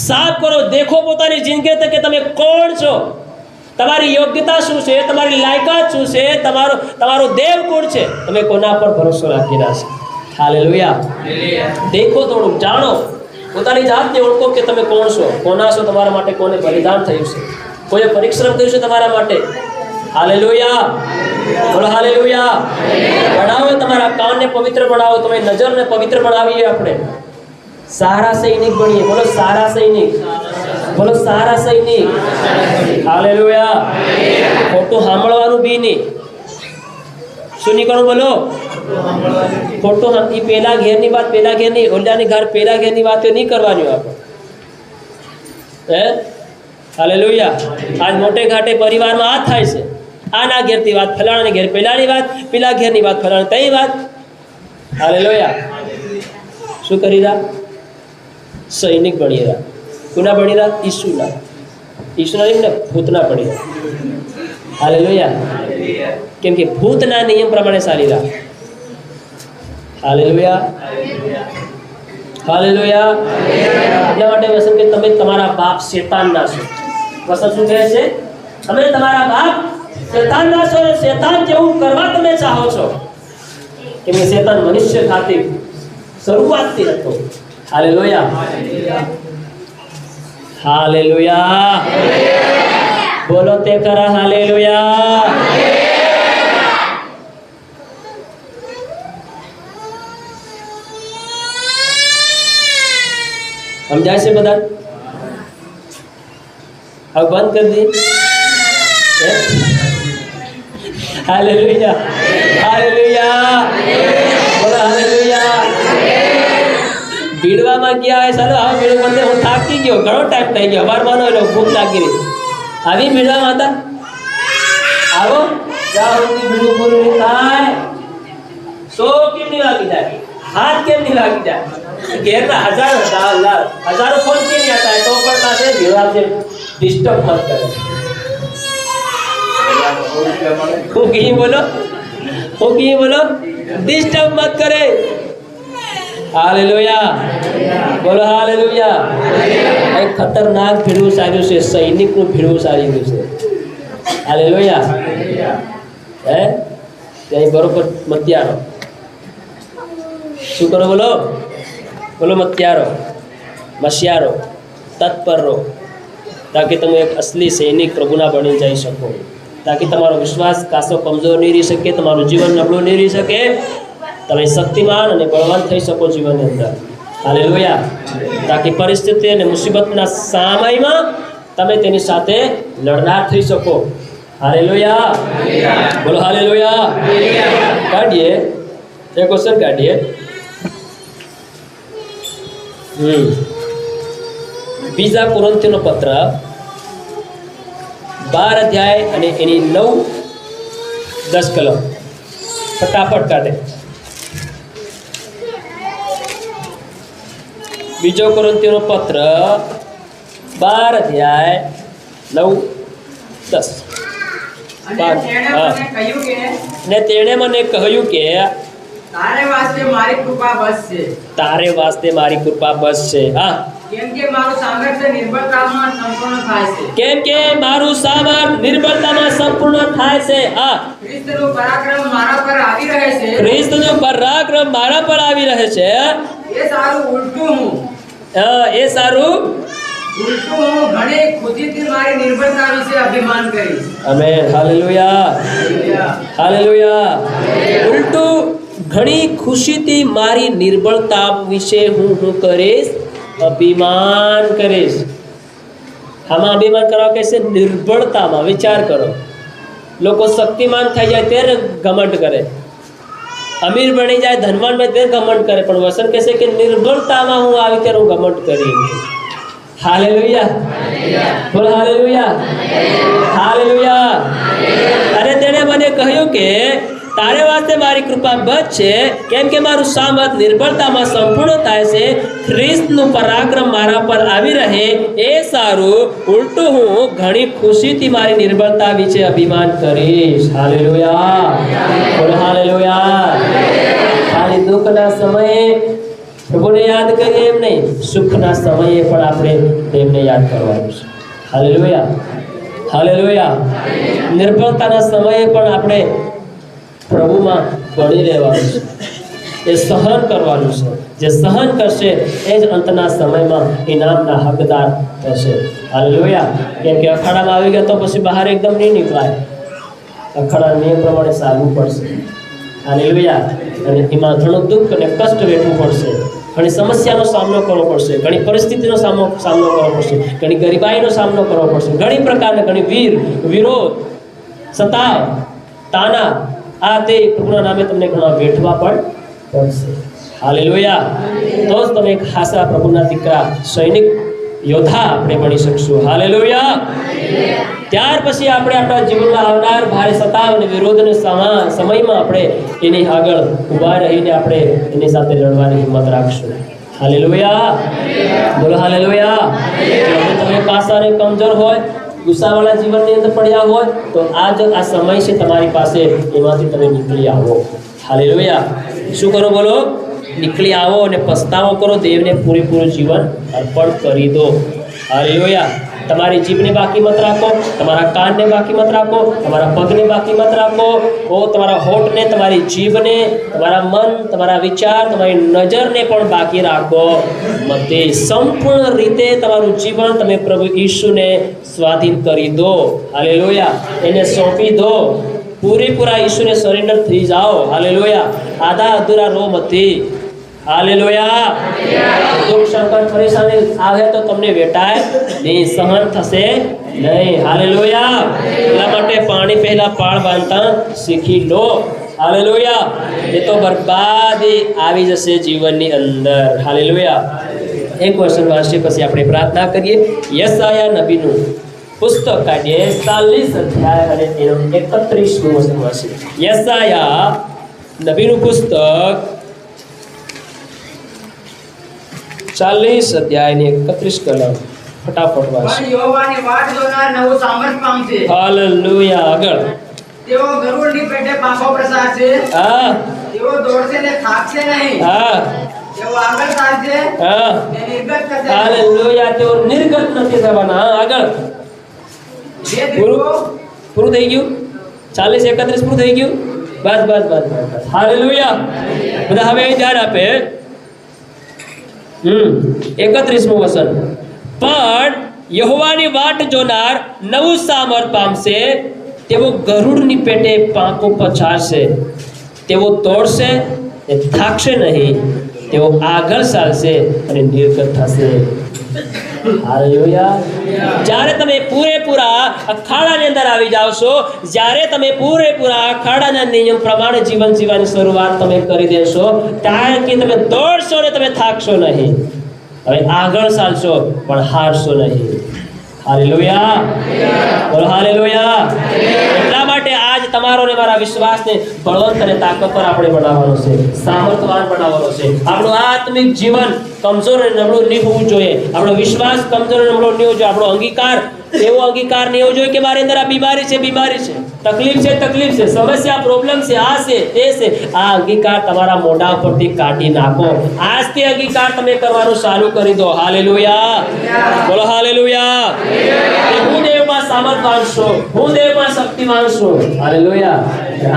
સાફ કરો. દેખો પોતાની જિંદગી કે તમે કોણ છો, તમારી યોગ્યતા શું છે, તમારી લાયકાત શું છે, તમારો દેવ કોણ છે, તમે કોના પર ભરોસો રાખી રહ્યા છો. હાલેલુયા. દેખો, થોડુંક જાણો, પોતાની જાતને ઓળખો કે તમે કોણ છો, કોના છો, તમારા માટે કોને બલિદાન થયું છે, કોઈએ પરિશ્રમ કર્યું છે તમારા માટે. હાલેલુયા. બોલો હાલેલુયા. બનાવો તમારા કાનને પવિત્ર બનાવો, તમારી નજરને પવિત્ર બનાવીએ. આપણે સારા સૈનિક બનીએ. બોલો સારા સૈનિક. બોલો સારા સૈનિક. હાલેલુયા. ખોટું સાંભળવાનું બી નહીં. શું નહીં કરવું? બોલો ખોટું. એ પેલા ઘેરની વાત પેલા ઘેરની, ઓલાની ઘર પેલા ઘેરની વાતો નહીં કરવાની આપણે. હે હાલેલુયા. આજ મોટે ઘાટે પરિવારમાં આ થાય છે. આના ઘેરથી વાત ફલાણાની ઘેર પેલાની વાત, પેલા ઘેરની વાત ફલાણા તઈ વાત. હાલેલુયા. શું કરી રહ્યા? સૈનિક બની રહ્યા. કોના બની રહ્યા? ઈસુના. ઈસુના એમને ભૂતના બની રહ્યા. હાલેલુયા. કેમ કે ભૂતના નિયમ પ્રમાણે ચાલી રહ્યા. હાલેલુયા. હાલેલુયા. એટલા માટે વસન કે તમે તમારા બાપ શેતાનના છો. વસન શું કહે છે? તમે તમારા બાપ શેતાનના છો. શેતાન જેવું કરવા તમે ચાહો છો. કેમ કે શેતાન મનુષ્ય ખાतिर શરૂઆતથી હતો. હાલેલુયા. હાલેલુયા. બોલો તે ખરા. હાલેલુયા. સમજાય છે બધા? હવે બંધ કરી દી. હાલેલુયા. હાલેલુયા. બોલો હાલેલુયા. ભીડવામાં ગયા હોય ચાલો હવે ભીડ બંધ. હું થાકી ગયો, ઘણો ટાઈમ થઈ ગયો, અમારવાનો એટલે ભૂખ લાગી રહી. આવી ભીડવામાં હતા? આવો જ્યાં સુધી ભીડું પૂરું નહીં થાય. સો કેમ નહીં લાગી જાય? હાથ કેમ નહીં લાગી જાય? ઘેરના હજારો ફોન કેમ નહીં आता है? तो પણ પાસે ભીડવા છે. ડિસ્ટર્બ મત કરે. હું કहीं બોલો, હું કहीं બોલો, ડિસ્ટર્બ મત કરે. હાલેલુયા. બોલો હાલેલુયા. એક ખતરનાક ભીડું સાર્યું છે. સૈનિકનું ભીડું સાર્યું છે. હાલેલુયા. હે ત્યાં બરોબર મત્યારો. શું કરો? બોલો બોલો મત્યારો, મસ્યારો, તત્પર રહો, તાकि તમે એક અસલી સૈનિક પ્રભુના બની જઈ શકો. તાकि તમારો વિશ્વાસ કાસો કમજોર નહીં રહી શકે, તમારું જીવન નબળું નહીં રહી શકે, તમે શક્તિમાન અને બળવાન થઈ શકો જીવનની અંદર. હાલેલુયા. તાकि પરિસ્થિતિ અને મુસીબતના સમયમાં તમે તેની સાથે લડનાર થઈ શકો. હાલેલુયા. બોલો હાલેલુયા. કાઢીએ એક ક્વેશ્ચન કાઢીએ. બીજા કોરિન્થીનો પત્ર 12 અધ્યાય અને એની 9-10 કલમ ફટાફટ કાઢે. બીજો કોરિન્થીનો પત્ર 12 અધ્યાય 9-10. ને તેણે મને કહ્યું કે
તારે વાસ્તે મારી કૃપા બસ છે.
તારે વાસ્તે મારી કૃપા બસ છે. હા
કેમ કે મારું સામર્થ્ય નિર્બળતામાં સંપૂર્ણ થાય છે.
કેમ કે મારું સામર્થ્ય નિર્બળતામાં સંપૂર્ણ થાય છે. હા,
ખ્રિસ્તનું પરાક્રમ મારા પર આવી રહે છે.
ખ્રિસ્તનું પરાક્રમ મારા પર આવી રહે છે.
એ સારું ઉલટું હું ઘણી ખુશીથી મારી નિર્બળતા વિશે અભિમાન કરીશ.
આમેન. હાલેલુયા. હાલેલુયા. ઉલટું ઘણી ખુશીથી મારી નિર્બળતા વિશે હું કરીશ, અભિમાન કરીશ. આમાં અભિમાન કરવા કહેશે નિર્બળતામાં. વિચાર કરો, લોકો શક્તિમાન થઈ જાય ત્યારે ઘમંડ કરે, અમીર બની જાય ધનવાન બને ત્યારે ઘમંડ કરે, પણ વસન કહેશે કે નિર્બળતામાં હું આવી ત્યારે હું ઘમંડ કરી. હાલેલુયા. બોલ હાલેલુયા. હાલેલુયા. અરે તેણે મને કહ્યું કે તારે વાસ્તે મારી કૃપા બસ છે, કેમ કે મારું સામર્થ નિર્બળતામાં સંપૂર્ણ થાય છે. ખ્રિસ્તનું પરાક્રમ મારા પર આવી રહે એ સારું. ઉલટું હું ઘણી ખુશીથી મારી નિર્બળતા વિશે અભિમાન કરીશ. હાલેલુયા. બોલ હાલેલુયા. ખાલી દુઃખના સમયે પ્રભુને યાદ કરીએ એમ નહીં, સુખના સમયે પણ આપણે તેમને યાદ કરવાનું છે. હાલેલુયા. હાલેલુયા. નિર્બળતાના સમયે પણ આપણે પ્રભુમાં બળી રહેવાનું છે, એ સહન કરવાનું છે. જે સહન કરશે એ જ અંતના સમયમાં ઇનામના હકદાર થશે. હાલેલુયા. કેમ કે અખાડામાં આવી ગયા તો પછી બહાર એકદમ નહીં નીકળાય, અખાડાના નિયમ પ્રમાણે ચાલવું પડશે. હાલેલુયા. અને એમાં ઘણું દુઃખ અને કષ્ટ વેઠવું પડશે, ઘણી સમસ્યાનો સામનો કરવો પડશે, ઘણી પરિસ્થિતિનો સામનો કરવો પડશે, ઘણી ગરીબાઈનો સામનો કરવો પડશે, ઘણી પ્રકારના ઘણી વિરોધ, સતાવ, તાના, આ તે પ્રભુના નામે તમને ઘણા વેઠવા પણ પડશે. હાલેલુયા. તો જ તમે ખાસા પ્રભુના દીકરા, સૈનિક, યોદ્ધા આપણે બની શકશું. હાલેલુયા. ત્યાર પછી આપણે આપણા જીવનમાં આવનાર ભારે સતાવ અને વિરોધના સમયમાં આપણે એની આગળ ઊભા રહીને આપણે એની સાથે લડવાની હિંમત રાખશું. હાલેલુયા. બોલો હાલેલુયા. તમે કાસા અને કમજોર હોય, ગુસ્સાવાળા જીવનની અંદર પડ્યા હોય તો આ સમય છે તમારી પાસે, એમાંથી તમે નીકળી આવો. હાલેલુયા. શું કરો બોલો? નીકળી આવો અને પસ્તાવો કરો, દેવને પૂરેપૂરું જીવન અર્પણ કરી દો. હાલેલુયા. તમારી જીભને બાકી મત રાખો, તમારા કાનને બાકી મત રાખો, તમારા પગને બાકી મત રાખો, તમારા હોઠને, તમારી જીભને, તમારા મન, તમારા વિચાર, તમારી નજરને પણ બાકી રાખો. મતે સંપૂર્ણ રીતે તમારું જીવન તમે પ્રભુ ઈસુને સ્વાધીન કરી દો. હાલેલુયા. એને સોંપી દો. પૂરેપૂરા ઈસુને સરેન્ડર થઈ જાઓ. હાલેલુયા. આધા અધૂરા રો મથી. હાલેલુયા. દુઃખ સંકટ પરેશાની આવે તો તમને વેટાય નહીં, સહન થશે નહીં. હાલેલુયા. એટલા માટે પાણી પહેલા પાળ બાંધતા શીખી લો. હાલેલુયા. એ તો બરબાદી આવી જશે જીવનની અંદર. હાલેલુયા. એક વચન વાંચીએ પછી આપણે પ્રાર્થના કરીએ. યશાયા નબીનું પુસ્તક કાઢીએ 40 અધ્યાય અને એનો 31મું વચન વાંચીએ. યશાયા નબીનું પુસ્તક 40 અધ્યાય 31 કલમ. ફટાફટ વાંચો.
પણ યહોવાની વાટ જોનાર નવું સામર્થ પામશે.
હાલેલુયા. આગળ.
તેઓ ગરુડની પેટે પાંખો પ્રસારશે.
હા.
તેઓ દોડશે ને થાકશે નહીં.
હા.
તેઓ આગળ ચાલશે
હા.
ને નિર્ગત થશે.
હાલેલુયા. તેઓ નિર્ગત નથી થવાના. આગળ.
જે દીકરો
પૂરું થઈ ગયું. 40 31 પૂરું થઈ ગયું. બસ બસ બસ બસ. હાલેલુયા. બધા હવે ધ્યાન આપે. 31મું વચન. પણ યહોવાની વાટ જોનાર નવું સામર્થ પામશે. તેઓ ગરુડની પેટે પાંખો પછાડશે. તેઓ દોડશે ને થાકશે નહીં. તેઓ આગળ ચાલશે અને નિર્ગત થશે. હાલેલુયા. જ્યારે તમે પૂરેપૂરા અખાડાની અંદર આવી જાવ છો, જ્યારે તમે પૂરેપૂરા અખાડાના નિયમ પ્રમાણે જીવન જીવવાની શરૂઆત તમે કરી દેશો, ત્યારે કે તમે દોડશો ને તમે થાકશો નહીં. હવે આગળ ચાલશો પણ હારશો નહીં. હાલેલુયા. બોલો હાલેલુયા. એટલા માટે આજ તમારો ને મારા વિશ્વાસને બળવંત અને તાકાતવર આપણે બનાવવાનો છે, સામર્થવાન બનાવવાનો છે. આપણું આત્મિક જીવન કમજોર અને નબળું નહીં હોવું જોઈએ. આપણો વિશ્વાસ કમજોર અને નબળો નહીં હોવો જોઈએ. આપણો અંગીકાર એવો અંગીકાર નહીં હોવો જોઈએ કે મારી અંદર આ બીમારી છે. તકલીફ છે, સમસ્યા પ્રોબ્લેમ છે, આ છે તે છે, આ અંગીકાર તમારા મોઢા ઉપરથી કાઢી નાખો. આજથી અંગીકાર તમે કરવાનું ચાલુ કરી દો. હાલેલુયા, બોલો હાલેલુયા. હું દેવમાં સામર્થવાન છું, હું દેવમાં શક્તિમાન છું. હાલેલુયા.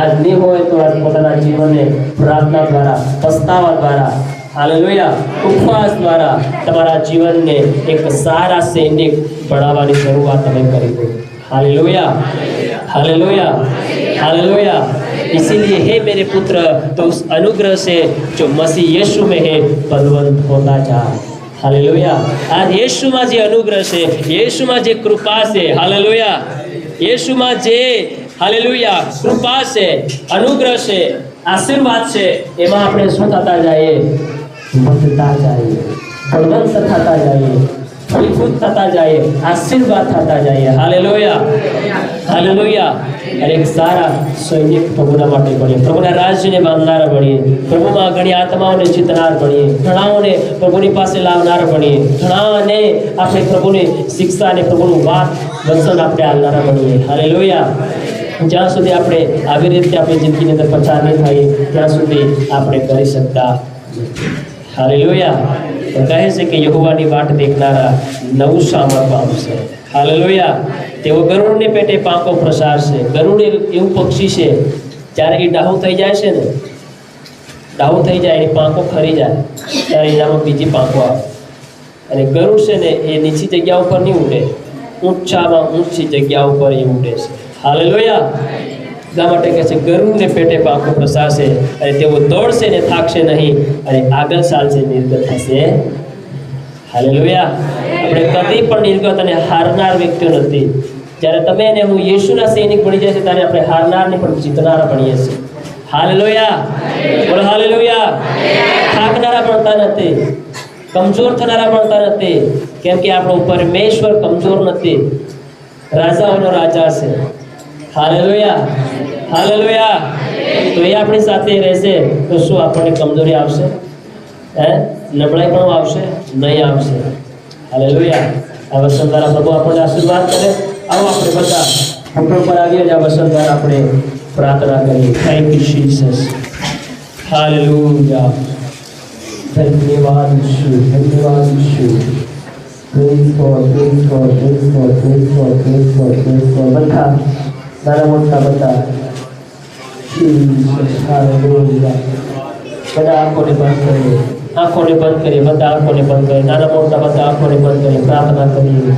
આજ નહીં હોય તો આજ પોતાના જીવનને પ્રાર્થના દ્વારા, પસ્તાવા દ્વારા, હાલેલુયા, ઉપવાસ દ્વારા તમારા જીવનને એક સારા સૈનિક બનાવવાની શરૂઆત તમે કરી દો. Hallelujah, hallelujah, hallelujah. इसीलिए हे मेरे पुत्र, तो उस अनुग्रह से जो मसीह यीशु में है बलवंत होता जा. हालेलुया. आज यीशुમાં જે અનુગ્રહ છે, यीशुમાં જે કૃપા છે, હાલેલુયા, यीशुમાં જે હાલેલુયા કૃપા છે, અનુગ્રહ છે, આશીર્વાદ છે, એમાં આપણે શું થતા જઈએ? વધતા જઈએ, બળવંત થતા જઈએ, फलीभूत થતા જઈએ, આશીર્વાદ થતા જઈએ. Hallelujah, hallelujah. અને એક સારા સૈનિક પ્રભુના માટે બનીએ, પ્રભુના રાજ્યને બાંધનાર બનીએ, પ્રભુમાં ઘણી આત્માઓને જીતનાર બનીએ, ઘણાઓને પ્રભુની પાસે લાવનાર બનીએ, ઘણાને આપણે પ્રભુની શિક્ષા અને પ્રભુનું વાત વચન આપણે આલનારા બનીએ. હાલેલુયા. જ્યાં સુધી આપણે આવી રીતે આપણી જિંદગીની અંદર પસાર નહીં થાય ત્યાં સુધી આપણે કરી શકતા નથી. હાલેલુયા. કહે છે કે યહોવાની વાટ દેખનારા નવું સામર્થ્ય પામશે. હાલેલુયા. તેઓ ગરુડને પેટે પાંખો પ્રસારશે. ગરુડ એવું પક્ષી છે, જ્યારે એ ડાહું થઈ જાય છે ને, ડાહું થઈ જાય, એની પાંખો ખરી જાય, ત્યારે એનામાં બીજી પાંખો આવે. અને ગરુડ છે ને એ નીચી જગ્યા ઉપર નહીં ઉડે, ઊંચામાં ઊંચી જગ્યા ઉપર એ ઉડે છે. હાલેલુયા. એટલા માટે કહે છે ગરુડને પેટે પાંખો પ્રસારશે અને તેઓ દોડશે ને થાકશે નહીં અને આગળ ચાલશે, નિર્ગત થશે. હાલેલુયા. આપણે કદી પણ નિર્ગત અને હારનાર વ્યક્તિઓ નથી. જ્યારે તમે અને હું યેશુના સૈનિક બની જાય છે ત્યારે આપણે હારનાર ને પણ જીતનારા બનીએ છીએ. હાલેલુયા, બોલો હાલેલુયા. થાકનારા બનતા નથી, કમજોર થનારા બનતા નથી, કેમ કે આપણો પરમેશ્વર કમજોર નથી, રાજાઓનો રાજા છે. Hallelujah, hallelujah. તો એ આપણી સાથે રહેશે તો શું આપણને કમજોરી આવશે? નબળાઈ પણ આવશે? નહીં આવશે. હાલેલુયા. આ વચન દ્વારા પ્રભુ આપણને આશીર્વાદ કરે. આવો આપણે બધા ફોટો પર આવીએ, આ વચન દ્વારા આપણે પ્રાર્થના કરીએ. Thank you Jesus. હાલેલુયા. ધન્યવાદ ઈશુ, ધન્યવાદ ઈશુ. Praise God, praise God, praise God, praise God, praise God, praise God. બધા નાના મોટા બધા જીસસ. હાલેલુયા. બધા આંખોને બંધ કરીએ, આંખોને બંધ કરીએ, બધા આંખોને બંધ કરીએ, નાના મોટા બધા આંખોને બંધ કરીએ, પ્રાર્થના કરીએ,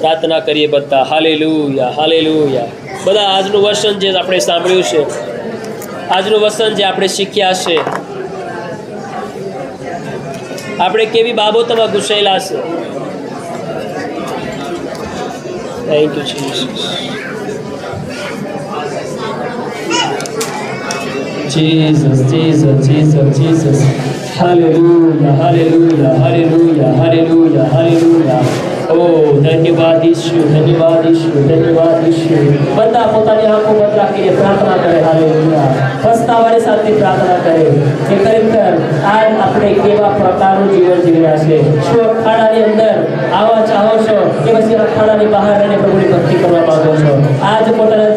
પ્રાર્થના કરીએ બધા. Hallelujah, hallelujah. બધા આજનું વચન જે આપણે સાંભળ્યું છે, આજનું વચન જે આપણે શીખ્યા છે, આપણે કેવી બાબતોમાં ઘૂસેલા છે. Thank you Jesus. Jesus, Jesus, Jesus, Jesus. Hallelujah, hallelujah, hallelujah, hallelujah, hallelujah. Oh, ધન્યવાદ ઈશુ, ધન્યવાદ ઈશુ, ધન્યવાદ ઈશુ. બધા પોતાની આંખો બંધ રાખીને પ્રાર્થના કરે. હાલેલુયા. પસ્તાવાની સાથે પ્રાર્થના કરે કે ખરેખર આજ આપણે કેવા પ્રકારનું જીવન જીવી રહ્યા છે. શું અખાડાની અંદર આવવા ચાહો છો કે પછી અખાડાની બહાર રહીને પ્રભુની ભક્તિ કરવા માંગો છો? આજ પોતાના